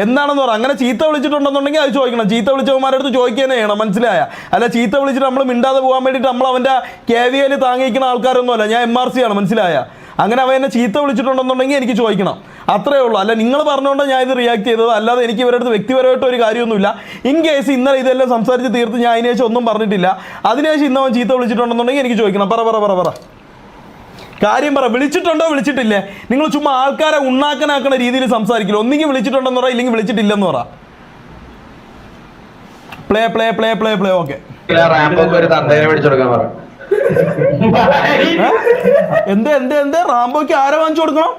എന്താണെന്ന് പറ. അങ്ങനെ ചീത്ത വിളിച്ചിട്ടുണ്ടെന്നുണ്ടെങ്കിൽ അത് ചോദിക്കണം. ചീത്ത വിളിച്ചവന്മാരുടെ അടുത്ത് ചോദിക്കുക ചെയ്യണം, മനസ്സിലായ? അല്ല ചീത്ത വിളിച്ചിട്ട് നമ്മൾ മിണ്ടാതെ പോകാൻ വേണ്ടിയിട്ട് നമ്മൾ അവൻ്റെ KVL താങ്ങിക്കുന്ന ആൾക്കാരൊന്നുമല്ല. ഞാൻ MRC ആണ്, മനസ്സിലായ? അങ്ങനെ അവൻ എന്നെ ചീത്ത വിളിച്ചിട്ടുണ്ടെന്നുണ്ടെങ്കിൽ എനിക്ക് ചോദിക്കണം, അത്രേ ഉള്ളൂ. അല്ല നിങ്ങൾ പറഞ്ഞുകൊണ്ട് ഞാൻ ഇത് റിയാക്ട് ചെയ്തത്, അല്ലാതെ എനിക്ക് ഇവരുടെ അടുത്ത് വ്യക്തിപരമായിട്ട് ഒരു കാര്യമൊന്നുമില്ല. ഇൻ കേസ് ഇന്നലെ ഇതെല്ലാം സംസാരിച്ച് തീർത്ത് ഞാൻ അതിനുശേഷം ഒന്നും പറഞ്ഞിട്ടില്ല. അതിനുശേഷം ഇന്നവൻ ചീത്ത വിളിച്ചിട്ടുണ്ടെന്നുണ്ടെങ്കിൽ എനിക്ക് ചോദിക്കണം. പറ കാര്യം പറ. വിളിച്ചിട്ടുണ്ടോ വിളിച്ചിട്ടില്ലേ? നിങ്ങൾ ചുമ്മാ ആൾക്കാരെ ഉണ്ണാക്കനാക്കുന്ന രീതിയിൽ സംസാരിക്കില്ല. ഒന്നെങ്കിൽ വിളിച്ചിട്ടുണ്ടെന്ന് പറ, ഇല്ലെങ്കിൽ വിളിച്ചിട്ടില്ലെന്ന് പറ. Play okay. എന്ത് റാംബോയ്ക്ക് ആരെ വാങ്ങിച്ചു കൊടുക്കണം?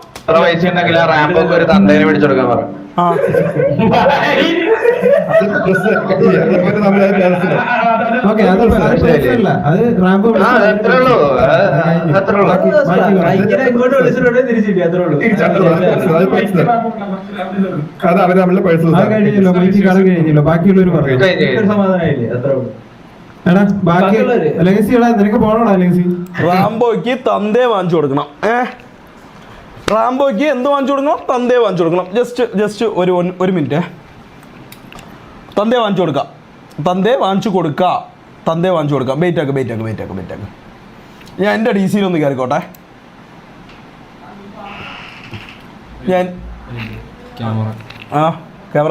പൈസ ഉണ്ടെങ്കിൽ റാംബോക്ക് ഒരു തന്തേനെ മേടിച്ചു കൊടുക്കാൻ പറ. ബാക്കിയുള്ളവർ നിനക്ക് പോണോടാ ലെഗസി? റാംബോയ്ക്ക് തന്തേ വാങ്ങിച്ചു കൊടുക്കണം. റാംബോയ്ക്ക് എന്ത് വാങ്ങിച്ചു കൊടുക്കണം? തന്തേ വാങ്ങിച്ചു കൊടുക്കണം. ജസ്റ്റ് ഒരു മിനിറ്റ്. തന്തേ വാങ്ങിച്ചു കൊടുക്കാം. വെയിറ്റ് ആക്ക്. ഞാൻ എൻ്റെ DC-യിലൊന്ന് കയറിക്കോട്ടെ. ഞാൻ ക്യാമറ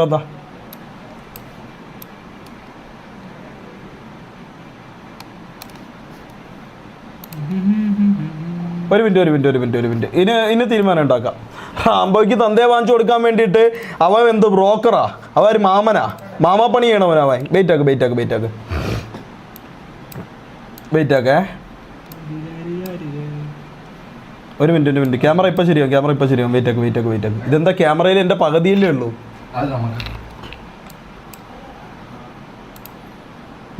എന്താ? ഒരു മിനിറ്റ്. ഇനി തീരുമാനം ഉണ്ടാക്കാം. റാംബോയ്ക്ക് തന്തയെ വാങ്ങിച്ചു കൊടുക്കാൻ വേണ്ടിയിട്ട് അവൻ എന്ത് ബ്രോക്കറാ? അവൻ ഒരു മാമാപ്പണി ചെയ്യണവൻ അവൻ. വെയിറ്റ് ആക്കേ. ഒരു മിനിറ്റ്. ക്യാമറ ഇപ്പം ശരിയാവും. വെയിറ്റ് ആക്ക്. ഇതെന്താ ക്യാമറയിൽ എൻ്റെ പകുതിയല്ലേ ഉള്ളൂ?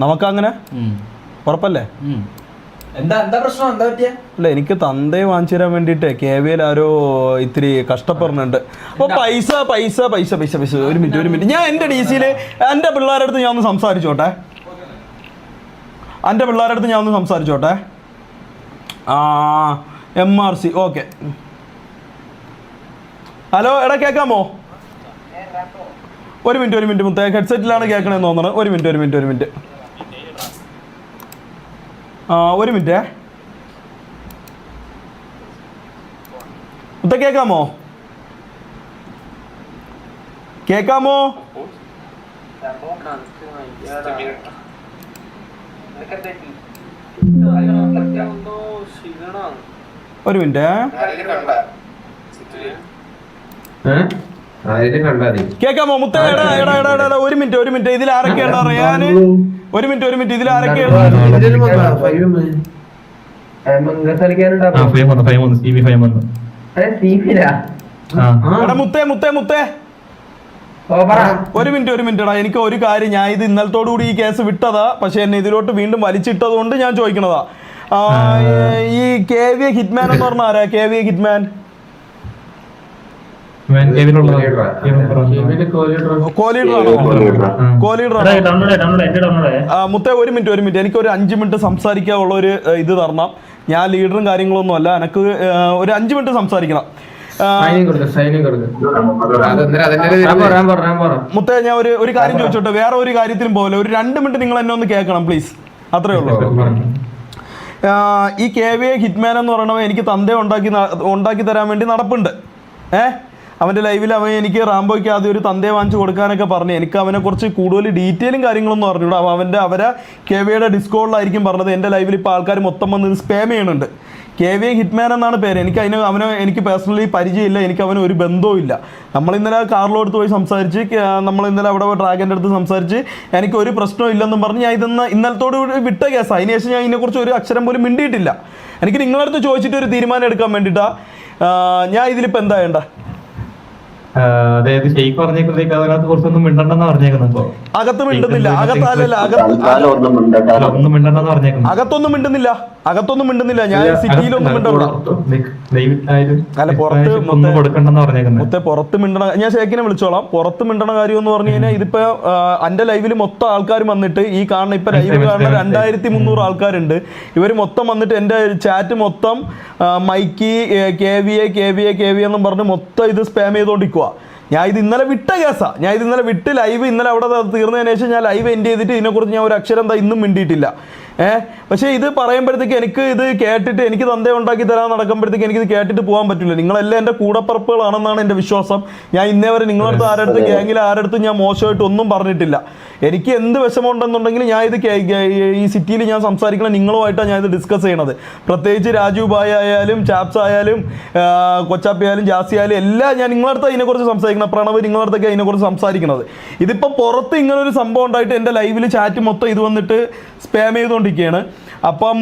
നമുക്കങ്ങനെ ഉറപ്പല്ലേ? എന്താ പ്രശ്നം? എന്താ പറ്റിയ? അല്ല, എനിക്ക് തന്തയെ വാങ്ങിച്ചു തരാൻ വേണ്ടിയിട്ട് KVL ആരോ ഇത്തിരി കഷ്ടപ്പെടുന്നുണ്ട്. അപ്പോൾ പൈസ. ഒരു മിനിറ്റ്. ഞാൻ എൻ്റെ DC-യിൽ എൻ്റെ പിള്ളേരുടെ അടുത്ത് ഞാൻ ഒന്ന് സംസാരിച്ചോട്ടെ. MRC okay. ഹലോ, എടാ കേൾക്കാമോ? ഒരു മിനിറ്റ് മുത്തേ. ഹെഡ്സെറ്റിലാണ് കേൾക്കണമെന്ന് തോന്നുന്നത്. ഒരു മിനിറ്റ്. ഒരു മിനിറ്റ്. മുത്ത കേൾക്കാമോ? ഒരു മിനിറ്റ്. കേൾക്കാമോ മുത്ത? ഒരു മിനിറ്റ്. ഇതിൽ ആരൊക്കെയാണ് അറിയാന്? ഒരു മിനിറ്റ്. ഇതിൽ ആരൊക്കെയാണ്? മുത്തേ. ഒരു മിനിറ്റ്. എനിക്ക് ഒരു കാര്യം, ഞാൻ ഇത് ഇന്നലത്തോടുകൂടി ഈ കേസ് വിട്ടതാ, പക്ഷെ എന്നെ ഇതിലോട്ട് വീണ്ടും വലിച്ചിട്ടത് കൊണ്ട് ഞാൻ ചോദിക്കണതാ. ഈ KVA ഹിറ്റ്മാൻ എന്ന് പറഞ്ഞ ആരാ? KVA ഹിറ്റ്മാൻ മുത്തേ ഒരു മിനിറ്റ്. എനിക്കൊരു 5 മിനിറ്റ് സംസാരിക്കാനുള്ള ഒരു ഇത് തരണം. ഞാൻ ലീഡറും കാര്യങ്ങളൊന്നും അല്ല. എനിക്ക് ഒരു 5 മിനിറ്റ് സംസാരിക്കണം. മുത്തേ, ഞാൻ ഒരു കാര്യം ചോദിച്ചോട്ടെ. വേറെ ഒരു കാര്യത്തിലും പോലെ ഒരു 2 മിനിറ്റ് നിങ്ങൾ എന്നെ ഒന്ന് കേൾക്കണം പ്ലീസ്. അത്രേ ഉള്ളൂ. ഈ KVA ഹിറ്റ്മാൻ എന്ന് പറയണവൻ എനിക്ക് തന്തയെ ഉണ്ടാക്കി തരാൻ വേണ്ടി നടപ്പുണ്ട്. അവൻ്റെ ലൈവിൽ അവൻ എനിക്ക് റാംബോയ്ക്ക് ആദ്യം ഒരു തന്തയെ വാങ്ങിച്ചു കൊടുക്കാനൊക്കെ പറഞ്ഞു. എനിക്ക് അവനെ കുറിച്ച് കൂടുതൽ ഡീറ്റെയിലും കാര്യങ്ങളൊന്നും അറിഞ്ഞൂടാ. അവരെ KVAയുടെ ഡിസ്കോഡിലായിരിക്കും പറഞ്ഞത്. എൻ്റെ ലൈവിൽ ഇപ്പോൾ ആൾക്കാർ മൊത്തം വന്ന് സ്പാം ചെയ്യുന്നുണ്ട്. KVA ഹിറ്റ്മാൻ എന്നാണ് പേര്. എനിക്ക് പേഴ്സണലി പരിചയമില്ല. എനിക്ക് അവന് ഒരു ബന്ധവും ഇല്ല. നമ്മളിന്നലെ കാറിലോടുത്ത് പോയി സംസാരിച്ച്, നമ്മളിന്നലെ അവിടെ ഡ്രാഗൻ്റെ അടുത്ത് സംസാരിച്ച് എനിക്ക് ഒരു പ്രശ്നവും ഇല്ലെന്നും പറഞ്ഞ് ഞാൻ ഇന്നലത്തോട് വിട്ട കേസാണ്. അതിനുശേഷം ഞാൻ ഇതിനെക്കുറിച്ച് ഒരു അക്ഷരം പോലും മിണ്ടിയിട്ടില്ല. എനിക്ക് നിങ്ങളടുത്ത് ചോദിച്ചിട്ട് ഒരു തീരുമാനം എടുക്കാൻ വേണ്ടിയിട്ടാണ്. ഞാൻ ഇതിലിപ്പോൾ എന്താ വേണ്ട? അതായത് ഷെയ്ഖ് പറഞ്ഞേക്കുന്നേക്ക് അതിനകത്ത് കുറച്ചൊന്നും മിണ്ടണ്ടെന്ന് പറഞ്ഞേക്കുന്നു. അകത്ത് മിണ്ടുന്നില്ല. അകത്തൊന്നും മിണ്ടുന്നില്ല. ഞാൻ സിറ്റിയിലൊന്നും മിണ്ടണ്ട. പുറത്ത് മിണ്ടണ ഞാൻ ഷേഖിനെ വിളിച്ചോളാം. പുറത്ത് മിണ്ടണ കാര്യം എന്ന് പറഞ്ഞു കഴിഞ്ഞാൽ ഇതിപ്പോ എന്റെ ലൈവിൽ മൊത്തം ആൾക്കാർ വന്നിട്ട് ഈ കാണുന്ന ഇപ്പൊ ലൈവ് കാണുന്ന 2300 ആൾക്കാരുണ്ട്. ഇവർ മൊത്തം വന്നിട്ട് എന്റെ ചാറ്റ് മൊത്തം മൈക്കി KVA എന്നും പറഞ്ഞ് മൊത്തം ഇത് സ്പാം ചെയ്തോണ്ടിരിക്കുക. ഞാൻ ഇത് ഇന്നലെ വിട്ട കേസാ. ഞാൻ ഇത് ഇന്നലെ വിട്ട് ലൈവ് ഇന്നലെ അവിടെ തീർന്നതിന് ശേഷം ഞാൻ ലൈവ് എൻഡ് ചെയ്തിട്ട് ഇതിനെക്കുറിച്ച് ഞാൻ ഒരു അക്ഷരം എന്താ ഇന്നും മിണ്ടിയിട്ടില്ല. പക്ഷേ ഇത് പറയുമ്പോഴത്തേക്ക് എനിക്ക് ഇത് കേട്ടിട്ട് എനിക്ക് തന്ത ഉണ്ടാക്കി തരാൻ നടക്കുമ്പോഴത്തേക്ക് എനിക്കിത് കേട്ടിട്ട് പോകാൻ പറ്റില്ല. നിങ്ങളെല്ലാം എൻ്റെ കൂടപ്പറപ്പുകളാണെന്നാണ് എൻ്റെ വിശ്വാസം. ഞാൻ ഇന്നേ വരെ നിങ്ങളടുത്ത് ആരടുത്ത് ഗ്യാങ്ങിൽ ആരടുത്തും ഞാൻ മോശമായിട്ട് ഒന്നും പറഞ്ഞിട്ടില്ല. എനിക്ക് എന്ത് വിഷമമുണ്ടെന്നുണ്ടെങ്കിൽ ഞാൻ ഇത് ഈ സിറ്റിയിൽ ഞാൻ സംസാരിക്കണം നിങ്ങളുമായിട്ടാണ് ഞാൻ ഇത് ഡിസ്കസ് ചെയ്യണത്. പ്രത്യേകിച്ച് രാജീവ് ഭായ് ആയാലും ചാപ്സ് ആയാലും കൊച്ചാപ്പി ആയാലും ജാസി ആയാലും എല്ലാം ഞാൻ നിങ്ങളടുത്ത് അതിനെക്കുറിച്ച് സംസാരിക്കണം. പ്രണവ് നിങ്ങളടുത്തൊക്കെ അതിനെക്കുറിച്ച് സംസാരിക്കുന്നത്. ഇതിപ്പോൾ പുറത്ത് ഇങ്ങനൊരു സംഭവം ഉണ്ടായിട്ട് എൻ്റെ ലൈവിൽ ചാറ്റ് മൊത്തം ഇത് വന്നിട്ട് സ്പാം ചെയ്തുകൊണ്ടിരിക്കുകയാണ്. അപ്പം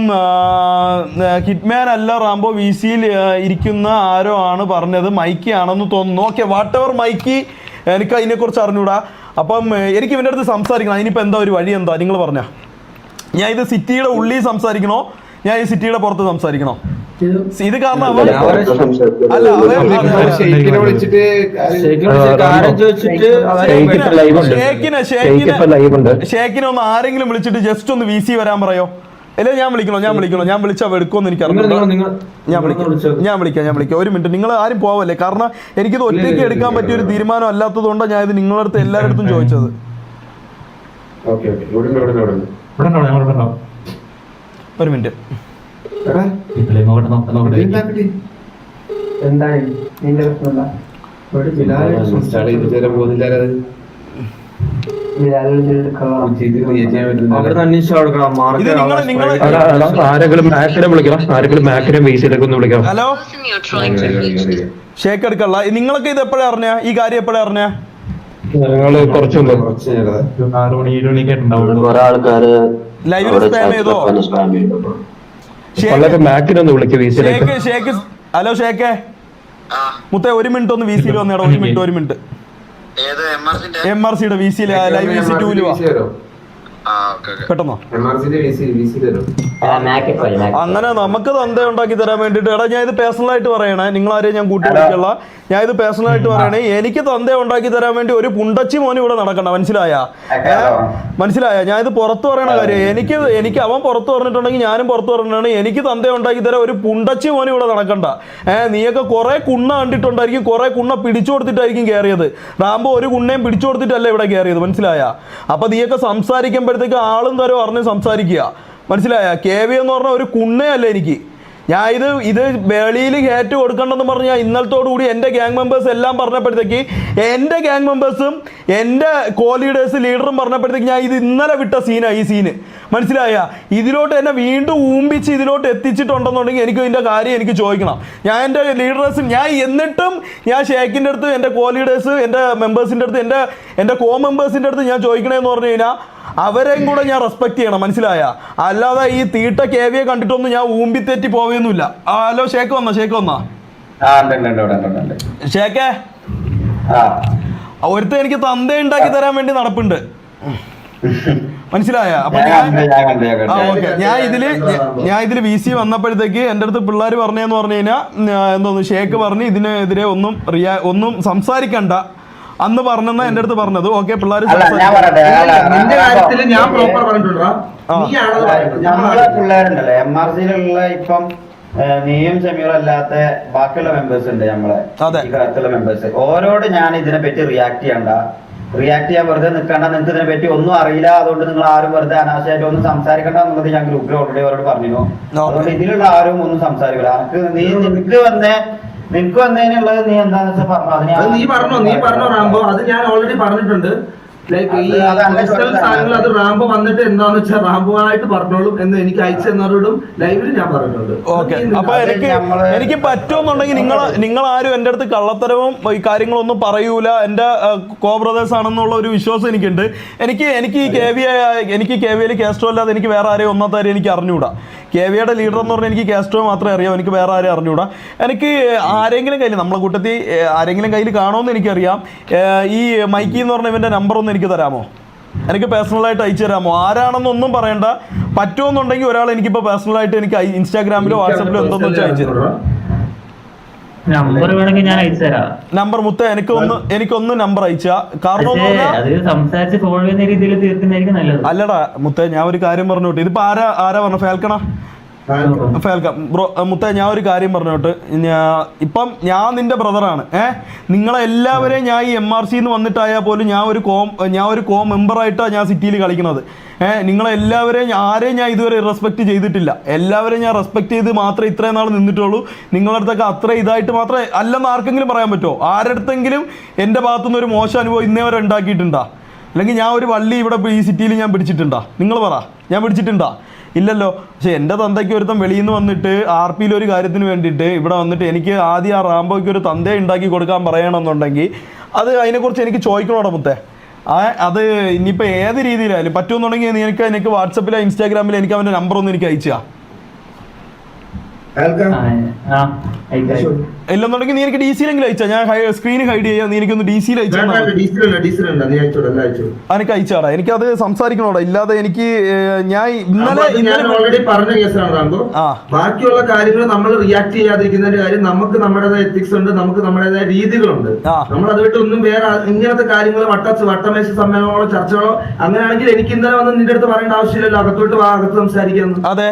ഹിറ്റ്മാൻ അല്ല റാംബോ VCയിൽ ഇരിക്കുന്ന ആരോ ആണ് പറഞ്ഞത്, മൈക്കി ആണെന്ന് തോന്നുന്നു. ഓക്കെ, വാട്ട് എവർ മൈക്കി, എനിക്ക് അതിനെക്കുറിച്ച് അറിഞ്ഞൂടാ. അപ്പം എനിക്ക് ഇവൻ്റെ അടുത്ത് സംസാരിക്കണം. അതിനിപ്പോൾ എന്താ ഒരു വഴി എന്താ നിങ്ങൾ പറഞ്ഞാൽ? ഞാൻ ഇത് സിറ്റിയുടെ ഉള്ളിൽ സംസാരിക്കണോ, ഞാൻ ഈ സിറ്റിയുടെ പുറത്ത് സംസാരിക്കണോ? ഇത് കാരണം അവൻ അല്ല ഷേക്കിനെ ഒന്ന് ആരെങ്കിലും വിളിച്ചിട്ട് ജസ്റ്റ് ഒന്ന് VC വരാൻ പറയോ? അല്ലേ ഞാൻ വിളിക്കണോ? ഞാൻ വിളിച്ചാൽ എടുക്കുമെന്ന് എനിക്കറിയാം. ഞാൻ വിളിക്കാം. ഒരു മിനിറ്റ്, നിങ്ങൾ ആരും പോവല്ലേ. കാരണം എനിക്കിത് ഒറ്റയ്ക്ക് എടുക്കാൻ പറ്റിയ ഒരു തീരുമാനം അല്ലാത്തത് കൊണ്ടാണ് ഞാൻ ഇത് നിങ്ങളുടെ അടുത്ത് എല്ലാവരുടെ അടുത്തും ചോദിച്ചത്. ഒരു മിനിറ്റ്. ഹലോ ഷേക്ക് എടുക്കള്ള, നിങ്ങളൊക്കെ ഇത് എപ്പോഴാ അറിഞ്ഞ? ഈ കാര്യം എപ്പോഴാ അറിഞ്ഞ? ലൈവിൽ സ്പാം ചെയ്തോ? ഹലോ ഷേക്ക് മുത്തേ, ഒരു മിനിറ്റ് ഒന്ന് VCയിൽ വന്നേടാ. ഒരു മിനിറ്റ്. MRCയുടെ VCയിൽ ലൈവ് VC 2 വാ പെട്ടെന്നോ. അങ്ങനെ നമുക്ക് തന്ത ഉണ്ടാക്കി തരാൻ വേണ്ടിട്ട് എടാ, ഞാൻ ഇത് പേഴ്സണലായിട്ട് പറയണേ, നിങ്ങളാരെയും ഞാൻ കൂട്ടി വിളിക്കുള്ള. ഞാൻ ഇത് പേഴ്സണലായിട്ട് പറയണേ. എനിക്ക് തന്ത ഉണ്ടാക്കി തരാൻ വേണ്ടി ഒരു പുണ്ടച്ചി മോനും ഇവിടെ നടക്കണ്ട, മനസ്സിലായ? ഞാൻ ഇത് പുറത്ത് പറയണ കാര്യം. എനിക്ക് അവൻ പുറത്ത് പറഞ്ഞിട്ടുണ്ടെങ്കിൽ ഞാനും പുറത്ത് പറഞ്ഞിട്ടാണ്. എനിക്ക് തന്ത ഉണ്ടാക്കി തരാൻ ഒരു പുണ്ടച്ചി മോനും ഇവിടെ നടക്കണ്ട. നീയൊക്കെ കുറെ കുണ്ണ കണ്ടിട്ടുണ്ടായിരിക്കും, കുറെ കുണ്ണ പിടിച്ചു കൊടുത്തിട്ടായിരിക്കും കയറിയത്. റാംബോ ഒരു കുണ്ണയും പിടിച്ചു കൊടുത്തിട്ടല്ല ഇവിടെ കയറിയത്, മനസ്സിലായ? അപ്പൊ നീയൊക്കെ സംസാരിക്കുമ്പോഴത്തേക്ക് ആളും തരം അറിഞ്ഞ് സംസാരിക്കുക, മനസ്സിലായ? KV എന്ന് പറഞ്ഞാൽ ഒരു കുണ്ണയല്ല എനിക്ക്. ഞാൻ ഇത് വെളിയിൽ കയറ്റ് കൊടുക്കണ്ടെന്ന് പറഞ്ഞാൽ ഇന്നലത്തോടു കൂടി എൻ്റെ ഗ്യാങ് മെമ്പേഴ്സ് എല്ലാം പറഞ്ഞപ്പോഴത്തേക്ക്, എൻ്റെ ഗ്യാങ് മെമ്പേഴ്സും എൻ്റെ ലീഡേഴ്സ് ലീഡറും പറഞ്ഞപ്പോഴത്തേക്ക് ഞാൻ ഇത് ഇന്നലെ വിട്ട സീനാണ് ഈ സീന്, മനസ്സിലായ? ഇതിലോട്ട് എന്നെ വീണ്ടും ഊമ്പിച്ച് ഇതിലോട്ട് എത്തിച്ചിട്ടുണ്ടെന്നുണ്ടെങ്കിൽ എനിക്ക് ഇതിൻ്റെ കാര്യം എനിക്ക് ചോദിക്കണം. ഞാൻ എൻ്റെ ലീഡേഴ്സ് എന്നിട്ടും ഞാൻ ഷേക്കിൻ്റെ അടുത്ത്, എൻ്റെ ലീഡേഴ്സ്, എൻ്റെ മെമ്പേഴ്സിൻ്റെ അടുത്ത്, എൻ്റെ മെമ്പേഴ്സിൻ്റെ അടുത്ത് ഞാൻ ചോദിക്കണമെന്ന് പറഞ്ഞു കഴിഞ്ഞാൽ അവരെയും കൂടെ ഞാൻ റെസ്പെക്ട് ചെയ്യണം, മനസ്സിലായ? അല്ലാതെ ഈ തീട്ട KVയെ കണ്ടിട്ടൊന്നും ഞാൻ ഊമ്പി തെറ്റി പോവുകയൊന്നുമില്ല. ഹലോ ഷേക്ക് വന്നാ? ഷേക്കേ, ഒരുത്ത എനിക്ക് തന്ത ഉണ്ടാക്കി തരാൻ വേണ്ടി നടപ്പുണ്ട്, മനസ്സിലായ? അപ്പൊ ഞാൻ ഇതില് VC വന്നപ്പോഴത്തേക്ക് എൻ്റെ അടുത്ത് പിള്ളേർ പറഞ്ഞതെന്ന് പറഞ്ഞു കഴിഞ്ഞാൽ എന്തോന്നു, ഷേക്ക് പറഞ്ഞ് ഇതിനെതിരെ ഒന്നും സംസാരിക്കണ്ട അന്ന് പറഞ്ഞെന്നാ എൻ്റെ അടുത്ത് പറഞ്ഞത്. ഓക്കെ, പിള്ളേർ പിള്ളേരുണ്ടല്ലോ MRCയിലുള്ള ഇപ്പം നീയും ഷമീറും അല്ലാത്ത ബാക്കിയുള്ള മെമ്പേഴ്സ് ഉണ്ട് നമ്മളെ മെമ്പേഴ്സ്. ഓരോട് ഞാൻ ഇതിനെ പറ്റി റിയാക്ട് ചെയ്യാൻ വെറുതെ നിൽക്കണ്ട. നിങ്ങൾക്ക് ഇതിനെ പറ്റി ഒന്നും അറിയില്ല, അതുകൊണ്ട് നിങ്ങൾ ആരും വെറുതെ അനാവശ്യമായിട്ട് ഒന്നും സംസാരിക്കണ്ട എന്നുള്ളത് ഞാൻ ഗ്രൂപ്പിൽ ഓൾറെഡി അവരോട് പറഞ്ഞിരുന്നു. അതുകൊണ്ട് ഇതിലുള്ള ആരും ഒന്നും സംസാരിക്കില്ല. നിനക്ക് വന്നതിനുള്ളത് നീ എന്താന്ന് വെച്ചാൽ പറഞ്ഞു. നീ പറഞ്ഞോ റാംബോ, അത് ഞാൻ ഓൾറെഡി പറഞ്ഞിട്ടുണ്ട്. ലൈക്ക് ഈ സാധനങ്ങൾ അത് റാംബോ വന്നിട്ട് എന്താന്ന് വെച്ചാൽ റാംബോ ആയിട്ട് പറഞ്ഞോളും എന്ന് എനിക്ക് അയച്ചു തന്നവരോടും ലൈവിൽ ഞാൻ പറഞ്ഞിട്ടുണ്ട്. ഓക്കെ, അപ്പൊ എനിക്ക് പറ്റുമെന്നുണ്ടെങ്കിൽ നിങ്ങൾ ആരും എൻ്റെ അടുത്ത് കള്ളത്തരവും ഈ കാര്യങ്ങളൊന്നും പറയൂല. എൻ്റെ ബ്രദേഴ്സ് ആണെന്നുള്ള ഒരു വിശ്വാസം എനിക്കുണ്ട്. എനിക്ക് ഈ KVയിൽ കാസ്ട്രോ അല്ലാതെ എനിക്ക് വേറെ ആരെയും ഒന്നാമത്തെ കാര്യം എനിക്ക് അറിഞ്ഞൂടാ. KVയുടെ ലീഡർ എന്ന് പറഞ്ഞാൽ എനിക്ക് കാസ്ട്രോ മാത്രമേ അറിയാം, എനിക്ക് വേറെ ആരെയും അറിഞ്ഞൂടാ. എനിക്ക് ആരെങ്കിലും കയ്യിൽ, നമ്മളെ കൂട്ടത്തിൽ ആരെങ്കിലും കയ്യിൽ കാണുമെന്ന് എനിക്കറിയാം. ഈ മൈക്കി എന്ന് പറഞ്ഞ ഇവൻ്റെ നമ്പർ ഒന്ന് എനിക്ക് തരാമോ? എനിക്ക് പേഴ്സണലായിട്ട് അയച്ചു തരാമോ? ആരാണെന്നൊന്നും പറയണ്ട. പറ്റുമെന്നുണ്ടെങ്കിൽ ഒരാൾ എനിക്കിപ്പോൾ പേഴ്സണലായിട്ട് എനിക്ക് ഇൻസ്റ്റാഗ്രാമിലോ വാട്സാപ്പിലോ എന്തെന്ന് വെച്ചാൽ അയച്ചു തരാം. നമ്പർ വേണമെങ്കിൽ ഞാൻ അയച്ചു തരാം. നമ്പർ മുത്ത എനിക്കൊന്ന് നമ്പർ അയച്ചാ. കാരണം സംസാരിച്ച് ഫോളോ ചെയ്യുന്ന രീതിയിൽ തീർക്കുന്നതായിരിക്കും നല്ലത്. അല്ലടാ മുത്ത, ഞാൻ ഒരു കാര്യം പറഞ്ഞോട്ടെ. ഇതിപ്പോ ആരാ പറഞ്ഞ? ഫാൽക്കണ ഫാൽക്കൺ ബ്രോ മുത്ത ഞാൻ ഒരു കാര്യം പറഞ്ഞോട്ട് ഇപ്പം ഞാൻ നിന്റെ ബ്രദറാണ് നിങ്ങളെല്ലാവരെയും ഞാൻ ഈ MRC വന്നിട്ടായാൽ പോലും ഞാൻ ഒരു കോ മെമ്പറായിട്ടാണ് ഞാൻ സിറ്റിയിൽ കളിക്കുന്നത് നിങ്ങളെല്ലാവരെയും ആരെയും ഞാൻ ഇതുവരെ റെസ്പെക്ട് ചെയ്തിട്ടില്ല എല്ലാവരെയും ഞാൻ റെസ്പെക്ട് ചെയ്ത് മാത്രമേ ഇത്രയും നാൾ നിന്നിട്ടുള്ളൂ നിങ്ങളുടെ അടുത്തൊക്കെ അത്ര ഇതായിട്ട് മാത്രമേ അല്ലെന്ന് ആർക്കെങ്കിലും പറയാൻ പറ്റുമോ ആരടുത്തെങ്കിലും എൻ്റെ ഭാഗത്തുനിന്ന് ഒരു മോശം അനുഭവം ഇന്നേ വരെ ഉണ്ടാക്കിയിട്ടുണ്ടാ അല്ലെങ്കിൽ ഞാൻ ഒരു വള്ളി ഇവിടെ ഈ സിറ്റിയിൽ ഞാൻ പിടിച്ചിട്ടുണ്ടാ നിങ്ങൾ പറ ഞാൻ പിടിച്ചിട്ടുണ്ടാ ഇല്ലല്ലോ പക്ഷെ എൻ്റെ തന്തയ്ക്ക് ഒരുത്തം വെളിയിൽ നിന്ന് വന്നിട്ട് RPയിൽ ഒരു കാര്യത്തിന് വേണ്ടിയിട്ട് ഇവിടെ വന്നിട്ട് എനിക്ക് ആദ്യം ആ റാംബോയ്ക്ക് ഒരു തന്തയെ ഉണ്ടാക്കി കൊടുക്കാൻ പറയണമെന്നുണ്ടെങ്കിൽ അത് അതിനെക്കുറിച്ച് എനിക്ക് ചോദിക്കണോടാ മുത്തേ അത് ഇനിയിപ്പോൾ ഏത് രീതിയിലായാലും പറ്റുമെന്നുണ്ടെങ്കിൽ എനിക്ക് വാട്സപ്പിലോ ഇൻസ്റ്റാഗ്രാമിലോ എനിക്ക് അവൻ്റെ നമ്പർ ഒന്ന് എനിക്ക് അയച്ചാ ഇല്ലെന്നുണ്ടെങ്കിൽ നീ എനിക്ക് DC-യിലെങ്കിലും അയച്ചാ ഞാൻ സ്ക്രീന് ഹൈഡ് ചെയ്യാം നീ എനിക്കൊന്ന് DC-യിൽ എനിക്ക് അയച്ചാടാ എനിക്കത് സംസാരിക്കണോടാ ഇല്ലാതെ എനിക്ക് ഞാൻ ഓൾറെഡി പറഞ്ഞ കേസാണ് റാംബോ ബാക്കിയുള്ള കാര്യങ്ങൾ നമ്മൾ റിയാക്ട് ചെയ്യാതിരിക്കുന്നതിന്റെ കാര്യം നമുക്ക് നമ്മുടേതായ എത്തിക്സ് ഉണ്ട് നമുക്ക് നമ്മുടേതായ രീതികളുണ്ട് നമ്മൾ അത് വിട്ട് ഒന്നും വേറെ ഇങ്ങനത്തെ കാര്യങ്ങൾ വട്ടമേശ സമ്മേളനങ്ങളോ ചർച്ചകളോ അങ്ങനെയാണെങ്കിൽ എനിക്ക് ഇന്നലെ വന്ന് നിന്റെ അടുത്ത് പറയേണ്ട ആവശ്യമില്ലല്ലോ അകത്തോട്ട് അകത്ത് സംസാരിക്കാന്ന് അതെ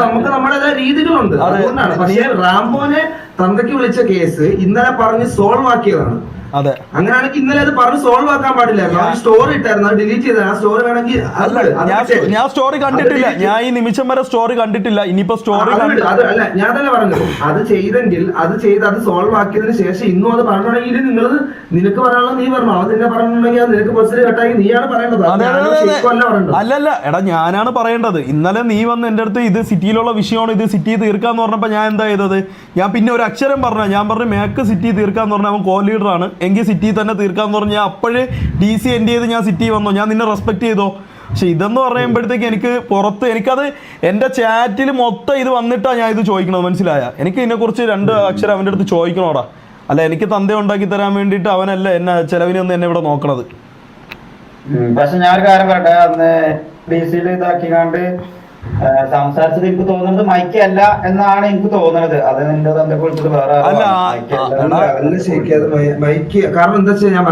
നമുക്ക് നമ്മുടേതായ രീതികളുണ്ട് അതുകൊണ്ടാണ് പക്ഷേ റാംബോനെ തന്തയ്ക്ക് വിളിച്ച കേസ് ഇന്നലെ പറഞ്ഞ് സോൾവ് ആക്കിയതാണ് അതെ അങ്ങനെയാണെങ്കിൽ ഇന്നലെ അത് പറഞ്ഞ് സോൾവ് ആക്കാൻ പാടില്ലായിരുന്നു സ്റ്റോറി ഇട്ടായിരുന്നു അത് ഡിലീറ്റ് ചെയ്ത ആ സ്റ്റോറി വേണമെങ്കിൽ ഞാൻ സ്റ്റോറി കണ്ടിട്ടില്ല ഞാൻ ഈ നിമിഷം വരെ സ്റ്റോറി കണ്ടിട്ടില്ല ഇനിയിപ്പോ സ്റ്റോറി അല്ല ഞാൻ തന്നെ പറഞ്ഞത് അത് ചെയ്തെങ്കിൽ അത് സോൾവ് ആക്കിയതിനു ശേഷം ഇന്നും അത് പറഞ്ഞിട്ടുണ്ടെങ്കിൽ നിനക്ക് പറയാനുള്ളത് നീ പറഞ്ഞു അത് നിന്നെ പറഞ്ഞിട്ടുണ്ടെങ്കിൽ അത് നിനക്ക് ബസ്സിൽ കട്ടായി നീയാണ് പറയേണ്ടത് അല്ലല്ല എടാ ഞാനാണ് പറയേണ്ടത് ഇന്നലെ നീ വന്ന് എൻ്റെ അടുത്ത് ഇത് സിറ്റിയിലുള്ള വിഷയമാണ് ഇത് സിറ്റി തീർക്കാന്ന് പറഞ്ഞപ്പോ ഞാൻ എന്താ ചെയ്തത് ഞാൻ പിന്നെ ഒരു അക്ഷരം ഞാൻ പറഞ്ഞു മേക്ക് സിറ്റി തീർക്കാന്ന് പറഞ്ഞാൽ അവൻ കോ ലീഡറാണ് എങ്കിൽ സിറ്റി തന്നെ തീർക്കാന്ന് പറഞ്ഞാൽ അപ്പോഴേ DC എൻ്റെ ചെയ്ത് ഞാൻ സിറ്റി വന്നോ ഞാൻ നിന്നെ റെസ്പെക്ട് ചെയ്തോ പക്ഷെ ഇതെന്ന് പറയുമ്പോഴത്തേക്ക് എനിക്ക് പുറത്ത് എനിക്കത് എൻ്റെ ചാറ്റിൽ മൊത്തം ഇത് വന്നിട്ടാണ് ഞാൻ ഇത് ചോദിക്കണത് മനസ്സിലായ എനിക്ക് ഇതിനെക്കുറിച്ച് 2 അക്ഷരം അവൻ്റെ അടുത്ത് ചോദിക്കണോടാ അല്ല എനിക്ക് തന്ത ഉണ്ടാക്കി തരാൻ വേണ്ടിയിട്ട് അവനല്ല എന്നെ ചെലവിനൊന്നും എന്നെ ഇവിടെ നോക്കണത് പക്ഷെ ഞാൻ ഒരു കാര്യം പറയട്ടെ അന്ന് DC-യിൽ ഇതാക്കിക്കാണ്ട് സംസാരിച്ചത് എനിക്ക് തോന്നുന്നത് മൈക്ക് അല്ല എന്നാണ് എനിക്ക് തോന്നുന്നത് അത് നിന്റെ തന്നെ കുറിച്ചിട്ട് വേറെ മൈക്ക് കാരണം എന്താ വെച്ചാൽ ഞാൻ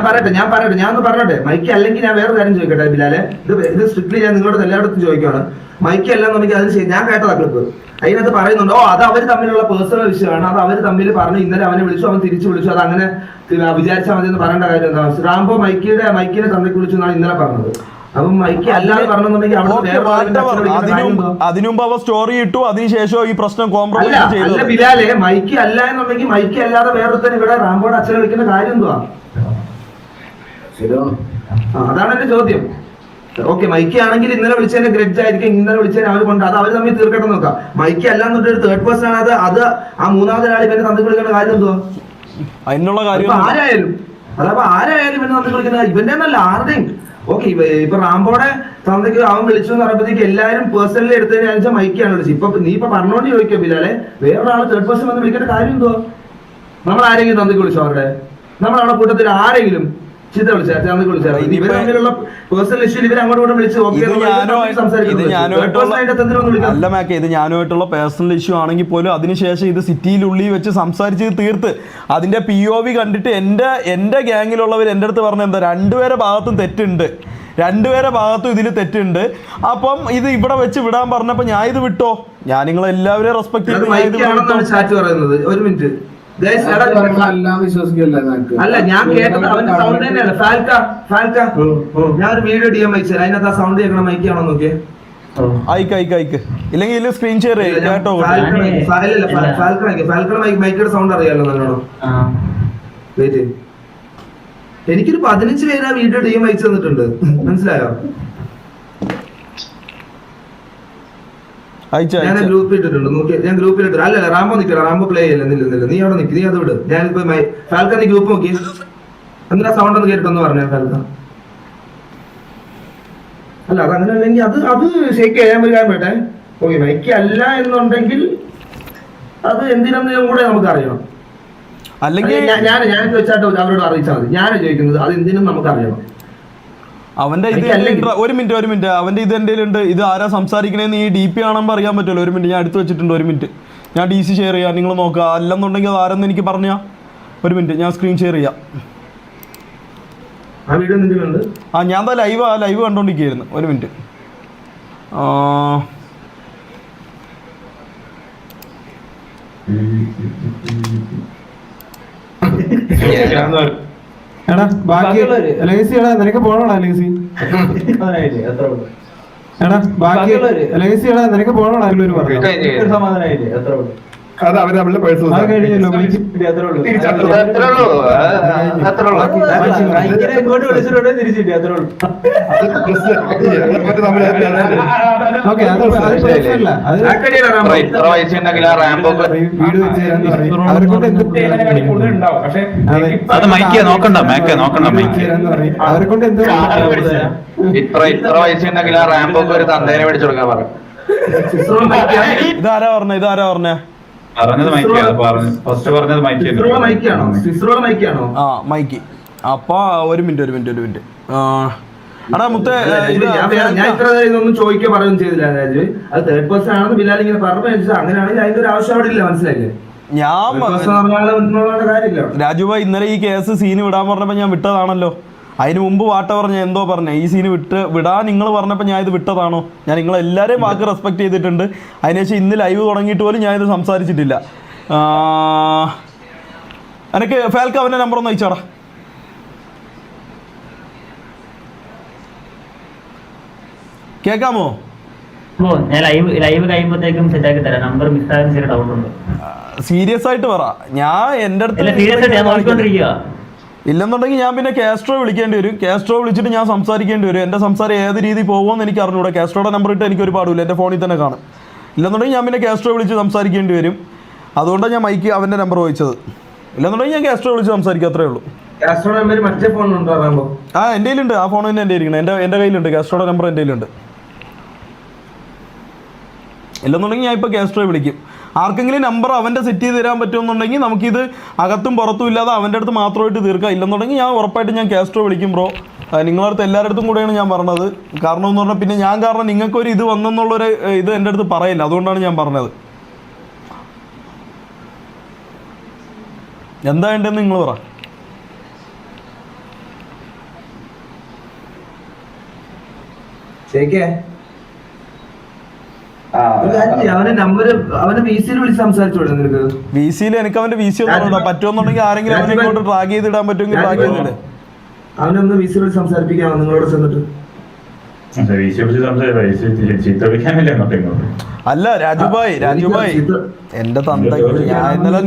പറയട്ടെ ഞാൻ പറഞ്ഞോട്ടെ മൈക്ക് അല്ലെങ്കിൽ ഞാൻ വേറെ കാര്യം ചോദിക്കട്ടെ ബിലാലെ ഇത് സ്ട്രിക്ട്ലി ഞാൻ നിങ്ങളോട് എല്ലായിടത്തും ചോദിക്കുകയാണ് മൈക്ക് അല്ലെന്നുണ്ടെങ്കിൽ അതിന് ഞാൻ കേട്ടതാ ക്ലിപ്പ് അതിനകത്ത് പറയുന്നുണ്ടോ അത് അവർ തമ്മിലുള്ള പേഴ്സണൽ വിഷയമാണ് അത് അവർ തമ്മിൽ പറഞ്ഞു ഇന്നലെ അവനെ വിളിച്ചു അവൻ തിരിച്ചു വിളിച്ചു അത് അങ്ങനെ വിചാരിച്ചാൽ മതി എന്ന് പറയേണ്ട കാര്യം എന്താ റാംബോ മൈക്കിനെ തന്തയ്ക്ക് വിളിച്ചു എന്നാണ് ഇന്നലെ പറഞ്ഞത് അപ്പം മൈക്ക് അല്ലാതെ പറഞ്ഞെന്നുണ്ടെങ്കിൽ അതിനുമുമ്പ് അവ സ്റ്റോറി ഇട്ടു അതിനുശേഷം ഈ പ്രശ്നം കോംപ്രമൈസ് ചെയ്തു ബിലാലെ മൈക്ക് അല്ല എന്നുണ്ടെങ്കിൽ മൈക്ക് അല്ലാതെ വേറൊരുത്തൻ ഇവിടെ റാംബോയുടെ അച്ഛനെ വിളിക്കുന്ന കാര്യം എന്തുവാ അതാണ് എന്റെ ചോദ്യം ഓക്കെ മൈക്ക് ആണെങ്കിൽ ഇന്നലെ വിളിച്ചതിന്റെ ഗ്രഡ്ജ് ആയിരിക്കും ഇന്നലെ വിളിച്ചതിന് അവർ കൊണ്ട് അത് അവർ തമ്മിൽ തീർക്കട്ടെ നോക്കാം മൈക്ക് അല്ലാന്നിട്ട് ഒരു തേർഡ് പേഴ്സൺ ആണ് അത് ആ മൂന്നാമത്തെ ഒരാൾ ഇവന്റെ തന്തയ്ക്ക് വിളിക്കുന്ന കാര്യം എന്തുവാ അതിനുള്ള കാര്യം ആരായാലും അതപ്പോ ആരായാലും ഇവന്റെ തന്തയ്ക്ക് വിളിക്കുന്ന ഇവന്റെ എന്നല്ല ആരുടെയും ഓക്കെ ഇപ്പൊ റാംബോടെ തന്തയ്ക്ക് അവൻ വിളിച്ചു എന്ന് പറയുമ്പോഴത്തേക്ക് എല്ലാവരും പേഴ്സണലി എടുത്തതിന് അനുസരിച്ച് മൈക്കാണ് വിളിച്ചത് നീ ഇപ്പൊ പറഞ്ഞോണ്ട് ചോദിക്കുക ബിലാലെ വേറൊരാള് തേർഡ് പേഴ്സൺ വന്ന് വിളിക്കേണ്ട കാര്യം എന്തുവാ നമ്മൾ ആരെങ്കിലും തന്തയ്ക്ക് വിളിച്ചോ അവരുടെ നമ്മളവിടെ കൂട്ടത്തിൽ ആരെങ്കിലും ചീത്ത വിളിച്ചാൽ അല്ല മാക്കെ ഇത് ഞാനുമായിട്ടുള്ള പേഴ്സണൽ ഇഷ്യൂ ആണെങ്കിൽ പോലും അതിനുശേഷം ഇത് സിറ്റിയിലുള്ളിൽ വെച്ച് സംസാരിച്ച് തീർത്ത് അതിന്റെ POV കണ്ടിട്ട് എന്റെ ഗ്യാങ്ങിലുള്ളവർ എൻ്റെ അടുത്ത് പറഞ്ഞ എന്താ 2 പേരെ ഭാഗത്തും തെറ്റുണ്ട് 2 പേരെ ഭാഗത്തും ഇതിൽ തെറ്റുണ്ട് അപ്പം ഇത് ഇവിടെ വെച്ച് വിടാൻ പറഞ്ഞപ്പോ ഞാൻ ഇത് വിട്ടോ ഞാൻ നിങ്ങളെല്ലാവരെയും റെസ്പെക്ട് ചെയ്യുന്നത് ഒരു മിനിറ്റ് അല്ല ഞാൻ കേട്ടത് അവന്റെ സൗണ്ട് തന്നെയാണ് ഞാൻ ഒരു വീഡിയോ DM അയച്ചു അതിനകത്ത് ആ സൗണ്ട് കേൾക്കണം മൈക്കാണോ നോക്കിയേ അയക്ക് ഇല്ലെങ്കിൽ ഇതിൽ സ്ക്രീൻ ഷെയർ കേട്ടോ മൈക്കിയുടെ സൗണ്ട് അറിയാലോ നല്ലോണം വെയിറ്റ് എനിക്കൊരു 15 പേര് ആ വീഡിയോ DM അയച്ചു തന്നിട്ടുണ്ട് മനസ്സിലായോ ഞാൻ ഗ്രൂപ്പിൽ ഇട്ടിട്ടുണ്ട് നോക്കി ഞാൻ ഗ്രൂപ്പിൽ ഇട്ടു അല്ല റാംബോ നിൽക്കണം റാംബോ പ്ലേ ചെയ്യല്ല നില്ല നീ അവിടെ നിൽക്കും നീ അത് വിട് ഞാനിപ്പോ ഫാൽക്കൺ നീ ഗ്രൂപ്പ് നോക്കി എന്താ സൗണ്ട് ഒന്ന് കേട്ടൊന്ന് പറഞ്ഞ ഫാൽക്കൺ അല്ല അതങ്ങനെ അല്ലെങ്കിൽ അത് ഷേക്ക് ചെയ്യാൻ ഒരു കാര്യം പറ്റേ ഓക്കെ മൈക്ക് അല്ല എന്നുണ്ടെങ്കിൽ അത് എന്തിനെന്ന് കൂടെ നമുക്ക് അറിയണം അല്ലെങ്കിൽ ഞാൻ ചോദിച്ചാട്ടോ അവരോട് അറിയിച്ചാൽ മതി ഞാൻ ചോദിക്കുന്നത് അത് എന്തിനും നമുക്ക് അറിയണം അവന്റെ ഇത് ഒരു മിനിറ്റ് അവന്റെ ഇത് എൻ്റെ ഉണ്ട് ഇത് ആരാ സംസാരിക്കണേന്ന് ഈ DP കാണുമ്പോൾ അറിയാൻ പറ്റുമല്ലോ ഒരു മിനിറ്റ് ഞാൻ എടുത്തു വെച്ചിട്ടുണ്ട് ഒരു മിനിറ്റ് ഞാൻ DC ഷെയർ ചെയ്യാം നിങ്ങൾ നോക്കുക അല്ലെന്നുണ്ടെങ്കിൽ അത് ആരെന്ന് എനിക്ക് പറഞ്ഞാൽ ഒരു മിനിറ്റ് ഞാൻ സ്ക്രീൻ ഷെയർ ചെയ്യാം ആ വീഡിയോ നിന്റെ ആ ഞാൻ എന്താ ലൈവ് കണ്ടോണ്ടിരിക്കുകയായിരുന്നു. ഒരു മിനിറ്റ്. എടാ ബാക്കി ലേസി എടാ നിനക്ക് പോണോടാ ലേസി എടാ ബാക്കി ലേസി എടാ നിനക്ക് പോണോടാ എല്ലാവരും പറഞ്ഞു സമാധാനായില്ലേ? എത്ര ഉള്ളു? അത് അവര് തമ്മിലെ പേഴ്സണൽ അത് കഴിഞ്ഞല്ലോ ഇങ്ങോട്ട് വിളിച്ചിട്ടുണ്ടെ തിരിച്ചിട്ട് അത്ര ഉള്ളു. ഓക്കെ അത് പ്രശ്നമില്ല. അത് വീട് വെച്ച് തരാന്ന് പറയും. അവരെ കൊണ്ട് എന്ത് അത് മൈക്ക് നോക്കണ്ട അവരെ കൊണ്ട് എന്ത് ഇത്ര വയസ്സുണ്ടെങ്കിൽ ആ റാംബോക്ക് ഒരു തന്തേനെ മേടിച്ചു കൊടുക്കാൻ പറഞ്ഞു. ഇതാരാ പറഞ്ഞേ? പറഞ്ഞത് മൈക്ക് ഫസ്റ്റ് പറഞ്ഞത് മൈക്കാണോ? ആ മൈക്ക്. അപ്പൊ ഒരു മിനിറ്റ്. എടാ മുത്തേ, ഞാൻ ഇത്ര ഒന്നും ചോദിക്കുക പറയുകയും ചെയ്തില്ല. അതായത് അത് തേർഡ് പേഴ്സൺ ആണെന്ന് ബിലാൽ ഇങ്ങനെ പറഞ്ഞു. അങ്ങനെയാണെങ്കിൽ അതിന്റെ ഒരു ആവശ്യം അവിടെ ഇല്ല. മനസ്സിലായില്ലേ? രാജുഭായ് ഇന്നലെ ഈ കേസ് സീന് വിടാൻ പറഞ്ഞപ്പോ ഞാൻ വിട്ടതാണല്ലോ. അതിന് മുമ്പ് വാട്ട പറഞ്ഞ എന്തോ പറഞ്ഞേ ഈ സീന് വിടാൻ നിങ്ങൾ പറഞ്ഞപ്പോൾ ഞാൻ ഇത് വിട്ടതാണോ? ഞാൻ നിങ്ങളെല്ലാവരെയും വാക്ക് റെസ്പെക്ട് ചെയ്തിട്ടുണ്ട്. അതിനുശേഷം ഇന്ന് ലൈവ് തുടങ്ങിയിട്ട് പോലും ഞാനിത് സംസാരിച്ചിട്ടില്ല. എനിക്ക് ഫാൽക്ക് അവൻ്റെ നമ്പർ ഒന്ന് അയച്ചോടാ. കേൾക്കാമോ? ഞാൻ ലൈവ് കഴിയുമ്പോഴത്തേക്കും സെറ്റാക്കി തരാം. നമ്പർ മിസ്സാകാൻ ചെറിയ ഡൗട്ട് ഉണ്ട്. സീരിയസ് ആയിട്ട് പറ. ഞാൻ എൻ്റെ അടുത്ത് ഇല്ലെന്നുണ്ടെങ്കിൽ ഞാൻ പിന്നെ കാസ്ട്രോ വിളിക്കേണ്ടി വരും. കാസ്ട്രോ വിളിച്ചിട്ട് ഞാൻ സംസാരിക്കേണ്ടി വരും. എൻ്റെ സംസാരം ഏത് രീതി പോകുമെന്ന് എനിക്ക് അറിഞ്ഞൂടെ. കാസ്ട്രോയുടെ നമ്പർ ഇട്ട് എനിക്ക് ഒരു പാടില്ല, എൻ്റെ ഫോണിൽ തന്നെ കാണും. ഇല്ലെന്നുണ്ടെങ്കിൽ ഞാൻ പിന്നെ കാസ്ട്രോ വിളിച്ച് സംസാരിക്കേണ്ടി വരും. അതുകൊണ്ടാണ് ഞാൻ മൈക്ക് അവൻ്റെ നമ്പർ ചോദിച്ചത്. ഇല്ലെന്നുണ്ടെങ്കിൽ ഞാൻ കാസ്ട്രോ വിളിച്ച് സംസാരിക്കും, അത്രേ ഉള്ളൂ. ആ എൻ്റെ കയ്യിലുണ്ട്. ആ ഫോൺ തന്നെ എൻ്റെ ഇരിക്കണം. എൻ്റെ കയ്യിലുണ്ട് കാസ്ട്രോയുടെ നമ്പർ. എൻ്റെ കയ്യിലുണ്ട്. ഇല്ലെന്നുണ്ടെങ്കിൽ ഞാൻ ഇപ്പോൾ കാസ്ട്രോ വിളിക്കും. ആർക്കെങ്കിലും നമ്പർ അവൻ്റെ സെറ്റ് ചെയ്ത് തരാൻ പറ്റുമെന്നുണ്ടെങ്കിൽ നമുക്കിത് അകത്തും പുറത്തും ഇല്ലാതെ അവൻ്റെ അടുത്ത് മാത്രമായിട്ട് തീർക്കാം. ഇല്ലെന്നുണ്ടെങ്കിൽ ഞാൻ ഉറപ്പായിട്ട് ഞാൻ കാസ്ട്രോ വിളിക്കും ബ്രോ. നിങ്ങളുടെ അടുത്ത് എല്ലാവരുടെ അടുത്തും കൂടെയാണ് ഞാൻ പറഞ്ഞത്. കാരണം എന്ന് പറഞ്ഞാൽ പിന്നെ ഞാൻ കാരണം നിങ്ങൾക്കൊരു ഇത് വന്നെന്നുള്ളൊരു ഇത് എൻ്റെ അടുത്ത് പറയില്ല. അതുകൊണ്ടാണ് ഞാൻ പറഞ്ഞത്. എന്താ വേണ്ടതെന്ന് നിങ്ങൾ പറ. അവന്റെ നമ്പർ അവന്റെ VC-യിൽ വിളിച്ച് സംസാരിച്ചോളൂ. നിനക്ക് VC-യിൽ എനിക്ക് അവന്റെ VC ഒന്നും പറ്റുമെന്നുണ്ടെങ്കിൽ ആരെങ്കിലും അവനെ ഇങ്ങോട്ട് ട്രാക്ക് ചെയ്തിടാൻ പറ്റുമെങ്കിൽ ട്രാക്ക് ചെയ്തിട്ട് അവനൊന്ന് VC-യിൽ വിളിച്ച് സംസാരിപ്പിക്കാമോ നിങ്ങളോട് ചെന്നിട്ട്? അല്ല രാജുഭായ് എന്റെ തന്തയ്ക്ക് ഞാൻ ഇന്നലെ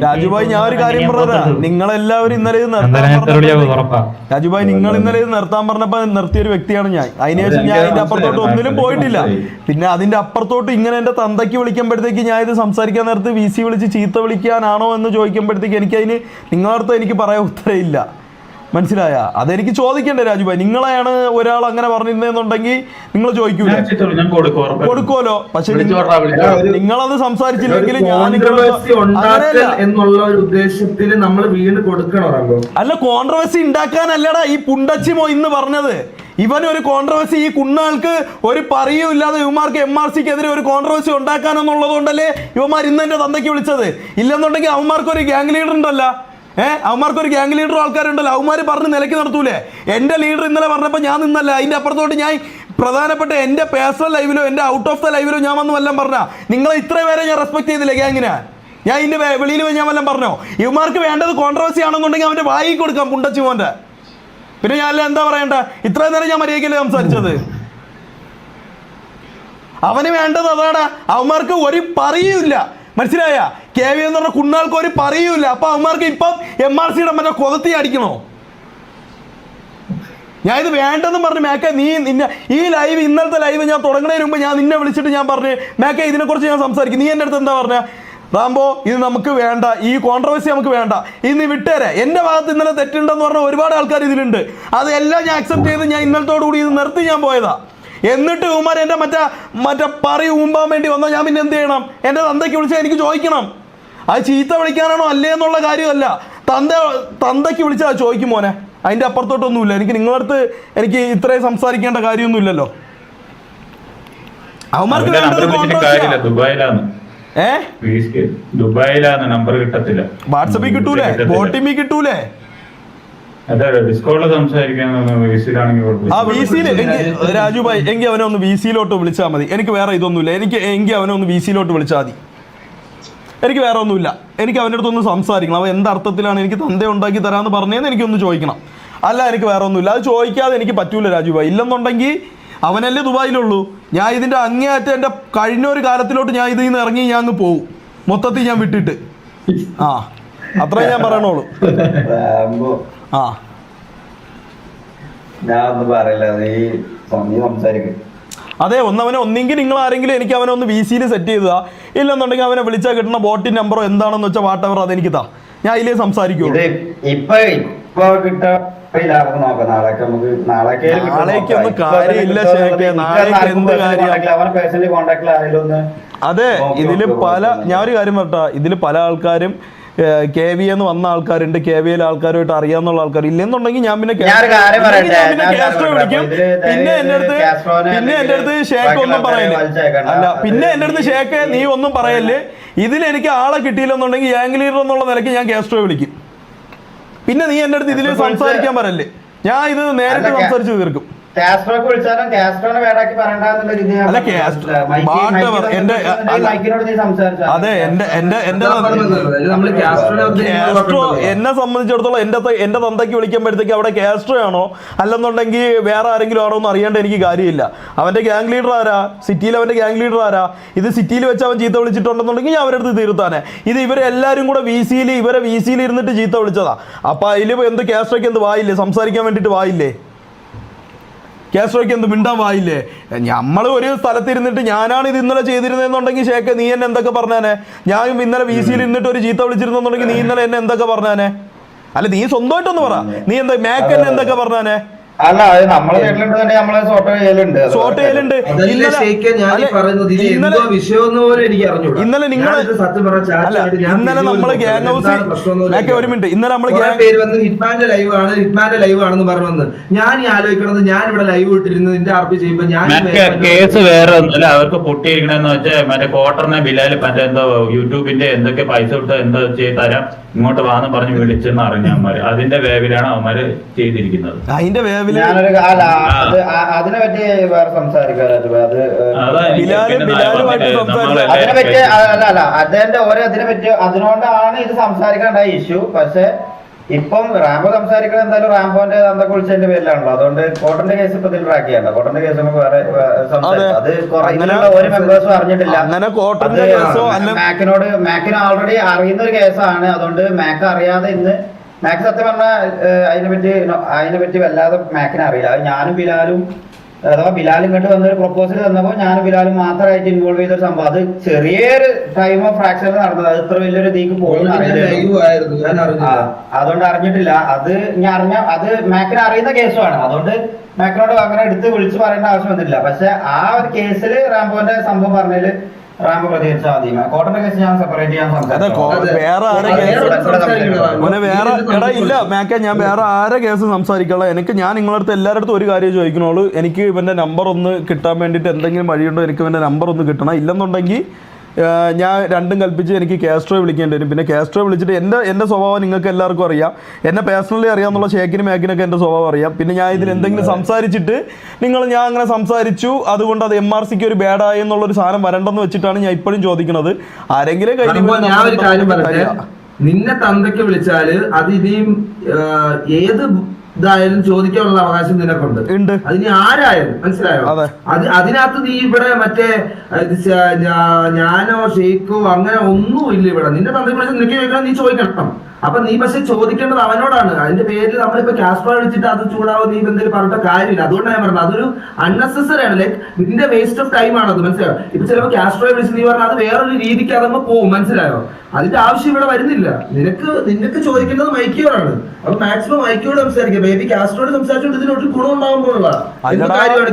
രാജുഭായ് ഞാൻ ഒരു കാര്യം പറഞ്ഞതാ. നിങ്ങളെല്ലാവരും ഇന്നലെ ഇത് രാജുഭായ് നിങ്ങൾ ഇന്നലെ ഇത് നിർത്താൻ പറഞ്ഞപ്പോ നിർത്തിയൊരു വ്യക്തിയാണ് ഞാൻ. അതിനുശേഷം ഞാൻ അതിന്റെ അപ്പുറത്തോട്ട് ഒന്നിനും പോയിട്ടില്ല. പിന്നെ അതിന്റെ അപ്പുറത്തോട്ട് ഇങ്ങനെ എന്റെ തന്തയ്ക്ക് വിളിക്കുമ്പോഴത്തേക്ക് ഞാൻ ഇത് സംസാരിക്കാൻ നേരത്ത് VC വിളിച്ച് ചീത്ത വിളിക്കാനാണോ എന്ന് ചോദിക്കുമ്പോഴത്തേക്ക് എനിക്കതിന് നിങ്ങളടുത്ത് എനിക്ക് പറയാൻ ഉത്തരവില്ല. മനസ്സിലായ? അതെനിക്ക് ചോദിക്കണ്ടേ രാജുഭായ്? നിങ്ങളെയാണ് ഒരാൾ അങ്ങനെ പറഞ്ഞിരുന്നെന്നുണ്ടെങ്കിൽ നിങ്ങൾ ചോദിക്കൂലേ? കൊടുക്കുമല്ലോ. പക്ഷെ നിങ്ങളത് സംസാരിച്ചില്ലെങ്കിൽ ഞാൻ എന്നുള്ള ഒരു ഉദ്ദേശത്തിൽ നമ്മൾ വീണ്ടും കൊടുക്കണോ? അല്ല, കോൺട്രവേഴ്സി ഉണ്ടാക്കാനല്ലടാ ഈ പുണ്ടച്ചിമോ ഇന്ന് പറഞ്ഞത്. ഇവനൊരു കോൺട്രവേഴ്സി ഈ കുണ്ണാൾക്ക് ഒരു പറയൂല്ലാതെ ഇവന്മാർക്ക് MRC-ക്കെതിരെ ഒരു കോൺട്രവേഴ്സി ഉണ്ടാക്കാനെന്നുള്ളത് കൊണ്ടല്ലേ ഇവന്മാർ ഇന്ന് എന്റെ തന്തയ്ക്ക് വിളിച്ചത്. ഇല്ലെന്നുണ്ടെങ്കിൽ അവന്മാർക്കൊരു ഗ്യാങ് ലീഡർ ഉണ്ടല്ലോ. അവന്മാർക്കൊരു ഗ്യാങ് ലീഡർ ആൾക്കാരുണ്ടല്ലോ. അവന്മാർ പറഞ്ഞ് നിലയ്ക്ക് നടത്തൂലേ? എൻ്റെ ലീഡർ ഇന്നലെ പറഞ്ഞപ്പോൾ ഞാൻ നിന്നല്ല. അതിൻ്റെ അപ്പുറത്തോട്ട് ഞാൻ പ്രധാനപ്പെട്ട എൻ്റെ പേഴ്സണൽ ലൈവിലോ എൻ്റെ ഔട്ട് ഓഫ് ദ ലൈവിലോ ഞാൻ വന്ന് വല്ലതും പറഞ്ഞാൽ നിങ്ങളെ ഇത്ര പേരെ ഞാൻ റെസ്പെക്ട് ചെയ്തില്ല ഗ്യാങ്ങിനെ. ഞാൻ ഇതിൻ്റെ വെളിയിൽ ഞാൻ വല്ലതും പറഞ്ഞോ? ഇവന്മാർക്ക് വേണ്ടത് കോൺട്രവേഴ്സി ആണെന്നുണ്ടെങ്കിൽ അവൻ്റെ വായി കൊടുക്കാം പുണ്ടച്ചിമോൻ്റെ. പിന്നെ ഞാൻ എന്താ പറയണ്ട? ഇത്രയും നേരം ഞാൻ മര്യാദയ്ക്കല്ലേ സംസാരിച്ചത്? അവന് വേണ്ടത് അതാണ്. അവന്മാർക്ക് ഒരു പറയൂല്ല. മനസ്സിലായ? KV എന്ന് പറഞ്ഞ കുണ്ണാൾക്ക് ഒരു പറയൂല. അപ്പൊ അവന്മാർക്ക് ഇപ്പം MRC-യുടെ മറ്റേ കൊതത്തി അടിക്കണോ? ഞാൻ ഇത് വേണ്ടെന്ന് പറഞ്ഞു മേക്കെ നീ ഈ ലൈവ് ഇന്നലത്തെ ലൈവ് ഞാൻ തുടങ്ങുന്നതിന് മുമ്പ് ഞാൻ നിന്നെ വിളിച്ചിട്ട് ഞാൻ പറഞ്ഞു മേക്കെ ഇതിനെക്കുറിച്ച് ഞാൻ സംസാരിക്കും. നീ എൻ്റെ അടുത്ത് എന്താ പറഞ്ഞ? റാംബോ ഇത് നമുക്ക് വേണ്ട, ഈ കോൺട്രവേഴ്സി നമുക്ക് വേണ്ട, ഇന്ന് വിട്ടേരെ. എൻ്റെ ഭാഗത്ത് ഇന്നലെ തെറ്റുണ്ടെന്ന് പറഞ്ഞ ഒരുപാട് ആൾക്കാർ ഇതിലുണ്ട്. അതെല്ലാം ഞാൻ അക്സെപ്റ്റ് ചെയ്ത് ഞാൻ ഇന്നലത്തോടു കൂടി ഇത് നിർത്തി ഞാൻ പോയതാ. എന്നിട്ട് ഉമാർ എൻ്റെ മറ്റേ പറ ഊമ്പാൻ വേണ്ടി വന്നാൽ ഞാൻ പിന്നെ എന്ത് ചെയ്യണം? എൻ്റെ തന്തയ്ക്ക് വിളിച്ചാൽ എനിക്ക് ചോദിക്കണം. അത് ചീത്ത വിളിക്കാനാണോ അല്ലേ എന്നുള്ള കാര്യമല്ല. തന്തയ്ക്ക് വിളിച്ചാൽ ചോദിക്കും മോനെ. അതിൻ്റെ അപ്പുറത്തോട്ടൊന്നുമില്ല. എനിക്ക് നിങ്ങളടുത്ത് എനിക്ക് ഇത്രയും സംസാരിക്കേണ്ട കാര്യമൊന്നുമില്ലല്ലോ. അവന്മാർക്ക് ദുബായിലാണ് നമ്പർ കിട്ടത്തില്ല. വാട്സപ്പിൽ കിട്ടൂലേ? OTP കിട്ടൂലേ? അതെ ഡിസ്കോഡിൽ സംസാരിക്കാൻ ആ വി സിയിൽ രാജുഭായ് എങ്കിൽ അവനെ ഒന്ന് വി സിയിലോട്ട് വിളിച്ചാൽ മതി. എനിക്ക് വേറെ ഇതൊന്നുമില്ല. എങ്കിൽ അവനെ ഒന്ന് വി സിയിലോട്ട് വിളിച്ചാൽ മതി. എനിക്ക് വേറെ ഒന്നുമില്ല. എനിക്ക് അവൻ്റെ അടുത്തൊന്ന് സംസാരിക്കണം. അവൻ എന്തർത്ഥത്തിലാണ് എനിക്ക് തന്ത ഉണ്ടാക്കി തരാമെന്ന് പറഞ്ഞതെന്ന് എനിക്കൊന്ന് ചോദിക്കണം. അല്ല എനിക്ക് വേറെ ഒന്നുമില്ല. അത് ചോദിക്കാതെ എനിക്ക് പറ്റൂല രാജുഭായ്. ഇല്ലെന്നുണ്ടെങ്കിൽ അവനല്ലേ ദുബായിലുള്ളൂ. ഞാൻ ഇതിൻ്റെ അങ്ങേയറ്റം എൻ്റെ കഴിഞ്ഞ ഒരു കാലത്തിലോട്ട് ഞാൻ ഇതിൽ നിന്ന് ഇറങ്ങി ഞാൻ അങ്ങ് പോവും. മൊത്തത്തിൽ ഞാൻ വിട്ടിട്ട്. ആ അത്രേ ഞാൻ പറയണുള്ളൂ. ആ ഞാൻ ഒന്നും പറയില്ല, നീ സംസാരിക്കും. അതെ, ഒന്നെങ്കിൽ നിങ്ങൾ ആരെങ്കിലും എനിക്ക് അവനെ ഒന്ന് വി സിയിൽ സെറ്റ് ചെയ്തതാ. ഇല്ലെന്നുണ്ടെങ്കിൽ അവനെ വിളിച്ചാൽ കിട്ടുന്ന ബോട്ടിൻ നമ്പറോ എന്താണെന്ന് വെച്ചാൽ വാട്ടെവർ അതെനിക്ക് താ. ഞാൻ അതിലേ സംസാരിക്കുള്ളൂ. നാളേക്കൊന്നും കാര്യമില്ല ശേഖേ. നാളേക്ക് എന്ത് കാര്യം? അതെ, ഇതില് ഞാൻ ഒരു കാര്യം പറട്ടാ, ഇതില് പല ആൾക്കാരും KVA എന്ന് വന്ന ആൾക്കാരുണ്ട്, KVA ആൾക്കാരുമായിട്ട് അറിയാവുന്ന ആൾക്കാർ. ഇല്ലെന്നുണ്ടെങ്കിൽ ഞാൻ പിന്നെ കാസ്ട്രോ വിളിക്കും. പിന്നെ എന്റെ അടുത്ത് ഷേക്ക് ഒന്നും പറയല്ലേ. അല്ല പിന്നെ എന്റെ അടുത്ത് ഷേക്ക് നീ ഒന്നും പറയല്ലേ. ഇതിലെനിക്ക് ആളെ കിട്ടിയില്ലെന്നുണ്ടെങ്കിൽ യാങ് ലീഡർ എന്നുള്ള നിലയ്ക്ക് ഞാൻ കാസ്ട്രോ വിളിക്കും. പിന്നെ നീ എന്റെ അടുത്ത് ഇതിൽ സംസാരിക്കാൻ പറയല്ലേ. ഞാൻ ഇത് നേരിട്ട് സംസാരിച്ച് തീർക്കും. കാസ്ട്രോക്ക് വിളിച്ചാലും കാസ്ട്രോനെ വേടാക്കി പറയണ്ടെന്നുള്ള രീതി. അതെ, കാസ്ട്രോ എന്നെ സംബന്ധിച്ചിടത്തോളം എന്റെ തന്തയ്ക്ക് വിളിക്കുമ്പോഴത്തേക്ക് അവിടെ കാസ്ട്രോ ആണോ അല്ലെന്നുണ്ടെങ്കിൽ വേറെ ആരെങ്കിലും ആണോ എന്ന് അറിയേണ്ട എനിക്ക് കാര്യമില്ല. അവന്റെ ഗ്യാങ് ലീഡർ ആരാ, സിറ്റിയിൽ അവന്റെ ഗ്യാങ് ലീഡർ ആരാ, ഇത് സിറ്റിയിൽ വെച്ച് അവൻ ചീത്ത വിളിച്ചിട്ടുണ്ടെന്നുണ്ടെങ്കിൽ ഞാൻ അവരുടെ അടുത്ത് തീർത്താനെ. ഇത് ഇവരെല്ലാരും കൂടെ ഇവരെ വി സിയിൽ ഇരുന്നിട്ട് ചീത്ത വിളിച്ചതാ. അപ്പൊ അതിൽ എന്ത് കാസ്ട്രോയ്ക്ക് എന്ത് വായില്ലേ, സംസാരിക്കാൻ വേണ്ടിയിട്ട് വായില്ലേ, കാസ്ട്രോയ്ക്ക് എന്ത് മിണ്ടാൻ വായില്ലേ? നമ്മൾ ഒരു സ്ഥലത്തിരുന്നിട്ട് ഞാനാണ് ഇത് ഇന്നലെ ചെയ്തിരുന്നതെന്നുണ്ടെങ്കിൽ ഷേക്ക് നീ എന്നെ എന്തൊക്കെ പറഞ്ഞാനെ? ഞാൻ ഇന്നലെ വി സിയിൽ ഇരുന്നിട്ട് ഒരു ചീത്ത വിളിച്ചിരുന്നെന്നുണ്ടെങ്കിൽ നീ ഇന്നലെ എന്നെ എന്തൊക്കെ പറഞ്ഞാനെ? അല്ല നീ സ്വന്തമായിട്ടൊന്ന് പറ, നീ എന്താ മാക്ക് എന്നെ എന്തൊക്കെ പറഞ്ഞാനെ? അല്ല അത് നമ്മളെ വീട്ടിലുണ്ട്, നമ്മളെ സോർട്ട് ചെയ്യലുണ്ട്. ഇന്നലെ നിങ്ങൾ ഇന്നലെ നമ്മള് ഗ്യാങ് ഹൗസ് ഒരു മിനിറ്റ്, ഇന്നലെ നമ്മള് ഹിറ്റ്മാന്റെ ലൈവ് ആണെന്ന് പറഞ്ഞു. ഞാൻ ഈ ആലോചിക്കണത്, ഞാൻ ഇവിടെ ലൈവ് ഇട്ടിരുന്നത് ഇതിന്റെ RP ചെയ്യുമ്പോ ഞാൻ കേസ് വേറെ ഒന്നുമില്ല. അവർക്ക് പൊട്ടിയിരിക്കണെന്ന് വെച്ചാൽ മറ്റേ കോട്ടറിനെ ബിലാല് മറ്റേ എന്തോ യൂട്യൂബിന്റെ എന്തൊക്കെ പൈസ ഇട്ട് എന്തോ ചെയ്ത് തരാം ഇങ്ങോട്ട് വാന്ന് പറഞ്ഞ് വിളിച്ചെന്ന് അറിഞ്ഞവന്മാര്. അതിന്റെ വേവിലാണ് അവന്മാര് ചെയ്തിരിക്കുന്നത്. അതിന്റെ അതിനെ പറ്റി വേറെ സംസാരിക്കാറ്. അദ്ദേഹത്തിന്റെ ഓരോ അതിനെ പറ്റി അതിനോണ്ടാണ് ഇത് സംസാരിക്കാനുണ്ടായ ഇഷ്യൂ. പക്ഷെ ഇപ്പം റാംബോ സംസാരിക്കുന്നത് എന്തായാലും റാംബോന്റെ അന്തൊക്കെ വിളിച്ചതിന്റെ പേരിലാണല്ലോ. അതുകൊണ്ട് കോട്ടന്റെ കേസ് ഇപ്പൊ ഇതിൽ ട്രാക്ക് ചെയ്യണ്ട. കോട്ടന്റെ കേസ് നമുക്ക് വേറെ സംസാരിക്കാം. അത് ഒരു മെമ്പേഴ്സും അറിഞ്ഞിട്ടില്ല. മാക്കിന് ഓൾറെഡി അറിയുന്ന ഒരു കേസാണ്. അതുകൊണ്ട് മാക്ക് അറിയാതെ ഇന്ന് മാക്ക് സത്യം പറഞ്ഞാൽ അതിനെപ്പറ്റി വല്ലാതെ മാക്കിനെ അറിയില്ല. അത് ഞാനും ബിലാലും അഥവാ ബിലാലും ഇങ്ങോട്ട് വന്നൊരു പ്രൊപ്പോസൽ തന്നപ്പോൾ ഞാനും ബിലാലും മാത്രമായിട്ട് ഇൻവോൾവ് ചെയ്തൊരു സംഭവം. അത് ചെറിയൊരു ടൈം ഓഫ് ഫ്രാക്ഷനിൽ നടന്നത്. അത് ഇത്ര വലിയൊരു ഇതിക്ക് പോകുന്ന അതുകൊണ്ട് അറിഞ്ഞിട്ടില്ല. അത് അത് മാക്കിനെ അറിയുന്ന കേസുമാണ്. അതുകൊണ്ട് മാക്കിനോട് അങ്ങനെ എടുത്ത് വിളിച്ച് പറയേണ്ട ആവശ്യം വന്നിട്ടില്ല. പക്ഷെ ആ ഒരു കേസിൽ റാംബോന്റെ സംഭവം പറഞ്ഞതിൽ റാംബോ പ്രതികരിച്ചാൽ മതി. കോട്ടന്റെ കേസ് ഞാൻ സെപ്പറേറ്റ് ചെയ്യാൻ ഇല്ല മേക്ക, ഞാൻ വേറെ ആരെ കേസ് സംസാരിക്കുള്ള. ഞാൻ നിങ്ങളുടെ അടുത്ത് എല്ലാവരുടെ അടുത്തും ഒരു കാര്യം ചോദിക്കണുള്ളൂ. എനിക്ക് ഇവന്റെ നമ്പർ ഒന്ന് കിട്ടാൻ വേണ്ടിയിട്ട് എന്തെങ്കിലും വഴിയുണ്ടോ? എനിക്ക് ഇവന്റെ നമ്പർ ഒന്ന് കിട്ടണം. ഇല്ലെന്നുണ്ടെങ്കിൽ ഞാൻ രണ്ടും കൽപ്പിച്ച് എനിക്ക് കാസ്ട്രോ വിളിക്കേണ്ടി വരും. പിന്നെ കാസ്ട്രോ വിളിച്ചിട്ട് എൻ്റെ സ്വഭാവം നിങ്ങൾക്ക് എല്ലാവർക്കും അറിയാം. എന്നെ പേഴ്സണലി അറിയാമെന്നുള്ള ഷേക്കിനും മാക്കിനൊക്കെ എൻ്റെ സ്വഭാവം അറിയാം. പിന്നെ ഞാൻ ഇതിൽ എന്തെങ്കിലും സംസാരിച്ചിട്ട് ഞാൻ അങ്ങനെ സംസാരിച്ചു, അതുകൊണ്ട് അത് MRCക്ക് ഒരു ബാഡായി എന്നുള്ളൊരു സാധനം വരണ്ടെന്ന് വെച്ചിട്ടാണ് ഞാൻ ഇപ്പോഴും ചോദിക്കുന്നത്. ആരെങ്കിലും നിന്നെ തന്തയ്ക്ക് വിളിച്ചാല് അത് ഇനിയും ഏത് ഇതായാലും ചോദിക്കാനുള്ള അവകാശം നിനക്കുണ്ട്. അതിന് ആരായാലും മനസ്സിലായോ? അതിനകത്ത് നീ ഇവിടെ മറ്റേ ഞാനോ ഷെയ്ക്കോ അങ്ങനെ ഒന്നും ഇല്ല ഇവിടെ. നിന്റെ തന്തയ്ക്ക് വിളിച്ചാൽ നിനക്ക് ചോദിക്കണം, നീ ചോദിക്കണം. അപ്പൊ നീ പക്ഷെ ചോദിക്കേണ്ടത് അവനോടാണ്. അതിന്റെ പേരിൽ നമ്മളിപ്പോ കാസ്ട്രോ വിളിച്ചിട്ട് അത് ചൂടാവോ നീ എന്തെങ്കിലും പറഞ്ഞിട്ട് കാര്യമില്ല. അതുകൊണ്ടാണ് ഞാൻ പറഞ്ഞത് അതൊരു അൺനെസസറി ആണ്. ലൈക്ക് നിന്റെ വേസ്റ്റ് ഓഫ് ടൈം ആണ് അത്. മനസ്സിലായോ? ഇപ്പൊ ചിലപ്പോ കാസ്ട്രോ വിളിച്ച് നീ പറഞ്ഞാൽ അത് വേറൊരു രീതിക്ക് അതങ്ങ് പോവും. മനസ്സിലായോ? അതിന്റെ ആവശ്യം ഇവിടെ വരുന്നില്ല. നിനക്ക് ചോദിക്കേണ്ടത് മൈക്കിയോടാണ്. അപ്പൊ മാക്സിമം മൈക്കിയോട് സംസാരിക്കുക. ബേബി കാസ്ട്രോട് സംസാരിച്ചോണ്ട് ഇതിനൊരു ഗുണം ഉണ്ടാകുമ്പോഴുള്ള കാര്യമാണ്.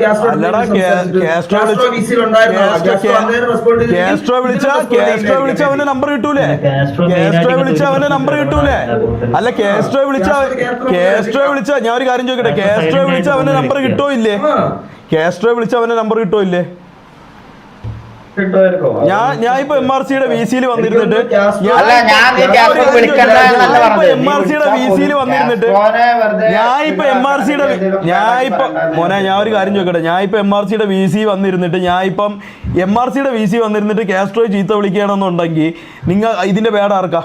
കാസ്ട്രോ വിളിച്ച അവന്റെ നമ്പർ കിട്ടൂലേ? അവന്റെ നമ്പർ കിട്ടൂലേ? അല്ല കാസ്ട്രോ വിളിച്ച ഞാൻ ഒരു കാര്യം ചോദിക്കട്ടെ, കാസ്ട്രോ വിളിച്ച അവന്റെ നമ്പർ കിട്ടോ ഇല്ലേ? കാസ്ട്രോ വിളിച്ച അവന്റെ നമ്പർ കിട്ടോ ഇല്ലേ? കിട്ടുമായിരിക്കും. ഞാൻ ഇപ്പൊ MRC-യുടെ VC-യിൽ വന്നിരുന്നിട്ട് അല്ല, ഞാൻ ഈ കാസ്ട്രോ വിളിക്കണ്ട എന്നല്ല പറഞ്ഞത്. MRC-യുടെ VC-യിൽ വന്നിരുന്നിട്ട് മോനെ ഞാൻ ഒരു കാര്യം ചോദിക്കട്ടെ, ഞാൻ ഇപ്പൊ MRC-യുടെ VC വന്നിരുന്നിട്ട് MRC-യുടെ VC വന്നിരുന്നിട്ട് കാസ്ട്രോയെ ചീത്ത വിളിക്കുകയാണെന്നുണ്ടെങ്കിൽ നിങ്ങൾ ഇതിന്റെ പേട ആർക്കാ?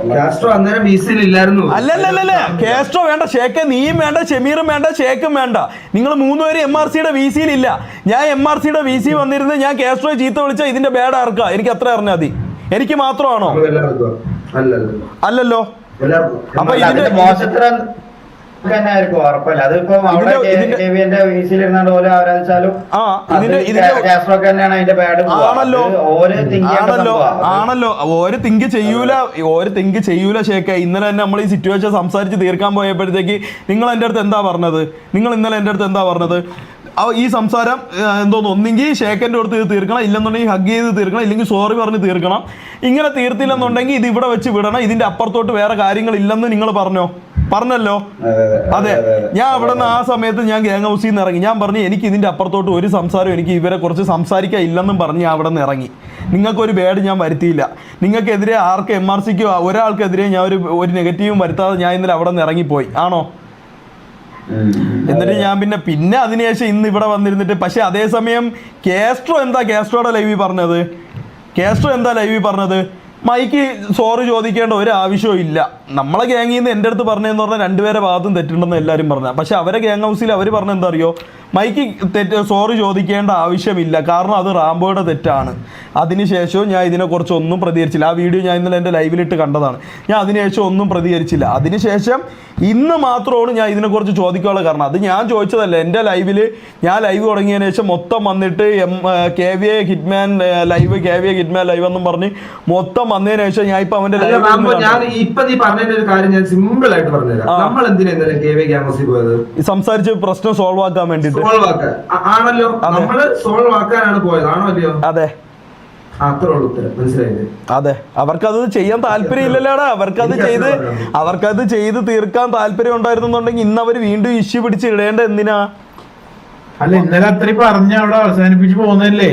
കാസ്ട്രോ അന്നേരം VC-യിൽ ഇല്ലായിരുന്നു. അല്ലല്ലല്ല, കാസ്ട്രോ വേണ്ട, ഷേക്ക് നീയും വേണ്ട, ഷമീറും വേണ്ട, ഷേക്കും വേണ്ട. നിങ്ങൾ മൂന്നുപേരും MRC-യുടെ VC-യിൽ ഇല്ല. ഞാൻ MRC-യുടെ VC വന്നിരുന്ന് ഞാൻ കാസ്ട്രോയെ ചീത്ത വിളിച്ചാൽ ഇതിന്റെ പേട ആർക്കാ? എനിക്ക് അത്ര അറിഞ്ഞാൽ മതി. എനിക്ക് മാത്രമാണോ? അല്ലല്ലോ. അപ്പൊ ഇതിന്റെ മോശത്തരം ആയിരിക്കും ഉറപ്പല്ല. അതിപ്പോ അവിടെ വീസിലിരുന്നാണ്ട് ഓരോ ആരാധിച്ചാലും തന്നെയാണ് അതിന്റെ ബാഡ്. ആണല്ലോ ഓര് തിങ്ക് ചെയ്യൂല ഷേക്ക. ഇന്നലെ തന്നെ നമ്മൾ ഈ സിറ്റുവേഷൻ സംസാരിച്ച് തീർക്കാൻ പോയപ്പോഴത്തേക്ക് നിങ്ങൾ എൻ്റെ അടുത്ത് എന്താ പറഞ്ഞത്? ഈ സംസാരം എന്തോന്ന്, ഒന്നെങ്കിൽ ഷേക്കൻ്റെ അടുത്ത് ഇത് തീർക്കണം, ഇല്ലെന്നുണ്ടെങ്കിൽ ഹഗ് ചെയ്ത് തീർക്കണം, ഇല്ലെങ്കിൽ സോറി പറഞ്ഞ് തീർക്കണം. ഇങ്ങനെ തീർത്തില്ലെന്നുണ്ടെങ്കിൽ ഇത് ഇവിടെ വെച്ച് വിടണം, ഇതിന്റെ അപ്പുറത്തോട്ട് വേറെ കാര്യങ്ങളില്ലെന്ന് നിങ്ങൾ പറഞ്ഞല്ലോ. അതെ, ഞാൻ അവിടെ നിന്ന് ആ സമയത്ത് ഞാൻ ഗ്യാങ് ഹൗസിൽ നിന്ന് ഇറങ്ങി. ഞാൻ പറഞ്ഞു എനിക്ക് ഇതിന്റെ അപ്പുറത്തോട്ട് ഒരു സംസാരം എനിക്ക് ഇവരെ കുറിച്ച് സംസാരിക്കാൻ ഇല്ലെന്നും പറഞ്ഞ് ഞാൻ അവിടെ നിന്ന് ഇറങ്ങി. നിങ്ങൾക്കൊരു ബാഡ് ഞാൻ വരുത്തിയില്ല. നിങ്ങൾക്കെതിരെ ആർക്ക് MRC-ക്കോ ഒരാൾക്കെതിരെ ഞാൻ ഒരു നെഗറ്റീവും വരുത്താതെ ഞാൻ ഇന്നലെ അവിടെ നിന്ന് ഇറങ്ങിപ്പോയി, ആണോ? എന്നിട്ട് ഞാൻ പിന്നെ അതിനുശേഷം ഇന്ന് ഇവിടെ വന്നിരുന്നിട്ട്, പക്ഷെ അതേസമയം കാസ്ട്രോയുടെ ലൈവിൽ പറഞ്ഞത് മൈക്ക് സോറി ചോദിക്കേണ്ട ഒരു ആവശ്യവും ഇല്ല. നമ്മളെ ഗ്യാങ്ങിൽ നിന്ന് എൻ്റെ അടുത്ത് പറഞ്ഞതെന്ന് പറഞ്ഞാൽ രണ്ടുപേരെ ഭാഗത്തും തെറ്റുണ്ടെന്ന് എല്ലാവരും പറഞ്ഞ. പക്ഷെ അവരെ ഗ്യാങ് ഹൗസിൽ അവർ പറഞ്ഞ എന്താ അറിയോ, മൈക്ക് സോറി ചോദിക്കേണ്ട ആവശ്യമില്ല, കാരണം അത് റാംബോയുടെ തെറ്റാണ്. അതിനുശേഷവും ഞാൻ ഇതിനെക്കുറിച്ച് ഒന്നും പ്രതികരിച്ചില്ല. ആ വീഡിയോ ഞാൻ ഇന്നലെ എൻ്റെ ലൈവിലിട്ട് കണ്ടതാണ്. ഞാൻ അതിനുശേഷം ഒന്നും പ്രതികരിച്ചില്ല. അതിനുശേഷം ഇന്ന് മാത്രമാണ് ഞാൻ ഇതിനെക്കുറിച്ച് ചോദിക്കാനുള്ള കാരണം. അത് ഞാൻ ചോദിച്ചതല്ല. എൻ്റെ ലൈവിൽ ഞാൻ ലൈവ് തുടങ്ങിയതിന് ശേഷം മൊത്തം വന്നിട്ട് KVA ഹിറ്റ്മാൻ ലൈവ് എന്നും പറഞ്ഞ് മൊത്തം വന്നതിന് ശേഷം ഞാൻ ഇപ്പൊ അവന്റെ സംസാരിച്ച് പ്രശ്നം സോൾവ് ആക്കാൻ വേണ്ടിട്ട് അതെ അതെ, അവർക്കത് ചെയ്യാൻ താല്പര്യം ഇല്ലല്ലോടാ. അവർക്കത് ചെയ്ത് തീർക്കാൻ താല്പര്യം ഉണ്ടായിരുന്നുണ്ടെങ്കിൽ ഇന്ന് അവർ വീണ്ടും ഇഷ്യൂ പിടിച്ച് ഇടേണ്ട എന്തിനാ? അല്ല, ഇന്നലെ അത്രയും പറഞ്ഞ അവിടെ അവസാനിപ്പിച്ച് പോകുന്നല്ലേ.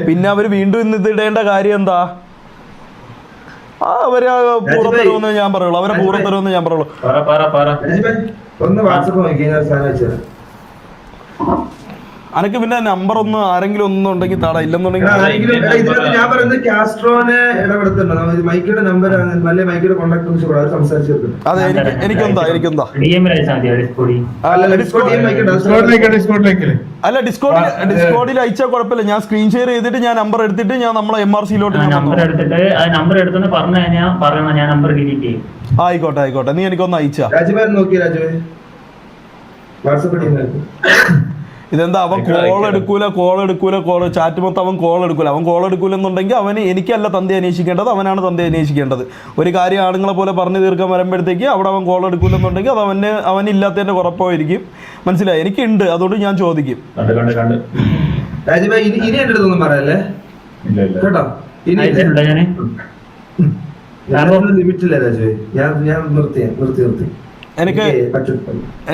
പിന്നെ അവര് വീണ്ടും ഇന്ന് ഇത് ഇടേണ്ട കാര്യം എന്താ? അവര് പൂർത്തരുമെന്ന് ഞാൻ പറയുള്ളൂ. അനക്ക് പിന്നെ നമ്പർ ഒന്ന് ആരെങ്കിലും ഒന്നും ഉണ്ടെങ്കിൽ താടാ, ഇല്ലെന്നുണ്ടെങ്കിൽ ഞാൻ പറയുന്നത് കാസ്ട്രോനെ ഇടപെടുത്തുന്നുണ്ട്. മൈക്കിയുടെ നമ്പർ മൈക്കിയുടെ കോൺടാക്ട് സംസാരിച്ചു. അതെ, എനിക്കെന്താ അല്ല ഡിസ്കോഡിൽ അയച്ചാൽ കുഴപ്പമില്ല. ഞാൻ സ്ക്രീൻ ഷെയർ ചെയ്തിട്ട് ഞാൻ നമ്പർ എടുത്തിട്ട് ഞാൻ നമ്മളെ MRC-യിലോട്ട് ആയിക്കോട്ടെ. നീ എനിക്കൊന്ന് അയച്ചാ ഇതെന്താ? അവൻ കോൾ എടുക്കൂല ചാറ്റ് മൊത്തം അവൻ കോൾ എടുക്കൂല എന്നുണ്ടെങ്കിൽ അവന് എനിക്കല്ല തന്തെ അന്വേഷിക്കേണ്ടത്, അവനാണ് തന്തെ അന്വേഷിക്കേണ്ടത്. ഒരു കാര്യം ആണുങ്ങളെ പോലെ പറഞ്ഞു തീർക്കാൻ വരുമ്പോഴത്തേക്ക് അവിടെ അവൻ കോൾ എടുക്കൂലെന്നുണ്ടെങ്കിൽ അത് അവനില്ലാത്തതിന്റെ കുഴപ്പമായിരിക്കും. മനസ്സിലായി? എനിക്കുണ്ട്, അതുകൊണ്ട് ഞാൻ ചോദിക്കും. ഇനി എന്റെ അടുത്തൊന്നും പറയല്ലേ കേട്ടോ. ലിമിറ്റില്ല രാജു, ഞാൻ നിർത്തി.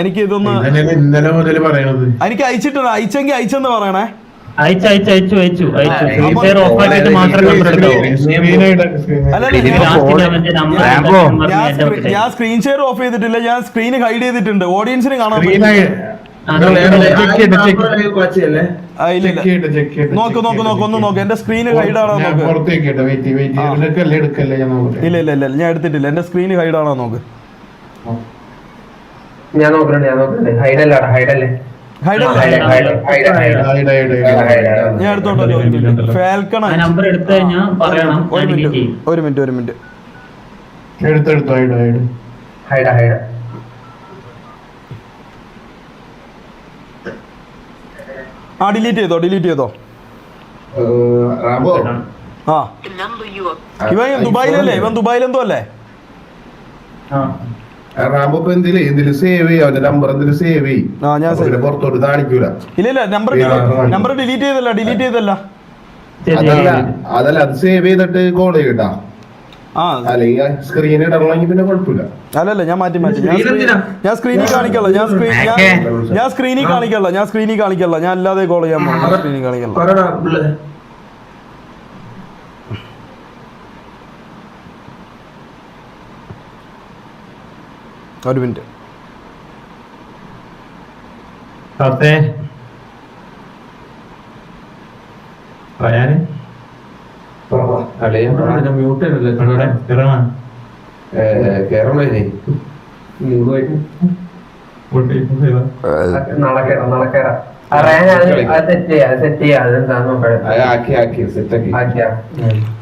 എനിക്ക് ഇതൊന്ന് ഇന്നലെ മുതൽ പറയണത് എനിക്ക് അയച്ചിട്ടുണ്ട്. അയച്ചെന്ന് പറയണേ. ഞാൻ സ്ക്രീൻ ഷെയർ ഓഫ് ചെയ്തിട്ടില്ല, ഞാൻ സ്ക്രീൻ ഹൈഡ് ചെയ്തിട്ടുണ്ട്. ഓഡിയൻസിന് കാണാൻ നോക്ക്. എന്റെ സ്ക്രീൻ ഹൈഡ് ആണോ നോക്ക്. ഇല്ല ഞാൻ എടുത്തിട്ടില്ല. എന്റെ സ്ക്രീൻ ഹൈഡ് ആണോ നോക്ക്. ഞാൻ നോക്കണേ. ഹൈഡല്ലേ. ഞാൻ എടുത്തോട്ടെ. ഫാൽക്കൺ ഒരു മിനിറ്റ് ഡിലീറ്റ് ചെയ്തോ. ഇവൻ ദുബായിലല്ലേ? ദുബായിലെന്തോ അല്ലേ? പുറത്തോട്ട് കാണിക്കൂല. ഇല്ല നമ്പർ ഡിലീറ്റ് ചെയ്തല്ല. അതല്ല, അത് സേവ് ചെയ്തിട്ട് കോൾ ചെയ്യട്ടാ. ആ അല്ലെങ്കിൽ സ്ക്രീനിൽ ഇടണമെങ്കിൽ പിന്നെ കുഴപ്പമില്ല. അല്ലല്ല ഞാൻ മാറ്റി ഞാൻ സ്ക്രീനിൽ കാണിക്കല്ല ഞാൻ സ്ക്രീനിൽ കാണിക്കല്ല ഞാൻ അല്ലാതെ കോൾ ചെയ്യാൻ പോകും. സ്ക്രീനിൽ കാണിക്കല്ല. പറടാ പിള്ളേ. ഒരു മിനിറ്റ്.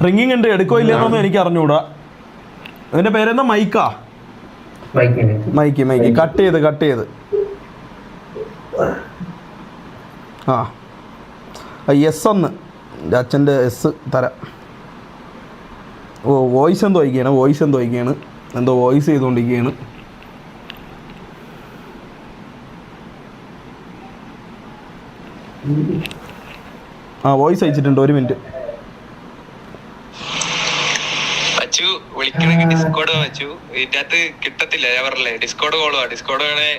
റിംഗിങ് ഉണ്ട്, എടുക്കോ ഇല്ലെന്നൊന്നും എനിക്ക് അറിഞ്ഞൂടാ. അതിന്റെ പേരെന്താ? മൈക്കാ? മൈക്ക് കട്ട് ചെയ്ത് ആ എസ് ഒന്ന് എൻ്റെ അച്ഛൻ്റെ എസ് തരാം. ഓ വോയിസ് എന്തോ വയ്ക്കുകയാണ് എന്തോ വോയിസ് ചെയ്തുകൊണ്ടിരിക്കുകയാണ്. ആ വോയിസ് അയച്ചിട്ടുണ്ട്. ഒരു മിനിറ്റ്. വിളിക്കണമെങ്കിൽ ഡിസ്കോഡ് വെച്ചു, ഇതിന്റെ അകത്ത് കിട്ടത്തില്ല. ഞാൻ പറഞ്ഞില്ലേ ഡിസ്കോഡ് കോളുവാ. ഡിസ്കോഡ് വേണേ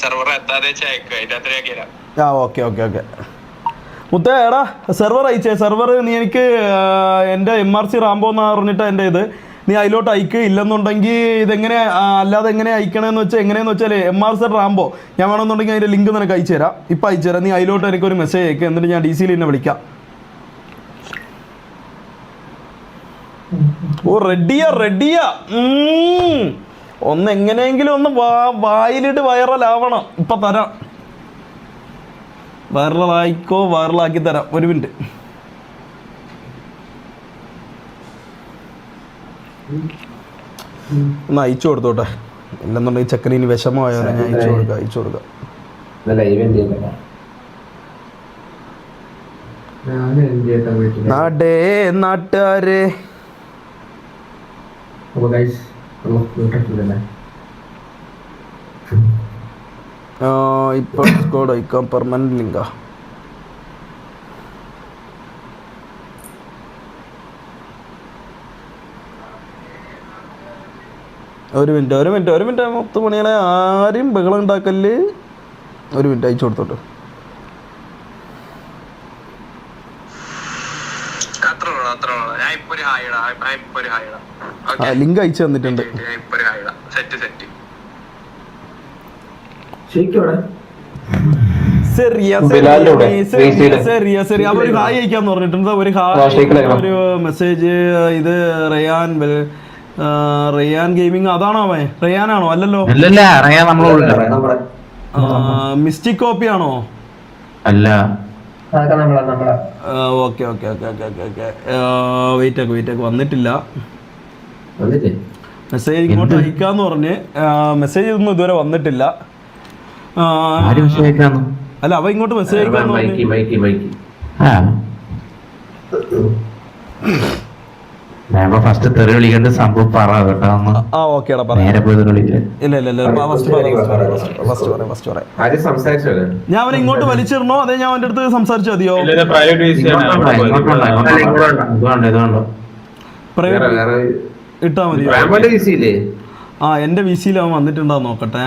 സെർവർ എത്താതെ അയക്കുക, അതിന്റെ അകത്ത് ഞാൻ കേരാം. ആ ഓക്കെ മുത്തേ എടാ സെർവർ അയച്ചേ. സെർവർ നീ എനിക്ക് എൻ്റെ MRC റാംബോ എന്ന് പറഞ്ഞിട്ട് എൻ്റെ ഇത് നീ അതിലോട്ട് അയക്ക്. ഇല്ലെന്നുണ്ടെങ്കിൽ ഇതെങ്ങനെ അല്ലാതെ എങ്ങനെ അയക്കണമെന്ന് വെച്ചാൽ എങ്ങനെയെന്ന് വെച്ചാൽ MRC റാംബോ ഞാൻ വേണമെന്നുണ്ടെങ്കിൽ അതിൻ്റെ ലിങ്ക് നിനക്ക് അയച്ചു തരാം. ഇപ്പം അയച്ചു തരാം. നീ അതിലോട്ട് എനിക്കൊരു മെസ്സേജ് അയക്കുക. എന്നിട്ട് ഞാൻ DC എന്നെ വിളിക്കാം. ഓ റെഡിയാ ഒന്ന് എങ്ങനെയെങ്കിലും ഒന്ന് വായിലിട്ട് വൈറലാവണം. ഇപ്പം തരാം. വൈറലാക്കി തരാം. ഒരു മിനിറ്റ്. ഒന്ന് അയച്ചു കൊടുത്തോട്ടെ. ഇല്ലെന്നുണ്ടെങ്കിൽ ചെക്കനിന് വിഷമമായോ ഞാൻ അയച്ചു കൊടുക്കാം. നാട്ടുകാരെ ഇപ്പൊ ഡിസ്കോഡ് അയക്കാം. പെർമനന്റ് ലിങ്കാ. ഒരു മിനിറ്റ് 10 മണിയാണ്. ആരും ബഹളം ഉണ്ടാക്കല്. ഒരു മിനിറ്റ് അയച്ചു കൊടുത്തോട്ടെ. ലിങ്ക് അയച്ചു തന്നിട്ടുണ്ട്. ഒരു ഹായ് അയക്കാന്ന് പറഞ്ഞിട്ടുണ്ട്. ഒരു മെസ്സേജ്. ഇത് റയാൻ ഗെയിമിംഗ് അതാണോ? റയാനാണോ? അല്ലല്ലോ. മിസ്റ്റിക് കോപ്പി ആണോ? അല്ല. ഓക്കെ വെയിറ്റ് വന്നിട്ടില്ല. മെസ്സേജ് ഇങ്ങോട്ട് അയക്കാന്ന് പറഞ്ഞ് മെസ്സേജ് ഒന്നും ഇതുവരെ വന്നിട്ടില്ല. അല്ല അവ ഇങ്ങോട്ട് മെസ്സേജ് അയക്കാന്ന് ഫസ്റ്റ് തെറി വിളിക്കേണ്ട സംഭവം പറ കേട്ടോ. നേരെ പോയി ഞാൻ അവനെ ഇങ്ങോട്ട് വലിച്ചിടണോ അതെ ഞാൻ അവന്റെ അടുത്ത് സംസാരിച്ചു മതിയോ? ഇട്ടാ മതിയോ? ആ എന്റെ VC-യിൽ അവൻ വന്നിട്ടുണ്ടോ നോക്കട്ടെ.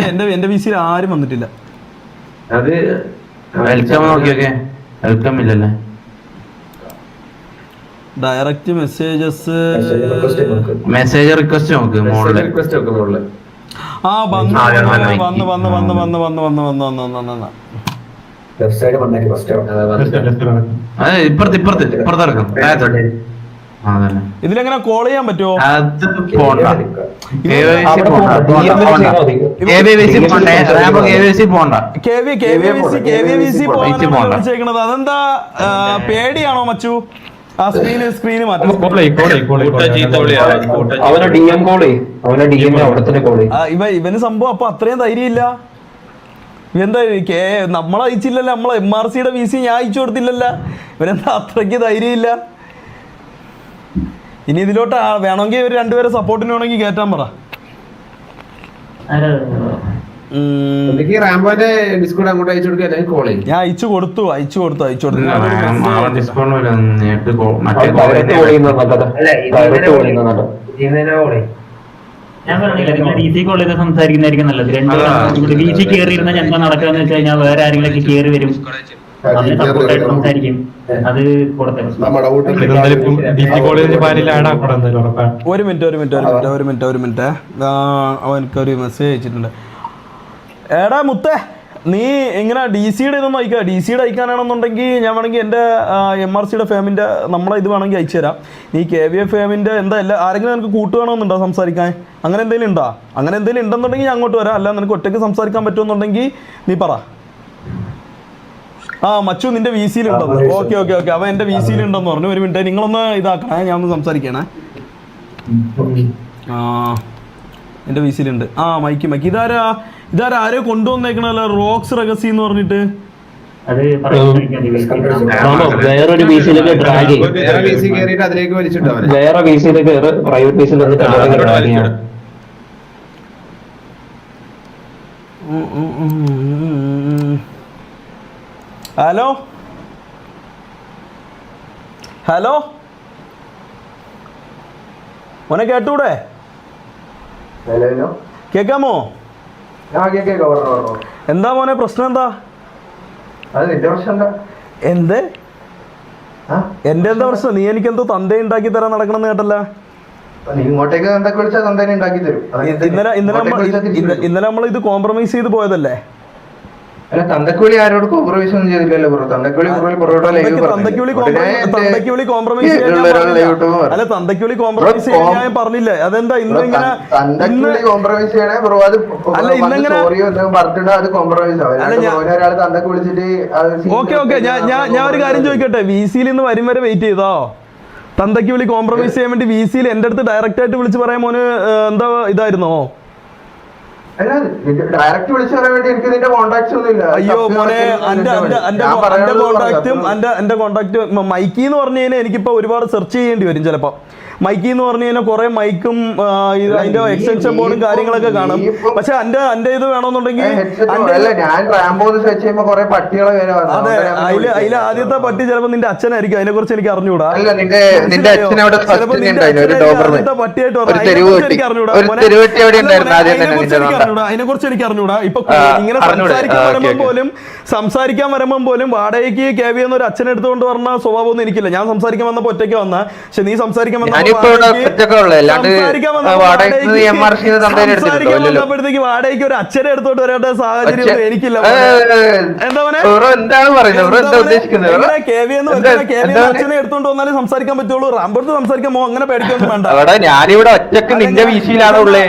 എന്റെ VC-യിൽ ആരും വന്നിട്ടില്ല. ഡയറക്റ്റ് മെസ്സേജസ് റിക്വസ്റ്റ് നോക്ക് മോളില്. ആ വന്നു. ഇതിലെങ്ങനെ കോൾ ചെയ്യാൻ പറ്റുമോ? അതെന്താ പേടിയാണോ മച്ചു? ആ സ്ക്രീന് മാറ്റാം. ഇവന് സംഭവം അപ്പൊ അത്രയും ധൈര്യമില്ല. ഇവന്താ നമ്മളെ അയച്ചില്ലല്ലോ. നമ്മളെ MRC-യുടെ VC ഞാൻ അയച്ചു കൊടുത്തില്ലല്ലോ. ഇവനെന്താ അത്രയ്ക്ക് ധൈര്യമില്ല? ഇനി ഇതിലോട്ട് വേണമെങ്കിൽ ഇവർ രണ്ടുപേരെ സപ്പോർട്ടിന് വേണമെങ്കിൽ കയറ്റാൻ പറ. എനിക്ക് റാംബോന്റെ ഡിസ്കോഡ് അങ്ങോട്ട് അയച്ചു കൊടുക്കുക അല്ലെങ്കിൽ കോൾ ചെയ്യും. ഞാൻ അയച്ചു കൊടുത്തു. ഡിസ്കൗണ്ട് വരും നേരിട്ട് ഞാൻ പറഞ്ഞില്ല നിങ്ങൾ ഡി സി കോൾ ചെയ്ത് സംസാരിക്കുന്നതായിരിക്കും നല്ലത്. രണ്ടുപേരും ഡി സി കയറി ഇരുന്നാൽ എന്താ നടക്കാന്ന് വെച്ച് കഴിഞ്ഞാൽ വേറെ ആരെങ്കിലും കയറി വരും, അതിന് സപ്പോർട്ടായിട്ട് സംസാരിക്കും. അത് കൊടുത്തേ ഒരു മിനിറ്റ്. അവനക്കൊരു മെസ്സേജ് അയച്ചിട്ടുണ്ട്. എടാ മുത്തേ, നീ ഇങ്ങനെ ഡി സിയുടെ ഇതൊന്നും അയക്കുക. ഡി സിയുടെ അയക്കാനാണെന്നുണ്ടെങ്കിൽ ഞാൻ വേണമെങ്കിൽ എൻ്റെ MRCയുടെ ഫാമിൻ്റെ നമ്മളെ ഇത് വേണമെങ്കിൽ അയച്ചു തരാം. നീ KVA ഫാമിൻ്റെ എന്താ ആരെങ്കിലും നിനക്ക് കൂട്ടുവേണമെന്നുണ്ടോ സംസാരിക്കാൻ? അങ്ങനെ എന്തെങ്കിലും ഉണ്ടോ? അങ്ങനെ എന്തെങ്കിലും ഉണ്ടെന്നുണ്ടെങ്കിൽ ഞാൻ അങ്ങോട്ട് വരാം. അല്ല നിനക്ക് ഒറ്റയ്ക്ക് സംസാരിക്കാൻ പറ്റുമെന്നുണ്ടെങ്കിൽ നീ പറ. മച്ചു നിന്റെ VC ഉണ്ടെന്ന്. ഓക്കെ. അവൻ എൻ്റെ VC ഉണ്ടെന്ന് പറഞ്ഞു. ഒരു മിനിറ്റ് നിങ്ങളൊന്ന് ഇതാക്കണേ, ഞാൻ ഒന്ന് സംസാരിക്കണേ. എൻ്റെ VC ഉണ്ട്. മൈക്ക് ഇതാരാ ആരോ കൊണ്ടുവന്നേക്കണല്ലോ, റോക്സ് റഗസി എന്ന് പറഞ്ഞിട്ട്. വേറൊരു VC-യിലേക്ക് ഡ്രാഗ് ചെയ്യും. അതിലേക്ക് വലിച്ചിട്ടോ വേറെ VC-യിലേക്ക് പ്രൈവറ്റ് VC-യിൽ ഡ്രാഗ് ചെയ്യണം. ഹലോ മോനെ, കേട്ടൂടെ? കേക്കാമോ? എന്താ മോനെ പ്രശ്നം? എന്ത് എന്റെ എന്താ പ്രശ്നം? നീ എനിക്കെന്തോ തന്ത ഉണ്ടാക്കി തരാൻ നടക്കണം കേട്ടല്ല. ഇന്നലെ നമ്മൾ ഇത് കോംപ്രമൈസ് ചെയ്ത് പോയതല്ലേ? തന്തക്കുളി ആരോട് കോംപ്രമൈസ് ഒന്നും ചെയ്തില്ലല്ലോ ബ്രോ. തന്തക്കുളി കോംപ്രമൈസ് ഞാൻ പറഞ്ഞില്ലേ? അതെന്താ ഇന്ന് ഇങ്ങനെ കോംപ്രമൈസ് ചെയ്യണേ ബ്രോ? അത് അത് കോംപ്രമൈസ് ഒരാൾ തന്തക്ക് വിളിച്ചിട്ട്. ഓക്കെ ഞാൻ ഒരു കാര്യം ചോദിക്കട്ടെ, VC-യിൽ ഇന്ന് വരും വരെ വെയിറ്റ് ചെയ്തോ? തന്തയ്ക്ക് വിളി കോംപ്രമൈസ് ചെയ്യാൻ വേണ്ടി VC-യിൽ എൻ്റെ അടുത്ത് ഡയറക്റ്റ് ആയിട്ട് വിളിച്ച് പറയാൻ മോന് എന്താ ഇതായിരുന്നോ? ഡയറക്റ്റ് വിളിച്ചു പറയാൻ വേണ്ടി എനിക്ക് നിന്റെ കോൺടാക്ട്സ് ഒന്നും ഇല്ല. അയ്യോ മോനെ, എന്റെ കോൺടാക്ട് മൈക്കി എന്ന് പറഞ്ഞു കഴിഞ്ഞാൽ എനിക്കിപ്പോ ഒരുപാട് സെർച്ച് ചെയ്യേണ്ടി വരും ചിലപ്പോ. മൈക്കി എന്ന് പറഞ്ഞു കഴിഞ്ഞാൽ കുറെ മൈക്കും അതിന്റെ എക്സ്റ്റൻഷൻ ബോർഡും കാര്യങ്ങളൊക്കെ കാണും. പക്ഷെ എന്റെ ഇത് വേണമെന്നുണ്ടെങ്കിൽ അതെ, അതിൽ ആദ്യത്തെ പട്ടി ചിലപ്പോ നിന്റെ അച്ഛനായിരിക്കും. അതിനെ കുറിച്ച് എനിക്ക് അറിഞ്ഞൂടാ. അതിനെ കുറിച്ച് എനിക്ക് അറിഞ്ഞൂടാ. ഇപ്പൊ ഇങ്ങനെ സംസാരിക്കാൻ വരുമ്പോ പോലും വാടകയ്ക്ക് KVA എന്നൊരു അച്ഛനെ എടുത്തുകൊണ്ട് പറഞ്ഞ സ്വഭാവമൊന്നും എനിക്കില്ല. ഞാൻ സംസാരിക്കാൻ വന്നപ്പോ ഒറ്റയ്ക്ക് വന്ന, പക്ഷെ നീ സംസാരിക്കാൻ വന്നപ്പോഴത്തേക്ക് വാടകയ്ക്ക് ഒരു അച്ഛനെ എടുത്തോണ്ട് വരേണ്ട സാഹചര്യം എനിക്കില്ല. എന്താണ് പറയുന്നത്? KVA അച്ഛനെ എടുത്തോണ്ട് വന്നാലേ സംസാരിക്കാൻ പറ്റുള്ളൂ. റാംബോർത്ത് സംസാരിക്കാൻ അങ്ങനെ പേടിക്കൊന്നും വേണ്ട. ഞാനിവിടെ ഒറ്റക്ക് നിന്റെ VC-യിലാണ് ഉള്ളത്.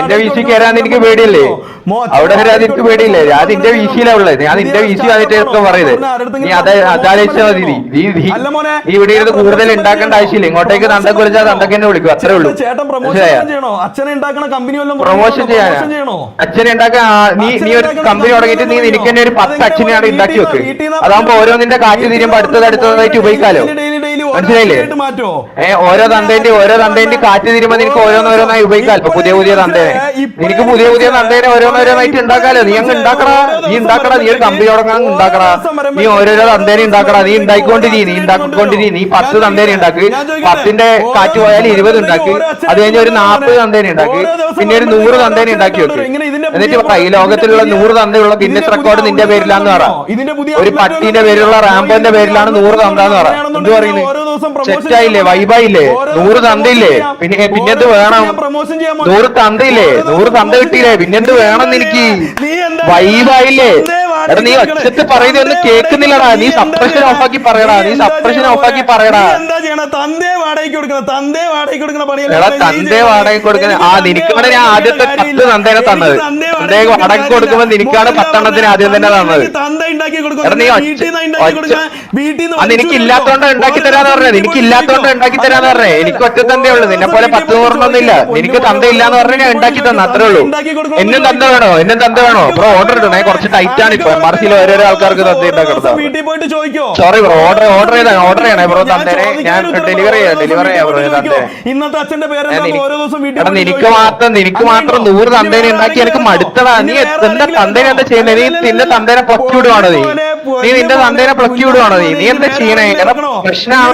എന്റെ VC കയറാൻ എനിക്ക് പേടിയല്ലേ? അവിടെ വരാൻ എനിക്ക് പേടിയില്ലേ? ഞാൻ നിന്റെ VC-യിലാ ഉള്ളത്. ഞാൻ നിന്റെ VC ആയിട്ട് പറയുന്നത്. നീ അതാലോചിച്ചാൽ മതി. നീ ഇവിടെ ഇരുന്ന് കൂടുതൽ ഉണ്ടാക്കേണ്ട ആവശ്യമില്ല. ഇങ്ങോട്ടേക്ക് തന്തക്ക് വിളിച്ചാൽ തന്തക്ക് തന്നെ വിളിക്കും, അത്രേ ഉള്ളൂ. പ്രൊമോഷൻ ചെയ്യാനോ? അച്ഛനെ ഉണ്ടാക്കാൻ നീ ഒരു കമ്പനി തുടങ്ങിയിട്ട് നീ നിനക്ക് തന്നെ ഒരു 10 അച്ഛനെയാണ് ഉണ്ടാക്കി വെക്ക്. അതാകുമ്പോ ഓരോന്നിന്റെ കാറ്റ് തിരിയുമ്പോ അടുത്തതായിട്ട് ഉപയോഗിക്കാലോ. മനസ്സിലായില്ലേ? ഓരോ തന്തേന്റെ കാറ്റ് തിരുമ്പോ നിനക്ക് ഓരോന്നോരോന്നായി ഉപയോഗിക്കാലോ. ഇപ്പൊ പുതിയ തന്തേനെ നിനക്ക് പുതിയ തന്തേനെ ഓരോന്നോരോന്നായിട്ട് ഉണ്ടാക്കാലോ. നീ അങ്ങ് ഉണ്ടാക്കടാ. നീ ഒരു കമ്പനി തുടങ്ങാൻ ഉണ്ടാക്കടാ. നീ ഓരോരോ തന്തേനെ ഉണ്ടാക്കടാ. നീ ഉണ്ടാക്കിക്കൊണ്ടിരി. നീ 10 തന്തേനെ ഉണ്ടാക്ക്. 10ന്റെ കാറ്റ് പോയാൽ 20 ഉണ്ടാക്കി. അത് കഴിഞ്ഞ് ഒരു 40 തന്തേനെ ഉണ്ടാക്കി. പിന്നെ ഒരു 100 തന്തേനെ ഉണ്ടാക്കി വെക്ക്. എന്നിട്ട് പറ, ഈ ലോകത്തിലുള്ള 100 തന്തയുള്ള ഗിന്നസ് റെക്കോർഡ് നിന്റെ പേരിലാന്ന് പറ. ഒരു പട്ടീന്റെ പേരിലുള്ള റാംബോന്റെ പേരിലാണ് 100 തന്താന്ന് പറ. എന്ത് പറയുന്നത്? സെറ്റായില്ലേ? വൈബായില്ലേ? 100 തന്തയില്ലേ? പിന്നെന്ത് വേണം? 100 തന്തയില്ലേ? 100 തന്ത കിട്ടിയില്ലേ? പിന്നെന്ത് വേണം എനിക്ക്? വൈബായില്ലേ? എടാ നീ ഒച്ചത്ത് പറയുന്നത് ഒന്നും കേൾക്കുന്നില്ലടാ. നീ സപ്രഷൻ ഓഫാക്കി പറയടാ. എടാ തന്തേ വാടകയ്ക്ക് കൊടുക്കുന്ന നിനക്കാണ് ഞാൻ ആദ്യത്തെ 10 തന്തേനെ തന്നത്. തന്തേ വാടകയ്ക്ക് കൊടുക്കുമ്പോ നിനക്കാണ് 10 എണ്ണത്തിന് ആദ്യം തന്നെ തന്നത്. എടാ നീ എനിക്കില്ലാത്തോണ്ട് ഉണ്ടാക്കി തരാന്ന് പറഞ്ഞേ. എനിക്കില്ലാത്തോണ്ട് ഉണ്ടാക്കി തരാന്ന് പറഞ്ഞേ. എനിക്ക് ഒറ്റ തന്തേ ഉള്ളു. നിന്നെ പോലെ 10 ഇല്ല. നിനക്ക് തന്ത ഇല്ലാന്ന് പറഞ്ഞാൽ ഞാൻ ഉണ്ടാക്കി തന്ന, അത്രേ ഉള്ളൂ. എന്നും തന്ത വേണോ? ബ്രോ ഓർഡർ ഇടണേ. കുറച്ച് ടൈറ്റ് ആണ് ഇപ്പൊ. MRC ഓരോരോ ആൾക്കാർക്ക് തന്ത ഉണ്ടാക്കണം. വീട്ടിൽ പോയിട്ട് ചോദിക്കോ. സോറി ബ്രോ, ഓർഡർ ചെയ്യണേ ബ്രോ, തന്തേനെ ഞാൻ ഡെലിവറി ചെയ്യാം ബ്രോ. തന്തേ ഇന്നത്തെ അച്ഛന്റെ പേരെന്താ ഓരോ ദിവസം വീട്ടിൽ നിനക്ക് മാത്രം 100 തന്തേനെ ഉണ്ടാക്കി എനിക്ക് മടുത്തടാ. നീ നിന്റെ തന്തേനെ എന്താ ചെയ്യുന്നത്? നീ നിന്റെ തന്തേനെ പ്ലക്ക് വിടുവാണോ? നീ നിന്റെ തന്തേനെ പ്ലക്ക് വിടുവാണോ? നീ എന്താ ചെയ്യണേ? പ്രശ്നമാണ്.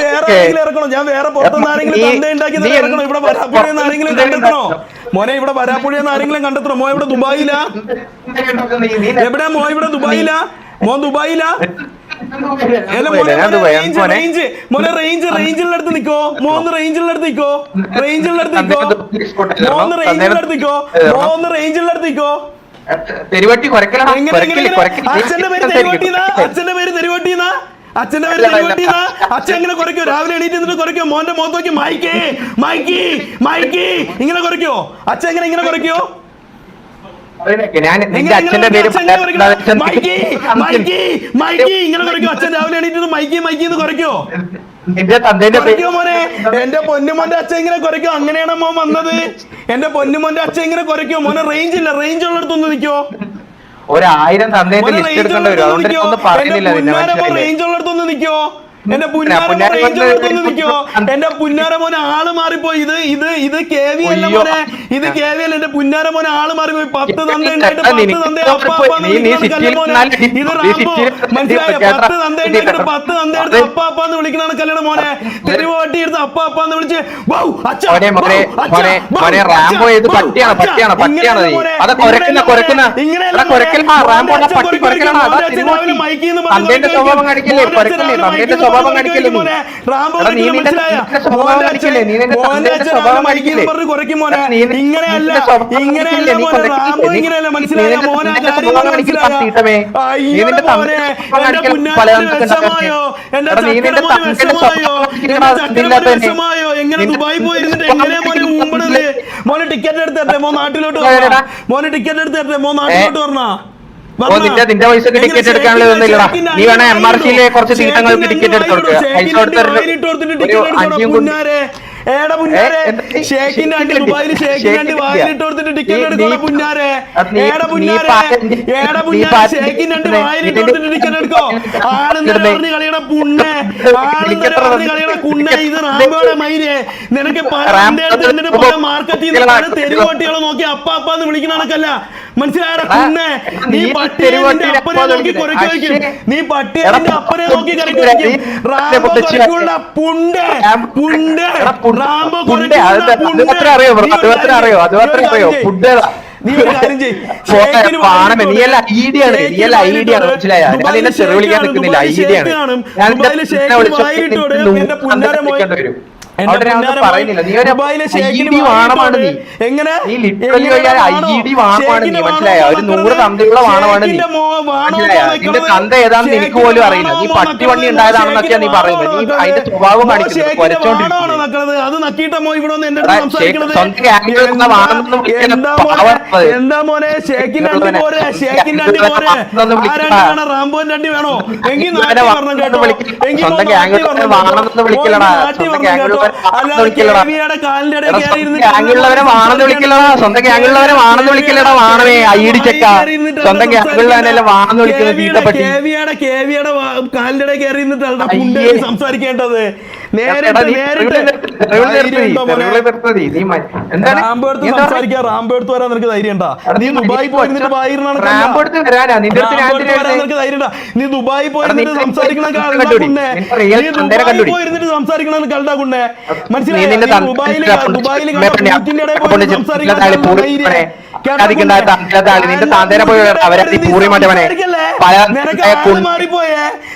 ഞാൻ വേറെ പുറത്തുനിന്ന് ആരെങ്കിലും തന്ത ഉണ്ടാക്കി ഇറക്കണോ? ഇവിടെ വരാപ്പുഴയെന്ന് ആരെങ്കിലും കണ്ടെത്തണോ മോനെ? ഇവിടെ വരാപ്പുഴയെന്ന് ആരെങ്കിലും കണ്ടെത്തണോ? മോ ഇവിടെ ദുബായിലാ? എവിടെ മോ? ഇവിടെ ദുബായിലാ? മോൻ ദുബായിലാ? റേഞ്ചിലടുത്ത് നിക്കോ. മോന്ന് റേഞ്ചിലടുത്ത് നിക്കോ. റേഞ്ചിലടുത്ത് നിക്കോ. മോന്ന് റേഞ്ചിലടുത്ത് നിക്കോ. മോന്ന് റേഞ്ചിലടുത്ത് നിക്കോ. അച്ഛന്റെ പേര് തെരുവട്ടിന്നാ. അച്ഛന്റെ പേര് തെരുവട്ടിന്നാ. അച്ഛന്റെ പേര് തെരുവട്ടിന്നാ. അച്ഛൻ എങ്ങനെ കുറയ്ക്കോ? രാവിലെ എണീറ്റ് നിന്നിട്ട് കുറയ്ക്കോ? മോന്റെ മുഖത്ത് നോക്കി മൈക്കി മൈക്കി മൈക്കി ഇങ്ങനെ കുറയ്ക്കോ? അച്ഛൻ എങ്ങനെ ഇങ്ങനെ കുറയ്ക്കോ? അച്ഛന്റെ പേര് ഇങ്ങനെ കുറയ്ക്കോ? അച്ഛൻ രാവിലെ എണീറ്റ് മൈക്കി മൈക്കി എന്ന് കുറയ്ക്കോ? കുറയ്ക്കോ മോനെ? എന്റെ പൊന്നുമോന്റെ അച്ഛൻ ഇങ്ങനെ കുറയ്ക്കോ? അങ്ങനെയാണ് മോൻ വന്നത്. എന്റെ പൊന്നുമോന്റെ അച്ഛൻ ഇങ്ങനെ കുറയ്ക്കോ? മോനെ റേഞ്ച് ഇല്ല. റേഞ്ച് ഉള്ളിടത്തൊന്ന് നിൽക്കോ. 1000 തന്തേന്റെ ലിസ്റ്റ് എടുക്കേണ്ടി വരും. അതുകൊണ്ട് ഒന്നും പറയുന്നില്ല. റേഞ്ച് ഉള്ളിടത്തൊന്ന് നിൽക്കോ. എന്റെ പുന്നാരമോനെ എന്റെ പുന്നാരമോനെ ആള് മാറിപ്പോയി. ഇത് കേവി അല്ല മോനെ. ഇത് കേവി അല്ല. എന്റെ പുന്നാരമോനെ ആള് മാറിപ്പോയി. 10 തന്ത ഉണ്ടായിട്ട് 10 തന്ത അപ്പാപ്പാന്ന് വിളിക്കണ മോനെ. ഇത് റാംബോ മനസ്സിലായ? 10 തന്ത ഉണ്ടായിട്ട് 10 തന്ത എടുത്ത് അപ്പാപ്പാന്ന് വിളിക്കണ കല്യാണം മോനെ. തെരുവോട്ടി എടുത്ത് അപ്പാപ്പാന്ന് വിളിച്ച് എങ്ങനെ ദുബായി പോയിരുന്നിട്ട് എങ്ങനെ മോനെ ഊമ്പണത്? മോനെ ടിക്കറ്റ് എടുത്തേ. മോ നാട്ടിലോട്ട് വരണ. മോനെ ടിക്കറ്റ് എടുത്തേ. മോ നാട്ടിലോട്ട് വരണ. നിന്റെ പൈസക്ക് ടിക്കറ്റ് എടുക്കാനുള്ളതൊന്നുമില്ലടാ. നീ വേണേ MRCയിലെ കുറച്ച് തീട്ടങ്ങൾക്ക് ടിക്കറ്റ് എടുത്തു കൊടുക്കുക. ഷേഖിന്റെ അണ്ടി ദുബായിൽ ഷേഖിന്റെ അണ്ടി വായിലിട്ട് കൊടുത്തിട്ട് ടിക്കറ്റ് എടുക്കണ പുന്നാരെ. ഷേഖിന്റെ അണ്ടി വായിലിട്ട് കൊടുത്തിട്ട് ടിക്കറ്റ് എടുക്കോ? ആണെന്ന് പറഞ്ഞ് കളിയണ പുണ്ണെ. ആണെന്ന് പറഞ്ഞ് കളിയണ കുണ്ണെ. ഇത് റാംബോയുടെ മൈരെ. നിനക്ക് എന്നിട്ട് പല മാർക്കറ്റിൽ നിന്ന് തെരുവോട്ടികളെ നോക്കി അപ്പാന്ന് വിളിക്കണ കണക്കല്ല. മനസ്സിലായ കുണ്ണെ? നീ പട്ടിയെ അപ്പനെ നോക്കി കുറയ്ക്ക് വയ്ക്കും. നീ പട്ടിയെ അപ്പനെ നോക്കി കറക്കി വയ്ക്കും. റാംബോ കുറയ്ക്കുള്ള പുണ്ടെ പുണ്ടെ. റാംബോ നീ ഒരു കാര്യം ചെയ്യ്. നീയല്ല ഐഡിയാണ്. മനസ്സിലായ? ഞാൻ നിന്നെ ചെറു വിളിക്കാൻ നിൽക്കുന്നില്ല. ഐഡിയാണ്. പറയുന്നില്ല. നീ ഒരു വാണമാണ്. എങ്ങനെ നീ ലിറ്ററലി ID വാണമാണ് നീ. മനസ്സിലായ? ഒരു 100 തന്തയുള്ള വാണമാണ് നീ. മനസ്സിലായ? നിന്റെ തന്ത ഏതാണെന്ന് എനിക്ക് പോലും അറിയില്ല. നീ പട്ടി വണ്ടി ഉണ്ടായതാണെന്നൊക്കെയാ നീ പറയുന്നത്. നീ അതിന്റെ സ്വഭാവം കാണിക്കുന്നത് കൊരച്ചോണ്ടിരിക്കുന്നത്. സ്വന്തം ഗ്യാങ്ങിലുള്ള വാണെന്നൊന്നും എന്താ മോനെ? ഷേഖിന്റെ അണ്ടി പോരെ. ഷേഖിന്റെ അണ്ടി പോരെ. റാംബോന്റെ അണ്ടി വേണോ? എങ്കിൽ സ്വന്തം ഗ്യാങ്ങിലുള്ള വാണെന്നൊന്നും വിളിക്കലടാ. സ്വന്തം ഗ്യാങ്ങിലുള്ള ഗ്യാങ്ങുള്ളവരെ വാണെന്ന് വിളിക്കലടാ. സ്വന്തം ഗ്യാങ്ങുള്ളവരെ വാണെന്ന് വിളിക്കലടാ. വാണമേ ഐഡി ചെക്ക. സ്വന്തം ഗ്യാങ്ങുള്ളവരല്ലേ വാണെന്ന് വിളിക്കുന്നത്. തീട്ടപ്പറ്റി കേവിയുടെ കാലിന്റെ കയറി സംസാരിക്കേണ്ടത്. റാംബോ എടുത്ത് വരാൻ നിനക്ക് ധൈര്യം ഉണ്ടാ? നീ ദുബായി പോയിരുന്നിട്ട് നീ ദുബായി പോയിരുന്നിട്ട് സംസാരിക്കണ പോയിരുന്നിട്ട് സംസാരിക്കണ കണ്ടാ കുണ്ണെ. മനസ്സിലായി? ദുബായില്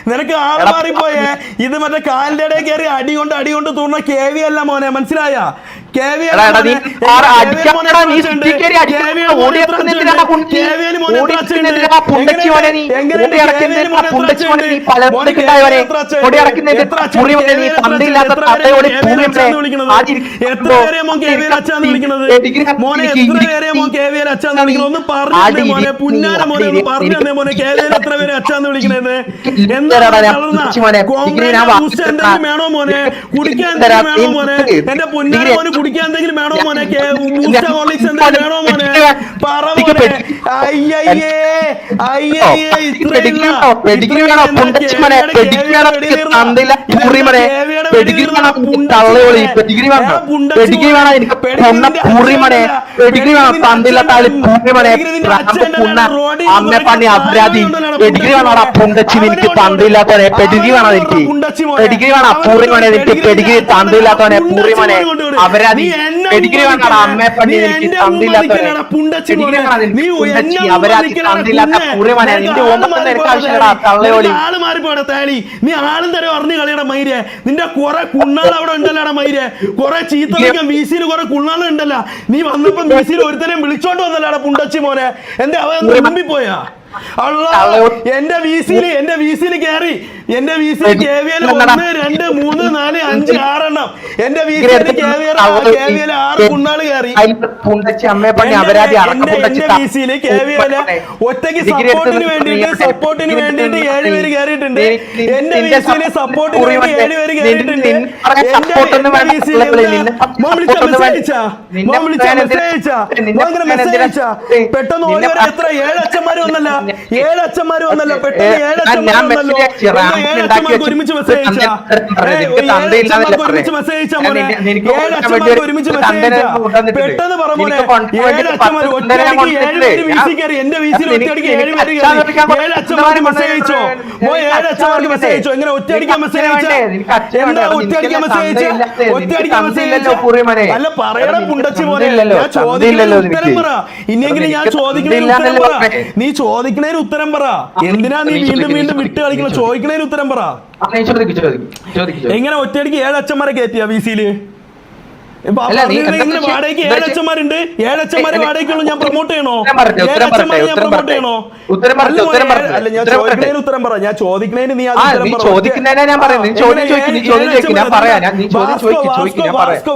നിനക്ക് ആള് മാറിപ്പോയേ. ഇത് മറ്റേ കാലിന്റെ ഇടയിൽ കയറി അടി കൊണ്ട് തൂർന്ന കേവി അല്ല മോനെ. മനസ്സിലായ? കേവി ഒന്ന് പറഞ്ഞു മോനെ. പുന്നാര മോനെ ഒന്ന് പറഞ്ഞു തന്നെ മോനെ. കേവിയിൽ എത്ര പേര് അച്ഛന്ന് വിളിക്കണേന്ന്? എന്താ വേണോ മോനെ? കുടിക്കാൻ വേണോ മോനെ? എന്റെ പുന്നാര മോന് കുടിക്കാൻ എന്തെങ്കിലും വേണോ മോനെ? ബൂസ്റ്റ് ഹോർലിക്സ് എന്തെങ്കിലും വേണോ മോനെ? പറ മോനെ. അയ്യയ്യേ അമ്മപ്പണി അപരാധി പെഡിഗ്രി വേണോടാ പുണ്ടച്ചി നിനക്ക് തന്തില്ലാത്തവനെ പെഡിഗ്രി വേണോ എനിക്ക് പെഡിഗ്രി വേണോ പൂറിമണെ നിനക്ക് പെഡിഗ്രി തന്തില്ലാത്തവനെ പൂറിമണെ അപരാധി പെഡിഗ്രി വേണോടാ അമ്മപ്പണി നിനക്ക് തന്തില്ലാത്തവനെ പെഡിഗ്രി വേണോ നിനക്ക് പുണ്ടച്ചി അപരാധി തന്തില്ലാത്ത പൂറിമണെ നിന്റെ ഓമ്പത്തിന് എനിക്ക് ആവശ്യമില്ലടാ തള്ളയോളി. ആള് മാറിപ്പോടെ തേളി. നീ ആളും തരം അറിഞ്ഞു കളിയടാ മൈരെ. നിന്റെ കുറെ കുണ്ണാൾ അവിടെ ഉണ്ടല്ലോടാ മൈരെ. കുറെ ചീത്ത വീസിയിൽ കുറെ കുണ്ണാൾ ഉണ്ടല്ലോ. നീ വന്നപ്പോ വീസിയിൽ ഒരുത്തനെ വിളിച്ചോണ്ട് വന്നല്ലോടാ പുണ്ടച്ചി മോനെ. എന്റെ അവൻ പോയാ എന്റെ വീസിയില് കയറി. എന്റെ വീസിൽ KVL 1 2 3 4 5 6 എണ്ണം. എന്റെ വീസിൽ KVL 6 കുണ്ണാള് കയറി. എന്റെ വീസില് KVL ഒറ്റയ്ക്ക് സപ്പോർട്ടിന് വേണ്ടിയിട്ട് 7 പേര് കയറിയിട്ടുണ്ട്. എന്റെ വീസില് സപ്പോർട്ടിന് വേണ്ടി 7 പേര് കയറിയിട്ടുണ്ട്. മെസ്സേജ് പെട്ടെന്ന് ഓരോ എത്ര 7 അച്ഛന്മാര് വന്നല്ല. 7 അച്ഛന്മാര് വന്നല്ലോ. പെട്ടെന്ന് 7 അച്ഛന്മാര് വന്നല്ലോ. 7 അച്ഛന്മാർക്ക് ഒരുമിച്ച് മെസ്സേജ് അയച്ചാ. 7 അച്ഛന്മാർക്ക് ഒരുമിച്ച് മെസ്സേജ് അയച്ചാ മോനെ. 7 അച്ഛന്മാർക്ക് ഒരുമിച്ച് മെസ്സേജ് അയച്ചാ. പെട്ടെന്ന് പറ മോനെ. 7 അച്ഛന്മാർ ഒറ്റയടിക്ക് 7 പേര് വീസി കയറി. എന്റെ വീസിൽ ഒറ്റയടിക്ക് 7 പേര് കയറി. 7 അച്ഛന്മാർക്ക് മെസ്സേജ് അയച്ചോ? 7 അച്ഛന്മാർക്ക് മെസ്സേജ് അയച്ചോ? എങ്ങനെ ഒറ്റയടിക്കാൻ മെസ്സേജ് അയച്ചാ? എന്താ ഒറ്റയടിക്കാൻ മെസ്സേജ് അയച്ചാ? ഒറ്റയടിക്കാൻ മെസ്സേജ് അയച്ചാ? അല്ല പറയണ പുണ്ടച്ചി പോലെ. ഞാൻ ചോദിക്കുന്നതിന് ഉത്തരം പറ. ഇനിയെങ്കിലും ഞാൻ ചോദിക്കുന്നതിന് ഉത്തരം പറ. നീ ചോദിക്കുന്നതിന് ഉത്തരം പറ. എന്തിനാ നീ വീണ്ടും വിട്ട് കളിക്കണം? ചോദിക്കുന്നതിന് ഉത്തരം പറ. എങ്ങനെ ഒറ്റയടിക്ക് 7 അച്ഛന്മാരെ കയറ്റിയാ വീസിയില്? വാടകയ്ക്ക് 7 അച്ഛന്മാരുണ്ട്. 7 അച്ഛന്മാരെ വാടകയ്ക്കുള്ളൂ. ഞാൻ പ്രൊമോട്ട് ചെയ്യണോ? 7 അച്ഛന്മാരെ ഞാൻ പ്രൊമോട്ട് ചെയ്യണോ? അല്ല ഞാൻ ചോദിക്കുന്നതിന് ഉത്തരം പറ. ഞാൻ ചോദിക്കുന്നതിന് നീ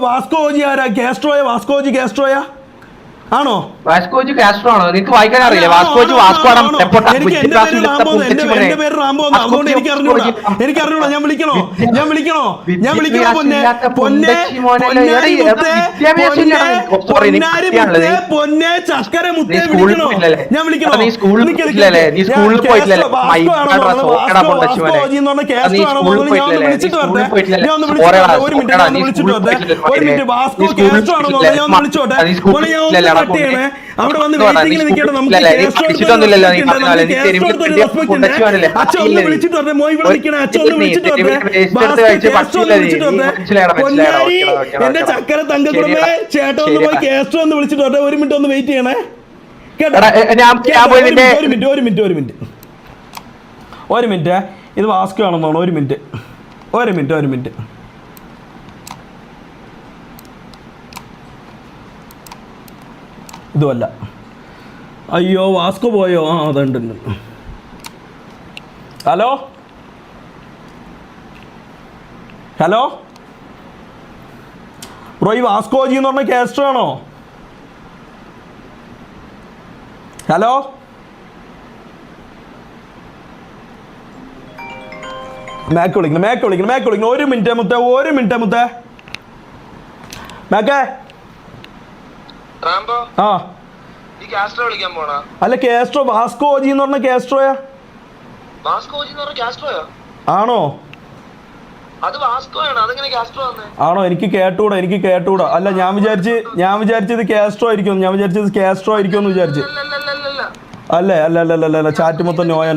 വാസ്കോജി ആരാ? കാസ്ട്രോയ ആണോ? വാസ്കോജി കാസ്ട്രോ ആണോ? നിനക്ക് വായിക്കാൻ അറിയില്ല? വാസ്കോജി വാസ്കോ ആണ്. എന്റെ പേര് റാംബോ. അതുകൊണ്ട് എനിക്ക് അറിഞ്ഞൂടാ. ഞാൻ വിളിക്കണോ പൊന്നെ? പൊന്നെ ചക്കര മുത്തേ വിളിക്കണോ? ഞാൻ വിളിക്കണോ? ഒരു മിനിറ്റ് വാസ്കോ കാസ്ട്രോ ആണോ? ഞാൻ വിളിച്ചോട്ടെ. അവിടെ വന്ന് വെയിറ്റിംഗിൽ നിൽക്കേണ്ട നമുക്ക് അച്ഛൻ ഒന്ന് വിളിച്ചിട്ട് വരട്ടെ. മോയ് ഇവിടെ നിൽക്കണേ. അച്ഛൻ ഒന്ന് വിളിച്ചിട്ട് വരട്ടെ. എന്റെ ചക്കര തങ്കക്കുടമേ ചേട്ടൻ ഒന്ന് പോയി കാസ്ട്രോ ഒന്ന് വിളിച്ചിട്ട് വരട്ടെ. 1 മിനിറ്റ് ഒന്ന് വെയിറ്റ് ചെയ്യണേ കേട്ടോ. ഒരു മിനിറ്റ് ഇത് വാസ്കോ ആണെന്നോ? 1 മിനിറ്റ്. ഇതുമല്ല. അയ്യോ വാസ്കോ പോയോ? അതുണ്ട്. ഹലോ ബ്രോ, ഈ വാസ്കോജി എന്ന് പറഞ്ഞ കാസ്ട്രോ ആണോ? ഹലോ മാക്ക് വിളിക്കണം. 1 മിനിറ്റ് മുത്തേ. മാക്കേ അല്ല കാസ്ട്രോ വാസ്കോജി എന്ന് പറഞ്ഞ കാസ്ട്രോയാ ആണോ? ആണോ? എനിക്ക് കേട്ടൂടാ. അല്ല ഞാൻ വിചാരിച്ചത് കാസ്ട്രോ ആയിരിക്കും. എന്ന് വിചാരിച്ചു. അല്ലേ? അല്ല ചാറ്റ് മൊത്തം നോയ.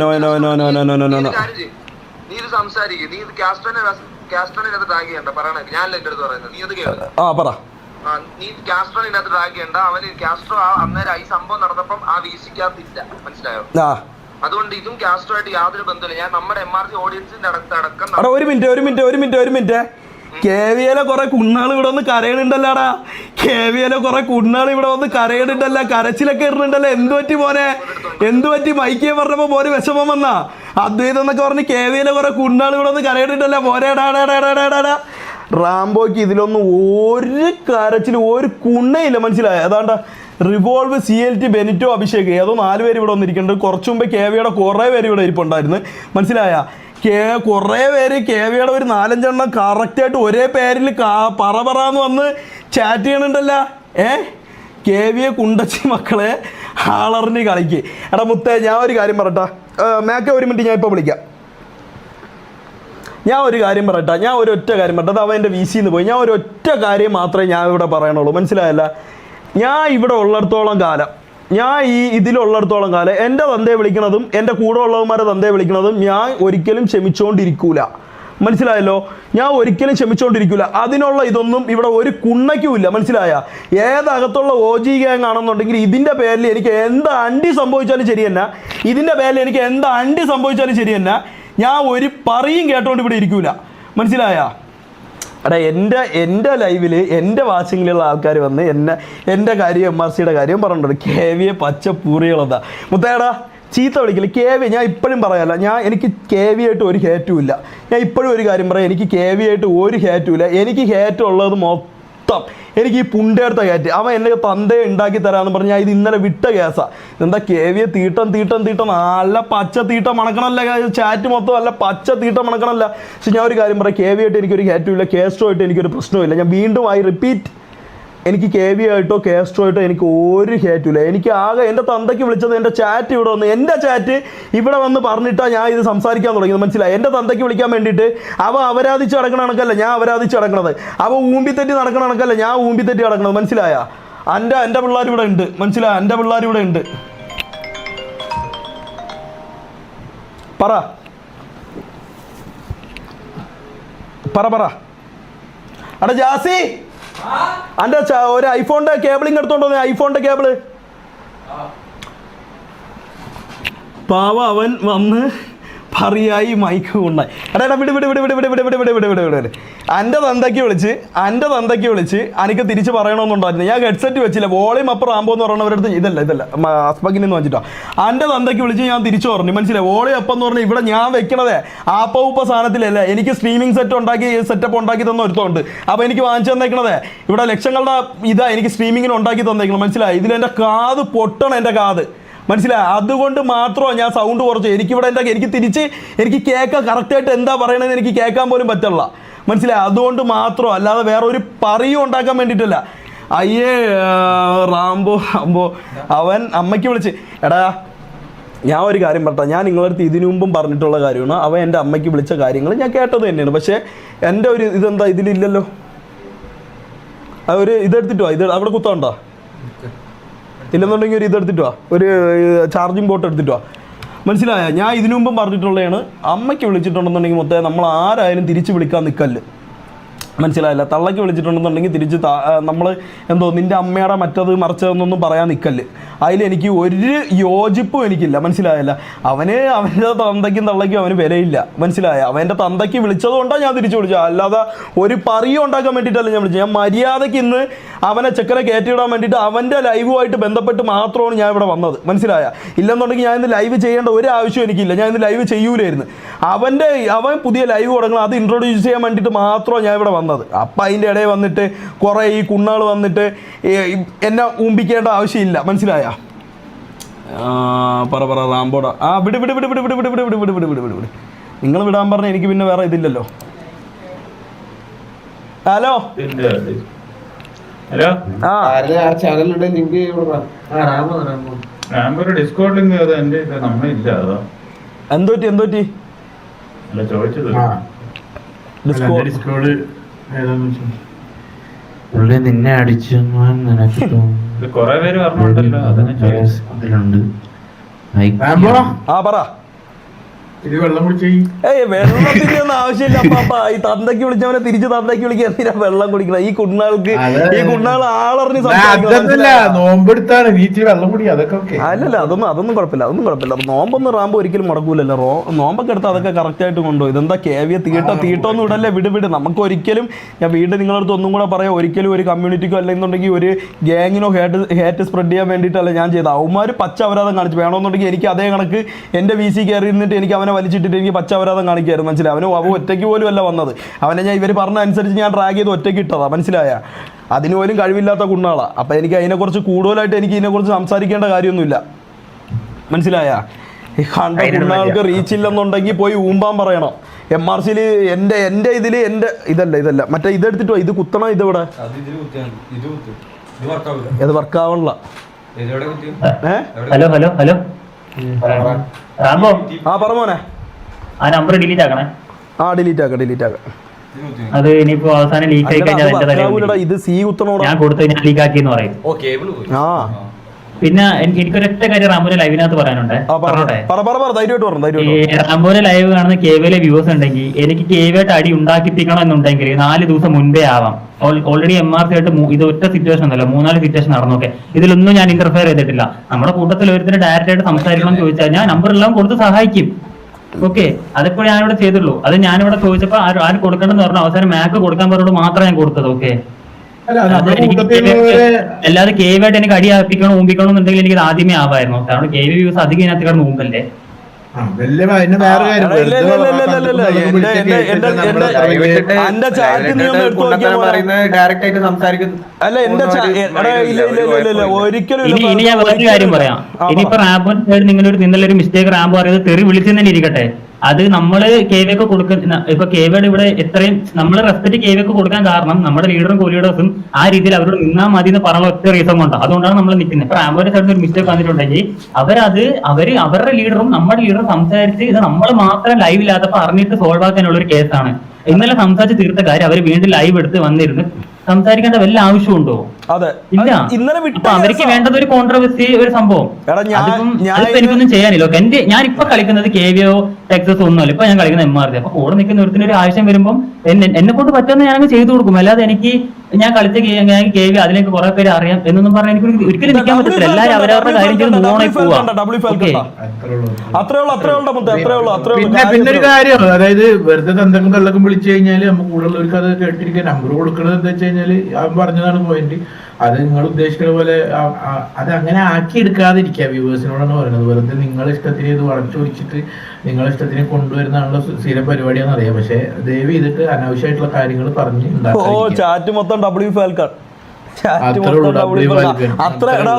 പറ. നീ കാസ്ട്രോനെ ഇതിനകത്ത് ഡ്രാഗ് ചെയ്യണ്ട. അവന് കാസ്ട്രോ അന്നേരം ഈ സംഭവം നടന്നപ്പം ആ വീസിക്കകത്തില്ല. മനസ്സിലായോ? അതുകൊണ്ട് ഇതും കാസ്ട്രോ ആയിട്ട് യാതൊരു ബന്ധമില്ല. ഞാൻ നമ്മുടെ MRC ഓഡിയൻസിന്റെ അടക്കം. ഒരു മിനിറ്റ്. KVL കുറെ കുണ്ണാൾ ഇവിടെ വന്ന് കരയണുണ്ടല്ലോടാ. കരച്ചിലൊക്കെ ഇടുന്നുണ്ടല്ലോ. എന്ത് പറ്റി മൈക്കേ പറഞ്ഞപ്പോ മോന് വിഷമം വന്നാ? അദ്വൈതം എന്നൊക്കെ പറഞ്ഞ് KVL കുറെ കുണ്ണാൾ ഇവിടെ വന്ന് കരയണുണ്ടല്ലോ. പോരേടാ റാംബോയ്ക്ക് ഇതിലൊന്നും ഒരു കരച്ചിൽ ഒരു കുണ്ണയില്ല. മനസ്സിലായോ? അതാണ്ട റിവോൾവ് CLT ബെനിറ്റോ അഭിഷേക് ഏതോ 4 പേര് ഇവിടെ വന്നിരിക്കുന്നുണ്ട്. കുറച്ചു മുമ്പ് KVയുടെ കുറേ പേര് ഇവിടെ ഇരിപ്പുണ്ടായിരുന്നു. മനസ്സിലായ? കുറേ പേര് KVയുടെ ഒരു 4-5 എണ്ണം കറക്റ്റായിട്ട് ഒരേ പേരിൽ പറന്ന് വന്ന് ചാറ്റ് ചെയ്യണുണ്ടല്ല KVA കുണ്ടച്ചി മക്കളെ ആളറിഞ്ഞ് കളിക്ക്. എടാ മുത്തേ, ഞാൻ ഒരു കാര്യം പറയട്ടാ. മേക്ക ഒരു മിനിറ്റ്, ഞാൻ ഇപ്പോൾ വിളിക്കാം. ഞാൻ ഒരു കാര്യം പറയട്ടെ, ഞാൻ ഒരൊറ്റ കാര്യം പറയട്ടെ. അത് അവൻ എൻ്റെ VC-ന്ന് പോയി. ഞാൻ ഒരൊറ്റ കാര്യം മാത്രമേ ഞാൻ ഇവിടെ പറയണുള്ളൂ, മനസ്സിലായല്ല? ഞാൻ ഇവിടെ ഉള്ളിടത്തോളം കാലം, ഞാൻ ഇതിലുള്ളിടത്തോളം കാലം എൻ്റെ തന്തയെ വിളിക്കണതും എൻ്റെ കൂടെ ഉള്ളവന്മാരെ തന്തയെ വിളിക്കണതും ഞാൻ ഒരിക്കലും ക്ഷമിച്ചുകൊണ്ടിരിക്കൂല, മനസ്സിലായല്ലോ? ഞാൻ ഒരിക്കലും ക്ഷമിച്ചുകൊണ്ടിരിക്കില്ല. അതിനുള്ള ഇതൊന്നും ഇവിടെ ഒരു കുണ്ണയ്ക്കുമില്ല, മനസ്സിലായ? ഏതകത്തുള്ള OG ഗ്യാങ് ആണെന്നുണ്ടെങ്കിൽ ഇതിൻ്റെ പേരിൽ എനിക്ക് എന്ത് അണ്ടി സംഭവിച്ചാലും ശരി തന്നെ, ഇതിൻ്റെ പേരിൽ എനിക്ക് എന്ത് അണ്ടി സംഭവിച്ചാലും ശരി തന്നെ, ഞാൻ ഒരു പറയും കേട്ടോണ്ട് ഇവിടെ ഇരിക്കൂല, മനസ്സിലായ? എടാ എൻ്റെ ലൈവിൽ എൻ്റെ വാച്ചിങ്ങിലുള്ള ആൾക്കാർ വന്ന് എൻ്റെ കാര്യം MRCയുടെ കാര്യം പറഞ്ഞിട്ടുണ്ട്. KVA പച്ച പൂറികളെന്താ മുത്തേടാ ചീത്ത വിളിക്കില്ല. KVA ഞാൻ ഇപ്പോഴും പറയാമല്ല, എനിക്ക് KVA ആയിട്ട് ഒരു ഹേറ്റും ഇല്ല. ഞാൻ ഇപ്പോഴും ഒരു കാര്യം പറയാം, എനിക്ക് KVA ആയിട്ട് ഒരു ഹേറ്റും ഇല്ല. എനിക്ക് ഹേറ്റുള്ളത് മൊത്തം എനിക്ക് ഈ പുണ്ടേടുത്ത ഹേറ്റ്. അവൻ എന്നെ തന്തയെ ഉണ്ടാക്കി തരാമെന്ന് പറഞ്ഞാൽ ഇത് ഇന്നലെ വിട്ട കേസാ. എന്താ KVA തീട്ടം നല്ല പച്ച തീട്ടം മണക്കണമല്ല, ചാറ്റ് മൊത്തം നല്ല പച്ച തീട്ടം മണക്കണമല്ല. പക്ഷെ ഞാൻ ഒരു കാര്യം പറയാം, KVA ആയിട്ട് എനിക്കൊരു ഹേറ്റും ഇല്ല, കേസ്ട്രോ ആയിട്ട് എനിക്കൊരു പ്രശ്നമില്ല. ഞാൻ വീണ്ടും റിപ്പീറ്റ്, എനിക്ക് KVA ആയിട്ടോ കേസ്ട്രോ ആയിട്ടോ എനിക്ക് ഒരു ഹേറ്റുമില്ല. എനിക്ക് ആകെ എൻ്റെ തന്തയ്ക്ക് വിളിച്ചത് എൻ്റെ ചാറ്റ് ഇവിടെ വന്ന്, എൻ്റെ ചാറ്റ് ഇവിടെ വന്ന് പറഞ്ഞിട്ടാണ് ഞാൻ ഇത് സംസാരിക്കാൻ തുടങ്ങിയത്, മനസ്സിലായി? എൻ്റെ തന്തയ്ക്ക് വിളിക്കാൻ വേണ്ടിയിട്ട് അവ അപരാധിച്ച് നടക്കണ കണക്കല്ല ഞാൻ അപരാധിച്ച് നടക്കണത്, അവ ഊമ്പിത്തെറ്റി നടക്കണ കണക്കല്ല ഞാൻ ഊമ്പിത്തെറ്റി നടക്കണത്, മനസ്സിലായ? എൻ്റെ പിള്ളേർ ഇവിടെ ഉണ്ട്, മനസ്സിലായ? എൻ്റെ പിള്ളേർ ഇവിടെ ഉണ്ട്. പറ അടാ ജാസി, അന്റെ ഒരു ഐഫോണിന്റെ കേബിളിങ് എടുത്തോണ്ടോ? ഐഫോണിന്റെ കേബിള് പാവ അവൻ വന്ന് പറയായി മൈക്ക് കൊണ്ടായി. എടാ വിട്. എൻ്റെ തന്തയ്ക്ക് വിളിച്ച് എനിക്ക് തിരിച്ച് പറയണമെന്നുണ്ടായിരുന്നു. ഞാൻ ഹെഡ്സെറ്റ് വെച്ചില്ല, വോളിയം അപ്പുറം റാംബോ എന്ന് പറഞ്ഞവരടുത്ത് ഇതല്ല അസ്പക്കിനെ വെച്ചിട്ടോ. എൻ്റെ തന്തയ്ക്ക് വിളിച്ച് ഞാൻ തിരിച്ചു പറഞ്ഞു, മനസ്സിലായി? വോളിയം അപ്പം എന്ന് പറഞ്ഞാൽ ഇവിടെ ഞാൻ വെക്കണതേ ആപ്പ സാധനത്തിലല്ല, എനിക്ക് സ്ട്രീമിംഗ് സെറ്റപ്പ് ഉണ്ടാക്കി തന്ന ഒരുത്തമുണ്ട്. അപ്പോൾ എനിക്ക് വാങ്ങിച്ചു തന്നേക്കണതേ ഇവിടെ ലക്ഷങ്ങളുടെ എനിക്ക് സ്ട്രീമിങ്ങിന് ഉണ്ടാക്കി തന്നേക്കണം, മനസ്സിലായി? ഇതിലെൻ്റെ കാത് പൊട്ടണം, എൻ്റെ കാത്, മനസ്സിലായി? അതുകൊണ്ട് മാത്രമാണ് ഞാൻ സൗണ്ട് കുറച്ച്. എനിക്കിവിടെ എനിക്ക് കേൾക്കാൻ കറക്റ്റായിട്ട് എന്താ പറയണതെന്ന് എനിക്ക് കേൾക്കാൻ പോലും പറ്റില്ല, മനസ്സിലായി? അതുകൊണ്ട് മാത്രം, അല്ലാതെ വേറെ ഒരു പറയും ഉണ്ടാക്കാൻ വേണ്ടിയിട്ടല്ല. റാംബോ അവൻ അമ്മയ്ക്ക് വിളിച്ച്, എടാ ഞാൻ ഒരു കാര്യം പറഞ്ഞാൽ, ഞാൻ നിങ്ങളടുത്ത് ഇതിനു മുമ്പും പറഞ്ഞിട്ടുള്ള കാര്യമാണ്. അവൻ എൻ്റെ അമ്മയ്ക്ക് വിളിച്ച കാര്യങ്ങൾ ഞാൻ കേട്ടത് തന്നെയാണ്. പക്ഷേ എൻ്റെ ഒരു ഇതെന്താ ഇതിലില്ലല്ലോ, ഒരു ഇതെടുത്തിട്ടോ, അവിടെ കുത്താണ്ടോ? ഇല്ലെന്നുണ്ടെങ്കിൽ ഒരു ഇതെടുത്തിട്ടോ, ഒരു ചാർജിങ് പോർട്ട് എടുത്തിട്ടോ, മനസ്സിലായ? ഞാൻ ഇതിനു മുമ്പും പറഞ്ഞിട്ടുള്ളതാണ്, അമ്മയ്ക്ക് വിളിച്ചിട്ടുണ്ടെന്നുണ്ടെങ്കിൽ മൊത്തം നമ്മൾ ആരായാലും തിരിച്ച് വിളിക്കാൻ നിൽക്കല്ല്, മനസ്സിലായില്ല? തള്ളയ്ക്ക് വിളിച്ചിട്ടുണ്ടെന്നുണ്ടെങ്കിൽ തിരിച്ച് നമ്മൾ നിൻ്റെ അമ്മയുടെ മറ്റത് മറിച്ചതെന്നൊന്നും പറയാൻ നിൽക്കല്ല്. അതിലെനിക്ക് ഒരു യോജിപ്പും എനിക്കില്ല, മനസ്സിലായല്ല? അവൻ്റെ തന്തയ്ക്കും തള്ളയ്ക്കും അവന് വിലയില്ല, മനസ്സിലായ? അവൻ്റെ തന്തയ്ക്ക് വിളിച്ചതുകൊണ്ടാണ് ഞാൻ തിരിച്ചു വിളിച്ചത്, അല്ലാതെ ഒരു പറയും ഉണ്ടാക്കാൻ വേണ്ടിയിട്ടല്ല ഞാൻ വിളിച്ചത്. ഞാൻ മര്യാദയ്ക്ക് ഇന്ന് അവനെ ചെക്കനെ കയറ്റിവിടാൻ വേണ്ടിയിട്ട് അവൻ്റെ ലൈവുമായിട്ട് ബന്ധപ്പെട്ട് മാത്രമാണ് ഞാൻ ഇവിടെ വന്നത്, മനസ്സിലായ? ഇല്ലെന്നുണ്ടെങ്കിൽ ഞാൻ ഇന്ന് ലൈവ് ചെയ്യേണ്ട ഒരു ആവശ്യം എനിക്കില്ല, ഞാൻ ഇന്ന് ലൈവ് ചെയ്യൂലായിരുന്നു. അവൻ പുതിയ ലൈവ് തുടങ്ങണം, അത് ഇൻട്രൊഡ്യൂസ് ചെയ്യാൻ വേണ്ടിയിട്ട് മാത്രമാണ് ഞാൻ ഇവിടെ വന്നത്. അപ്പം അതിൻ്റെ ഇടയിൽ വന്നിട്ട് കുറേ ഈ കുണ്ണാൾ വന്നിട്ട് എന്നെ ഊമ്പിക്കേണ്ട ആവശ്യമില്ല, മനസ്സിലായ? പറ റാംബോട വിട്. നിങ്ങൾ വിടാൻ പറഞ്ഞ എനിക്ക് പിന്നെ വേറെ ഇതില്ലല്ലോ. ഹലോ എന്തോറ്റി പുള്ളി നിന്നെ അടിച്ചു നിനക്ക് അതിലുണ്ട്. പറ. വെള്ളത്തിന്റെ ഒന്നും ആവശ്യമില്ല പാപ്പ. ഈ തന്തയ്ക്ക് വിളിച്ചവനെ തിരിച്ച് തന്തയ്ക്ക് വിളിക്കുക, എന്തിനാ വെള്ളം കുടിക്കണം? ഈ കുണ്ണാൾക്ക് ആളറിഞ്ഞ് അല്ലല്ല, അതൊന്നും കുഴപ്പമില്ല. നോമ്പൊന്നും റാമ്പ് ഒരിക്കലും മുടക്കൂലല്ലോ. നോമ്പൊക്കെ എടുത്ത് അതൊക്കെ കറക്റ്റ് ആയിട്ട് കൊണ്ടുപോയി. ഇതെന്താ KVA തീട്ടൊന്നും ഇടല്ലേ, വിട്. നമുക്ക് ഒരിക്കലും, ഞാൻ വീണ്ടും നിങ്ങളടുത്ത് ഒന്നും കൂടെ പറയാം, ഒരിക്കലും ഒരു കമ്മ്യൂണിറ്റിക്കോ അല്ലെന്നുണ്ടെങ്കിൽ ഒരു ഗ്യാങ്ങിനോ ഹേറ്റ് സ്പ്രെഡ് ചെയ്യാൻ വേണ്ടിയിട്ടല്ല ഞാൻ ചെയ്തത്. അവന്മാർ പച്ച അപരാധം കാണിച്ചു. വേണമെന്നുണ്ടെങ്കിൽ എനിക്ക് അതേ കണക്ക് എൻ്റെ VC കയറി ഇരുന്നിട്ട് എനിക്ക് അവനെ വലിച്ചിട്ടിട്ട് എനിക്ക് പച്ച അപരാധം കാണിക്കായിരുന്നു, മനസ്സിലായി? അവൻ ഒറ്റയ്ക്ക് പോലും അല്ല വന്നത്. അവനെ ഞാൻ ഇവർ പറഞ്ഞ അനുസരിച്ച് ഞാൻ ട്രാക്ക് ചെയ്ത് ഒറ്റയ്ക്ക് ഇട്ടതാ, മനസ്സിലായ? അതിന് പോലും കഴിവില്ലാത്ത കുണ്ണാളാ. അപ്പം എനിക്ക് അതിനെക്കുറിച്ച് കൂടുതലായിട്ട് എനിക്ക് ഇതിനെക്കുറിച്ച് സംസാരിക്കേണ്ട കാര്യമൊന്നുമില്ല, മനസ്സിലായ? ഈ കണ്ട കുണ്ണാൾക്ക് റീച്ച് ഇല്ലെന്നുണ്ടെങ്കിൽ പോയി ഊമ്പാൻ പറയണം. MRC എൻ്റെ ഇതിൽ എൻ്റെ ഇതല്ല മറ്റേ ഇതെടുത്തിട്ടോ ഇത് കുത്തണം ഇതിവിടെ ഇത് വർക്കാവണില്ല. ഹലോ ഹലോ ഹലോ റാംബോ, ആ പറ മോനെ. ആ നമ്പർ ഡിലീറ്റ് ആക്കണേ. ആ ഡിലീറ്റ് ആക്കാം. അത് ഇനിയിപ്പോ അവസാനം ലീക്ക് ആയി കഴിഞ്ഞാൽ ഇത് സി കുത്തണോടാ, ഞാൻ കൊടുത്തു ഞാൻ ലീക്ക് ആക്കി എന്ന് പറയും. ആ പിന്നെ എനിക്കൊരൊറ്റ കാര്യം റാംബോന്റെ ലൈവിനകത്ത് പറയാനുണ്ട്. റാംബോന്റെ ലൈവ് കാണുന്ന കേവയിലെ വ്യൂവേഴ്സ് ഉണ്ടെങ്കിൽ എനിക്ക് കേവായിട്ട് അടി ഉണ്ടാക്കിപ്പിക്കണം എന്നുണ്ടെങ്കിൽ 4 ദിവസം മുൻപേ ആവാം. ഓൾറെഡി MRC ആയിട്ട് ഇത് ഒറ്റ സിറ്റുവേഷൻ ഒന്നല്ല, 3-4 സിറ്റുവേഷൻ നടന്നോക്കെ. ഇതിലൊന്നും ഞാൻ ഇന്റർഫെയർ ചെയ്തിട്ടില്ല. നമ്മുടെ കൂട്ടത്തിൽ ഒരുത്തിന് ഡയറക്റ്റ് ആയിട്ട് സംസാരിക്കണം എന്ന് ചോദിച്ചാൽ ഞാൻ നമ്പർ എല്ലാം കൊടുത്ത് സഹായിക്കും. ഓക്കെ, അതിപ്പോ ഞാനിവിടെ ചെയ്തുള്ളൂ. അത് ഞാനിവിടെ ചോദിച്ചപ്പോ ആര് കൊടുക്കണമെന്ന് പറഞ്ഞു. അവസാനം മാക്ക് കൊടുക്കാൻ പറഞ്ഞോട് മാത്രമേ ഞാൻ കൊടുത്തത്. ഓക്കെ, അല്ലാതെ കേവായിട്ട് എനിക്ക് അടി അർപ്പിക്കണം ഊമ്പിക്കണം എന്നുണ്ടെങ്കിൽ എനിക്ക് ആദ്യമേ ആവായിരുന്നു. കാരണം കേവി വ്യൂസ് അധികം ഇതിനകത്ത് കിടന്ന് ഊമ്പല്ലേ. ഇനി ഞാൻ വേറൊരു കാര്യം പറയാം. ഇനിയിപ്പോ റാംബോ നിങ്ങളൊരു നിന്നലൊരു മിസ്റ്റേക്ക് റാംബോ പറയുന്നത് തെറി വിളിച്ചെന്നെ ഇരിക്കട്ടെ, അത് നമ്മള് കേവൊക്കെ കൊടുക്കുന്ന ഇപ്പൊ കേവയുടെ ഇവിടെ എത്രയും നമ്മൾ റെസ്പെക്ട് കേവൊക്കെ കൊടുക്കാൻ കാരണം നമ്മുടെ ലീഡറും കോലീഡേഴ്സും ആ രീതിയിൽ അവരോട് നിന്നാ മതി എന്ന് പറഞ്ഞ ഒറ്റ റീസൺ കൊണ്ടാണ്. അതുകൊണ്ടാണ് നമ്മൾ നിൽക്കുന്നത്. ഇപ്പൊ റാംബോയുടെ സൈഡിൽ ഒരു മിസ്റ്റേക്ക് വന്നിട്ടുണ്ടെങ്കിൽ അവരുടെ ലീഡറും നമ്മുടെ ലീഡറും സംസാരിച്ച് ഇത് നമ്മൾ മാത്രം ലൈവില്ലാത്തപ്പോ അറിഞ്ഞിട്ട് സോൾവ് ആക്കാനുള്ള ഒരു കേസാണ്. ഇന്നലെ സംസാരിച്ച് തീർത്ത കാര്യം അവര് വീണ്ടും ലൈവ് എടുത്ത് വന്നിരുന്ന് സംസാരിക്കേണ്ട വല്ല ആവശ്യമുണ്ടോ? ഇല്ല. അപ്പൊ അവർക്ക് വേണ്ടത് ഒരു കോൺട്രവേഴ്സി, ഒരു സംഭവം. അതിപ്പോ എനിക്കൊന്നും ചെയ്യാനില്ല. ഞാൻ ഇപ്പൊ കളിക്കുന്നത് KVO ടെക്സസ് ഒന്നുമല്ല, ഇപ്പൊ ഞാൻ കളിക്കുന്നത് MRC. അപ്പൊ കൂടെ നിൽക്കുന്ന ഒരുത്തിന് ഒരു ആവശ്യം വരുമ്പോൾ എന്നെ കൊണ്ട് പറ്റുന്ന ഞാനങ്ങ് ചെയ്തു കൊടുക്കും. അല്ലാതെ എനിക്ക് ഞാൻ കളിച്ച KV അതിലേക്ക് കുറെ പേര് അറിയാം എന്നൊന്നും പറഞ്ഞാൽ എനിക്ക് ഒരിക്കലും നിൽക്കാൻ പറ്റത്തില്ല. എല്ലാവരും അവരവരുടെ കാര്യം ചെയ്ത് മൂന്നായി പോവാ. പിന്നെ ഒരു കാര്യം, അതായത് വെറുതെ എന്തെങ്കിലും തള്ളക്കും വിളിച്ചു കഴിഞ്ഞാല് നമുക്ക് കൂടുതലുള്ളവർക്ക് അത് കേട്ടിരിക്കാൻ നമ്പർ കൊടുക്കുന്നത് എന്താ വെച്ച് കഴിഞ്ഞാല് അവൻ പറഞ്ഞതാണ് പോയിന്റ്. അത് നിങ്ങൾ ഉദ്ദേശിക്കുന്ന പോലെ അത് അങ്ങനെ ആക്കി എടുക്കാതിരിക്കുക വ്യൂവേഴ്സിനോടാണ് പറയുന്നത്. വെറുതെ നിങ്ങളെ ഇഷ്ടത്തിന് ഇത് വളച്ചു പിടിച്ചിട്ട് നിങ്ങളെ ഇഷ്ടത്തിന് കൊണ്ടുവരുന്നതാണല്ലോ സ്ഥിരം പരിപാടിയാണെന്ന് അറിയാം. പക്ഷെ ദയവ് ചെയ്തിട്ട് അനാവശ്യമായിട്ടുള്ള കാര്യങ്ങൾ പറഞ്ഞ്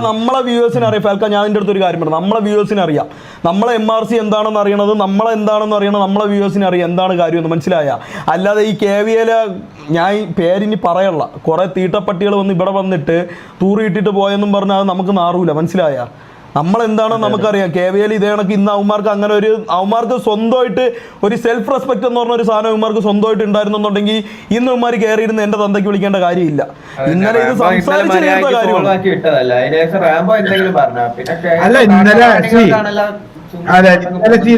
നമ്മളെ വ്യൂവേഴ്സിന് അറിയാം ഫാൽക്ക. ഞാൻ അതിൻ്റെ അടുത്തൊരു കാര്യം പറഞ്ഞു, നമ്മളെ വ്യൂവേഴ്സിന് അറിയാം നമ്മളെ MRC എന്താണെന്ന് അറിയണത്, നമ്മളെന്താണെന്ന് അറിയണത് നമ്മളെ വ്യൂവേഴ്സിന് അറിയാം എന്താണ് കാര്യമെന്ന്. മനസ്സിലായ? അല്ലാതെ ഈ KVയിലെ ഞാൻ പേരിനി പറയല്ല, കുറെ തീട്ടപ്പട്ടികൾ വന്ന് ഇവിടെ വന്നിട്ട് തൂറിയിട്ടിട്ട് പോയെന്നും പറഞ്ഞാൽ അത് നമുക്ക് നാറൂല. മനസ്സിലായ? നമ്മളെന്താണെന്ന് നമുക്കറിയാം. KVയിൽ ഇതേ കണക്ക് ഇന്ന് അവന്മാർക്ക് അങ്ങനെ അവന്മാർക്ക് സ്വന്തമായിട്ട് ഒരു സെൽഫ് റെസ്പെക്ട് എന്ന് പറഞ്ഞ ഒരു സാധനം അവന്മാർക്ക് സ്വന്തമായിട്ട് ഉണ്ടായിരുന്നുണ്ടെങ്കിൽ ഇന്ന് അവന്മാർ കയറിയിരുന്ന് എന്റെ തന്തയ്ക്ക് വിളിക്കേണ്ട കാര്യമില്ല. ഇന്നലെ ഇത് സംസാരിച്ച കാര്യമാണ്. അതെ,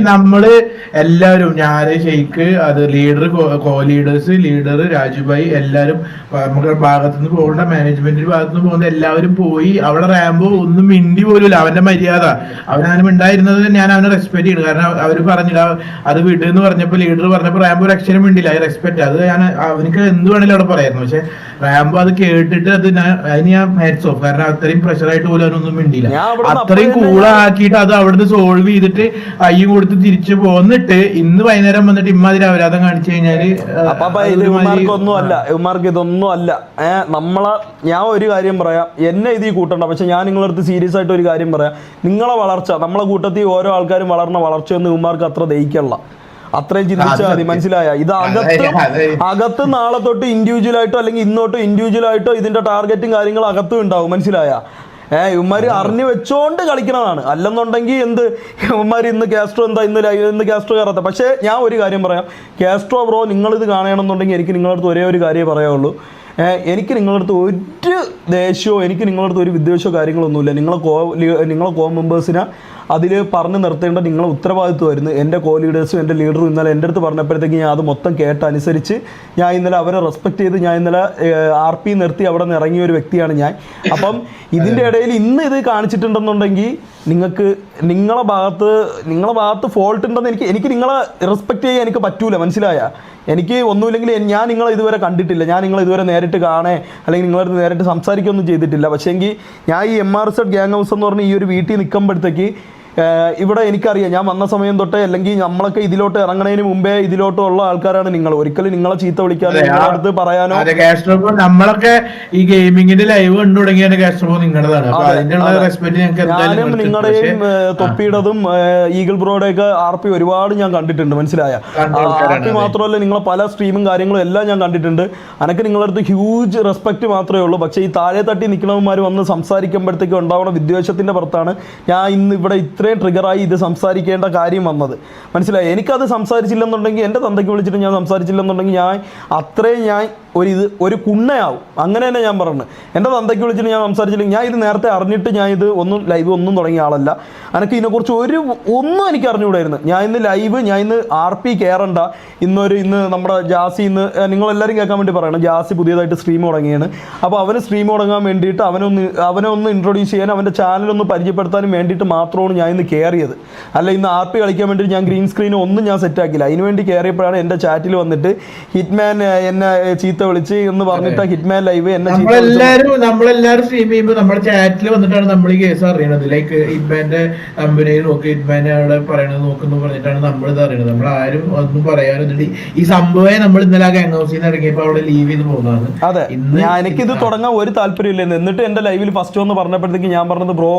നമ്മള് എല്ലാവരും, ഞാന് ഷെയ്ഖ്, അത് ലീഡർ, കോ ലീഡേഴ്സ്, ലീഡർ രാജുഭായി, എല്ലാരും നമുക്ക് ഭാഗത്തുനിന്ന് പോകേണ്ട മാനേജ്മെന്റിന്റെ ഭാഗത്തുനിന്ന് പോകുന്ന എല്ലാവരും പോയി. അവിടെ റാംബോ ഒന്നും മിണ്ടി പോലുമില്ല. അവന്റെ മര്യാദ അവനാണ് ഉണ്ടായിരുന്നത്. ഞാൻ അവനെ റെസ്പെക്ട് ചെയ്തു. കാരണം അവര് പറഞ്ഞില്ല അത് വിടുന്ന് പറഞ്ഞപ്പോ, ലീഡർ പറഞ്ഞപ്പോ റാംബോ ഒരു അക്ഷരം മിണ്ടില്ല. I respect. അത് ഞാൻ അവനക്ക് എന്ത് വേണേലും അവിടെ പറയായിരുന്നു. പക്ഷെ റാംബോ അത് കേട്ടിട്ട് അതിന് ഞാൻ ഹാറ്റ്സ് ഓഫ്. കാരണം അത്രയും പ്രഷറായിട്ട് പോലും അവനൊന്നും മിണ്ടില്ല. അത്രയും കൂളാക്കിയിട്ട് അത് അവിടുന്ന് സോൾവ് ചെയ്തിട്ട് അയ്യും കൊടുത്ത് തിരിച്ചു പോന്നിട്ട് ഇന്ന് വൈകുന്നേരം വന്നിട്ട് ഇമ്മാതിരി അപരാധം കാണിച്ചു കഴിഞ്ഞാല് ഇവന്മാർക്ക് ഇതൊന്നും അല്ല. ഞാൻ ഒരു കാര്യം പറയാം, എന്നെ ഇതിൽ കൂട്ടണ്ട. പക്ഷെ ഞാൻ നിങ്ങളുടെ അടുത്ത് സീരിയസ് ആയിട്ട് ഒരു കാര്യം പറയാം. നിങ്ങളെ വളർച്ച, നമ്മളെ കൂട്ടത്തിൽ ഓരോ ആൾക്കാരും വളർന്ന വളർച്ചയൊന്നും ഇവന്മാർക്ക് അത്ര ദഹിക്കല്ല. അത്രയും ചിന്തിച്ചാൽ മതി. മനസ്സിലായ? ഇത് അകത്ത് നാളെ തൊട്ട് ഇൻഡിവിജ്വൽ ആയിട്ടോ അല്ലെങ്കിൽ ഇന്നോട്ടോ ഇൻഡിവിജ്വൽ ആയിട്ടോ ഇതിന്റെ ടാർഗറ്റും കാര്യങ്ങളും അകത്തും ഉണ്ടാവും. മനസ്സിലായ? ഇവന്മാര് അറിഞ്ഞു വെച്ചോണ്ട് കളിക്കണതാണ്. അല്ലെന്നുണ്ടെങ്കിൽ ഇവന്മാര് ഇന്ന് കാസ്ട്രോ എന്താ ഇന്ന് കാസ്ട്രോ കയറാത്ത. പക്ഷേ ഞാൻ ഒരു കാര്യം പറയാം, കാസ്ട്രോ ബ്രോ, നിങ്ങളിത് കാണണമെന്നുണ്ടെങ്കിൽ എനിക്ക് നിങ്ങളുടെ അടുത്ത് ഒരേ ഒരു കാര്യമേ പറയാവുള്ളൂ. എനിക്ക് നിങ്ങളുടെ അടുത്ത് ഒരു ദേഷ്യമോ എനിക്ക് നിങ്ങളുടെ അടുത്ത് ഒരു വിദ്വേഷമോ കാര്യങ്ങളൊന്നുമില്ല. നിങ്ങളെ കോ മെമ്പേഴ്സിനെ അതിൽ പറഞ്ഞു നിർത്തേണ്ട നിങ്ങളെ ഉത്തരവാദിത്വമായിരുന്നു. എൻ്റെ കോ ലീഡേഴ്സും എൻ്റെ ലീഡറും ഇന്നലെ എൻ്റെ അടുത്ത് പറഞ്ഞപ്പോഴത്തേക്ക് ഞാൻ അത് മൊത്തം കേട്ടനുസരിച്ച് ഞാൻ ഇന്നലെ അവരെ റെസ്പെക്ട് ചെയ്ത് ഞാൻ ഇന്നലെ RP നിർത്തി അവിടെ നിന്ന് ഇറങ്ങിയ ഒരു വ്യക്തിയാണ് ഞാൻ. അപ്പം ഇതിൻ്റെ ഇടയിൽ ഇന്ന് ഇത് കാണിച്ചിട്ടുണ്ടെന്നുണ്ടെങ്കിൽ നിങ്ങളെ ഭാഗത്ത് ഫോൾട്ട് ഉണ്ടെന്ന് എനിക്ക് നിങ്ങളെ റെസ്പെക്ട് ചെയ്യാൻ എനിക്ക് പറ്റൂല. മനസ്സിലായ? എനിക്ക് ഒന്നുമില്ലെങ്കിൽ ഞാൻ നിങ്ങളെ ഇതുവരെ കണ്ടിട്ടില്ല, ഞാൻ നിങ്ങളെ ഇതുവരെ നേരിട്ട് കാണേ അല്ലെങ്കിൽ നിങ്ങളടുത്ത് നേരിട്ട് സംസാരിക്കുകയൊന്നും ചെയ്തിട്ടില്ല. പക്ഷേ എങ്കിൽ ഞാൻ ഈ MRZ ഗ്യാങ് ഹൗസ് എന്ന് പറഞ്ഞ ഈ ഒരു വീട്ടിൽ നിൽക്കുമ്പോഴത്തേക്ക് ഇവിടെ എനിക്കറിയാം, ഞാൻ വന്ന സമയം തൊട്ടേ അല്ലെങ്കിൽ നമ്മളൊക്കെ ഇതിലോട്ട് ഇറങ്ങണതിന് മുമ്പേ ഇതിലോട്ടുള്ള ആൾക്കാരാണ് നിങ്ങൾ. ഒരിക്കലും നിങ്ങളെ ചീത്ത വിളിക്കാനോ നിങ്ങളുടെ അടുത്ത് പറയാനോ. നമ്മളൊക്കെ ഈ ഗെയിമിങ്ങിന്റെ ലൈവ് കണ്ടു തുടങ്ങിയാണ് കാസ്ട്രോബോ നിങ്ങളുടേതാണ്. ഞാനും നിങ്ങളുടെയും തൊപ്പിയുടേതും ഈഗിൾ ബ്രോയുടെ ഒക്കെ RP ഒരുപാട് ഞാൻ കണ്ടിട്ടുണ്ട്, മനസ്സിലായ? RP മാത്രമല്ല നിങ്ങളെ പല സ്ട്രീമും കാര്യങ്ങളും എല്ലാം ഞാൻ കണ്ടിട്ടുണ്ട്. അനക്ക് നിങ്ങളുടെ അടുത്ത് ഹ്യൂജ് റെസ്പെക്ട് മാത്രമേ ഉള്ളൂ. പക്ഷേ ഈ താഴെ തട്ടി നിൽക്കണവന്മാർ വന്ന് സംസാരിക്കുമ്പോഴത്തേക്ക് ഉണ്ടാവുന്ന വിദ്വേഷത്തിന്റെ പുറത്താണ് ഞാൻ ഇന്ന് ഇവിടെ ഇത്രയും ട്രിഗറായി ഇത് സംസാരിക്കേണ്ട കാര്യം വന്നത്, മനസ്സിലായി? എനിക്കത് സംസാരിച്ചില്ലെന്നുണ്ടെങ്കിൽ എൻ്റെ തന്തയ്ക്ക് വിളിച്ചിട്ട് ഞാൻ സംസാരിച്ചില്ലെന്നുണ്ടെങ്കിൽ ഞാൻ ഒരു കുണ്ണയാവും. അങ്ങനെ തന്നെ ഞാൻ പറഞ്ഞു. എൻ്റെ തന്തയ്ക്ക് വിളിച്ചിട്ട് ഞാൻ സംസാരിച്ചില്ലെങ്കിൽ ഞാൻ ഇത് നേരത്തെ അറിഞ്ഞിട്ട് ഞാൻ ഇത് ലൈവ് ഒന്നും തുടങ്ങിയ ആളല്ല. എനിക്ക് ഇതിനെക്കുറിച്ച് ഒന്നും എനിക്ക് അറിഞ്ഞുകൂടായിരുന്നു. ഞാൻ ഇന്ന് RP കയറണ്ട. ഇന്ന് നമ്മുടെ ജാസി നിങ്ങളെല്ലാവരും കേൾക്കാൻ വേണ്ടി പറയണം, ജാസി പുതിയതായിട്ട് സ്ട്രീം തുടങ്ങിയാണ്. അപ്പോൾ അവന് സ്ട്രീം തുടങ്ങാൻ വേണ്ടിയിട്ട് അവനെ ഒന്ന് ഇൻട്രൊഡ്യൂസ് ചെയ്യാൻ, അവൻ്റെ ചാനലൊന്ന് പരിചയപ്പെടുത്താനും വേണ്ടിയിട്ട് മാത്രമാണ് ഞാൻ ഇന്ന് കയറിയത്. അല്ല ഇന്ന് RP കളിക്കാൻ വേണ്ടി ഞാൻ ഗ്രീൻ സ്ക്രീനും ഒന്നും ഞാൻ സെറ്റാക്കില്ല. അതിനുവേണ്ടി കയറിയപ്പോഴാണ് എൻ്റെ ചാറ്റിൽ വന്നിട്ട് ഹിറ്റ്മാൻ എന്നെ ചീത്ത വിളിച്ച് എന്ന് പറഞ്ഞിട്ട് ഹിറ്റ്മാൻ ലൈവ് എന്നെ നമ്മളെല്ലാരും സ്ട്രീം ചെയ്യുമ്പോൾ നമ്മുടെ ചാറ്റിൽ വന്നിട്ടാണ് നമ്മൾ ഈ കേസ് അറിയണത്. ലൈക്ക് ഹിറ്റ്മാന്റെ കമ്പനി നോക്കി ഹിറ്റ്മാനെ അവിടെ പറയണത് നോക്കുന്നു പറഞ്ഞിട്ടാണ് നമ്മൾ ഇത് അറിയണത്. നമ്മൾ ആരും ഒന്നും പറയാനും ഈ സംഭവം നമ്മൾ ഇന്നലെ ഗാങ് ഹൗസിൽ നിന്ന് ഇറങ്ങിയപ്പോ അവിടെ ലീവ് ചെയ്ത് പോകുന്നതാണ്. അതെ, എനിക്കിത് തുടങ്ങാൻ ഒരു താല്പര്യമില്ലെന്ന്. എന്നിട്ട് എൻ്റെ ലൈവിൽ ഫസ്റ്റ് വന്ന് പറഞ്ഞപ്പോഴത്തേക്ക് ഞാൻ പറഞ്ഞത്, ബ്രോ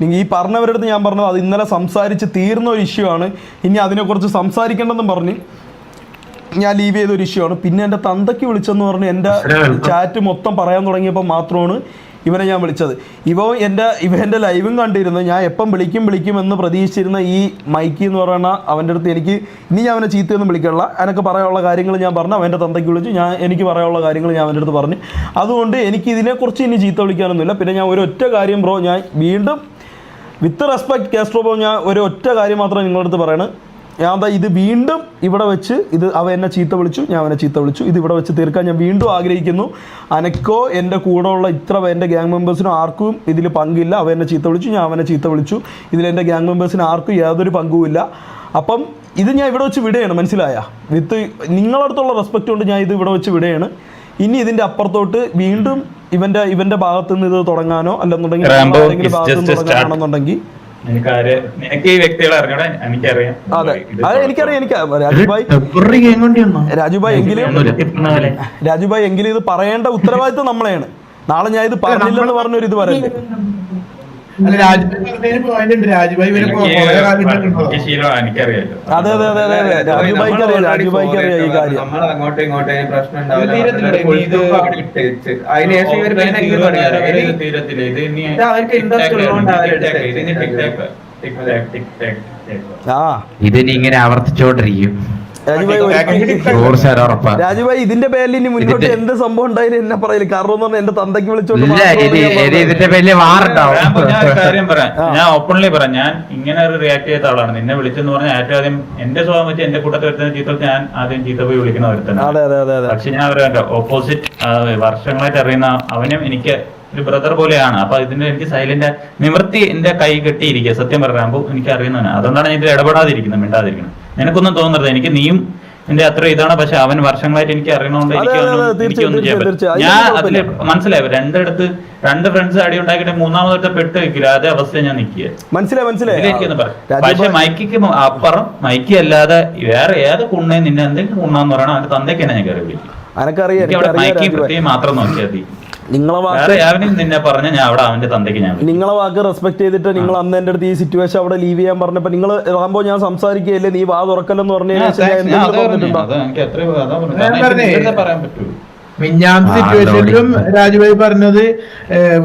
നിങ്ങൾ ഈ പറഞ്ഞവരുടെ അടുത്ത് ഞാൻ പറഞ്ഞത് അത് ഇന്നലെ സംസാരിച്ച് തീർന്ന ഒരു ഇഷ്യൂ ആണ്, ഇനി അതിനെക്കുറിച്ച് സംസാരിക്കേണ്ടെന്നും പറഞ്ഞ് ഞാൻ ലീവ് ചെയ്തൊരു ഇഷ്യൂ ആണ്. പിന്നെ എൻ്റെ തന്തയ്ക്ക് വിളിച്ചെന്ന് പറഞ്ഞ് എൻ്റെ ചാറ്റ് മൊത്തം പറയാൻ തുടങ്ങിയപ്പോൾ മാത്രമാണ് ഇവനെ ഞാൻ വിളിച്ചത്. ഇവൻ്റെ ലൈവും കണ്ടിരുന്നു. ഞാൻ എപ്പം വിളിക്കും എന്ന് പ്രതീക്ഷിച്ചിരുന്ന ഈ മൈക്കി എന്ന് പറയുന്ന അവൻ്റെ അടുത്ത് ഇനി ഞാൻ അവനെ ചീത്തയൊന്നും വിളിക്കാനുള്ള, എനിക്ക് പറയാനുള്ള കാര്യങ്ങൾ ഞാൻ പറഞ്ഞു. അവൻ്റെ തന്തയ്ക്ക് വിളിച്ചു, എനിക്ക് പറയാനുള്ള കാര്യങ്ങൾ ഞാൻ അവൻ്റെ അടുത്ത് പറഞ്ഞു. അതുകൊണ്ട് എനിക്ക് ഇതിനെക്കുറിച്ച് ഇനി ചീത്ത വിളിക്കാനൊന്നുമില്ല. പിന്നെ ഞാൻ ഒരൊറ്റ കാര്യം ബ്രോ, ഞാൻ വീണ്ടും വിത്ത് റെസ്പെക്ട് കാസ്ട്രോ ബ്രോ, ഞാൻ ഒരൊറ്റ കാര്യം മാത്രമേ നിങ്ങളുടെ അടുത്ത് പറയണേ. ഇത് വീണ്ടും ഇവിടെ വെച്ച് അവൻ എന്നെ ചീത്ത വിളിച്ചു, ഞാൻ അവനെ ചീത്ത വിളിച്ചു. ഇത് ഇവിടെ വെച്ച് തീർക്കാൻ ഞാൻ വീണ്ടും ആഗ്രഹിക്കുന്നു. അനക്കോ എൻ്റെ കൂടെ ഉള്ള എൻ്റെ ഗ്യാങ് മെമ്പേഴ്സിനും ആർക്കും ഇതിൽ പങ്കില്ല. അവൻ എന്നെ ചീത്ത വിളിച്ചു, ഞാൻ അവനെ ചീത്ത വിളിച്ചു. ഇതിലെൻ്റെ ഗ്യാങ് മെമ്പേഴ്സിന് ആർക്കും യാതൊരു പങ്കുമില്ല. അപ്പം ഇത് ഞാൻ ഇവിടെ വെച്ച് വിടുകയാണ്, മനസ്സിലായ? വിത്ത് നിങ്ങളടുത്തുള്ള റെസ്പെക്റ്റ് കൊണ്ട് ഞാൻ ഇത് ഇവിടെ വെച്ച് വിടുകയാണ്. ഇനി ഇതിൻ്റെ അപ്പുറത്തോട്ട് വീണ്ടും ഇവൻ്റെ ഭാഗത്തു നിന്ന് ഇത് തുടങ്ങാനോ അല്ലെന്നുണ്ടെങ്കിൽ ഭാഗത്തു നിന്ന് തുടങ്ങാണെന്നുണ്ടെങ്കിൽ നിനക്ക് ഈ വ്യക്തികളെ അറിഞ്ഞൂടെ? എനിക്കറിയാം. അതെ, അത് എനിക്കറിയാം. രാജുഭായ് എങ്കിലും ഇത് പറയേണ്ട ഉത്തരവാദിത്വം നമ്മളെയാണ്. നാളെ ഞാൻ ഇത് പറഞ്ഞില്ലെന്ന് പറഞ്ഞൊരു ഇത് പറയല്ലേ. അതെ അതെ അതെ അതെ അതെ, രാജുഭായിക്ക് അറിയാം ഈ കാര്യം. ഇതിനി ഇങ്ങനെ ആവർത്തിച്ചോണ്ടിരിക്കും. രാജുഭായി ഇതിന്റെ പേരിൽ ഇനി മുന്നോട്ട് എന്ത് സംഭവം ഉണ്ടായാലും എന്നെ പറയില്ല. കാരണം എന്ന് പറഞ്ഞാൽ എന്റെ തന്തയ്ക്ക് വിളിച്ചോണ്ട് കാര്യം പറയാം. ഞാൻ ഓപ്പൺലി പറയാം, ഞാൻ ഇങ്ങനെ ഒരു റിയാക്ട് ചെയ്ത ആളാണ്. നിന്നെ വിളിച്ചെന്ന് പറഞ്ഞാൽ ഏറ്റവും ആദ്യം എന്റെ സ്വഭാവം വെച്ച് എന്റെ കൂട്ടത്തിൽ വരുന്ന ചീത്ത ഞാൻ ആദ്യം ചീത്ത പോയി വിളിക്കുന്ന ഒരുത്തനാണ്. പക്ഷെ ഞാൻ പറയാം, ഓപ്പോസിറ്റ് വർഷങ്ങളായിട്ട് അറിയുന്ന അവനും എനിക്ക് ഒരു ബ്രദർ പോലെയാണ്. അപ്പൊ ഇതിന്റെ എനിക്ക് സൈലന്റ് നിവൃത്തി എന്റെ കൈ കെട്ടിയിരിക്കുക. സത്യം പറയാകുമ്പോൾ എനിക്ക് അറിയുന്നതാണ്. അതുകൊണ്ടാണ് ഞാൻ ഇതിൽ ഇടപെടാതിരിക്കുന്നത്, മിണ്ടാതിരിക്കുന്നത്. നിനക്കൊന്നും തോന്നരുത്, എനിക്ക് നീയും എന്റെ അത്ര ഇതാണ്. പക്ഷെ അവൻ വർഷങ്ങളായിട്ട് എനിക്ക് അറിയണോണ്ട് എനിക്കൊന്നും ചെയ്യാൻ പറ്റും. ഞാൻ അതില് മനസ്സിലായി, രണ്ട് ഫ്രണ്ട്സ് അടി ഉണ്ടാക്കിയിട്ട് മൂന്നാമത്തെ പെട്ട് വെക്കില്ല, അതേ അവസ്ഥ ഞാൻ നിൽക്കുക. മനസ്സിലായി. പക്ഷെ മൈക്കിക്ക് അപ്പുറം മൈക്കി അല്ലാതെ വേറെ ഏത് കുണ്ണേ നിന്നെ എന്തെങ്കിലും കുണ്ണാന്ന് പറയണം, അവന്റെ തന്തയ്ക്ക് തന്നെ ഞാൻ കയറി വിളിക്കും. മൈക്കി പ്രത്യേകം മാത്രം നോക്കിയാൽ മതി. നിങ്ങളെ വാക്ക് റെസ്പെക്ട് ചെയ്തിട്ട് നിങ്ങൾ അന്ന് എന്റെ അടുത്ത് ഈ സിറ്റുവേഷൻ അവിടെ ലീവ് ചെയ്യാൻ പറഞ്ഞപ്പോ നിങ്ങൾ റാംബോ ഞാൻ സംസാരിക്കുകയല്ലേ, നീ വാ തുറക്കല്ലെന്ന് പറഞ്ഞു മിഞ്ഞാമത്തെ സിറ്റുവേഷനിലും രാജുഭായി പറഞ്ഞത്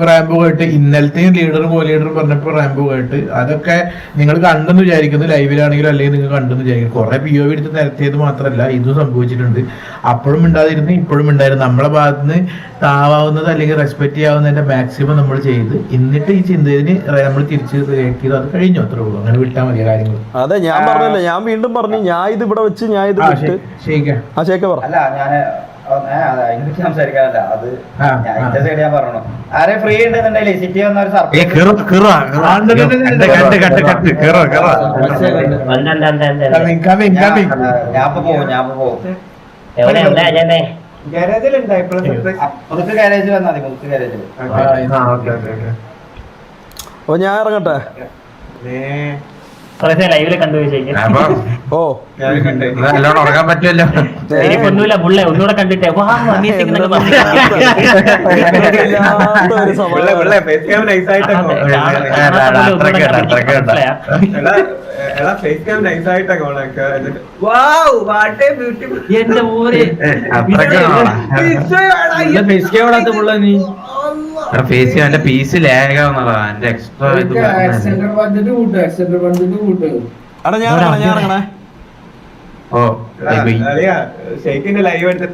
റാംബോ കേട്ട്, ഇന്നലത്തെയും ലീഡറും കോ ലീഡറും പറഞ്ഞപ്പോ റാംബോ കേട്ട്. അതൊക്കെ നിങ്ങൾ കണ്ടെന്ന് വിചാരിക്കുന്നു, ലൈവിലാണെങ്കിലും അല്ലെങ്കിൽ നിങ്ങൾ കണ്ടെന്ന് വിചാരിക്കുന്നു. കുറെ POV എടുത്ത് നിരത്തിയത് മാത്രമല്ല ഇതും സംഭവിച്ചിട്ടുണ്ട്. അപ്പോഴും ഉണ്ടായിരുന്നു, ഇപ്പോഴും ഉണ്ടായിരുന്നു. നമ്മളെ ഭാഗത്തുനിന്ന് താവാവുന്നത് അല്ലെങ്കിൽ റെസ്പെക്ട് ചെയ്യാവുന്നതിന്റെ മാക്സിമം നമ്മൾ ചെയ്ത് എന്നിട്ട് ഈ ചിന്തതിന് നമ്മൾ തിരിച്ച് റിയാക്ട് ചെയ്ത് അത് കഴിഞ്ഞു, അത്രേ ഉള്ളൂ. അങ്ങനെ വിട്ടാൽ മതി കാര്യങ്ങൾ. അതെ, ഞാൻ പറഞ്ഞില്ല, ഞാൻ വീണ്ടും പറഞ്ഞു, ഞാൻ ഇത് ഇവിടെ വെച്ച് ഞാൻ ഇത് സംസാരിക്കാനല്ല, അത് എന്റെ സൈഡ് ഞാൻ പറഞ്ഞു. ആരെ ഫ്രീ ഉണ്ടെന്നുണ്ടെങ്കിൽ സിറ്റി വന്ന ഒരു ഞാൻ പോകും. ഗാരേജിൽ വന്നാൽ മതി, മുതുക്ക് ഗാരേജിൽ. അപ്പൊ ഞാൻ ഇറങ്ങട്ടെ. ലൈവില് കണ്ടുപോയി അപ്പൊ ഓ നല്ലോണം ഉറങ്ങാൻ പറ്റുമല്ലോ. ഒന്നുമില്ല പുള്ളെ ഒന്നുകൂടെ കണ്ടിട്ടേ വാ amazing എന്നൊക്കെ പറഞ്ഞ് വല്ലാത്തൊരു സമാധാനം. എന്റെ ഊര് ഫേസ് ചെയ്യാൻ പീസ് ലാഗാവുന്നതാ എന്റെ എക്സ്ട്രാ ഇത് എടാ ഞാൻ ഇറങ്ങണേ ഓ ഷെയ്ക്കിന്റെ ലൈവ് എടുത്ത്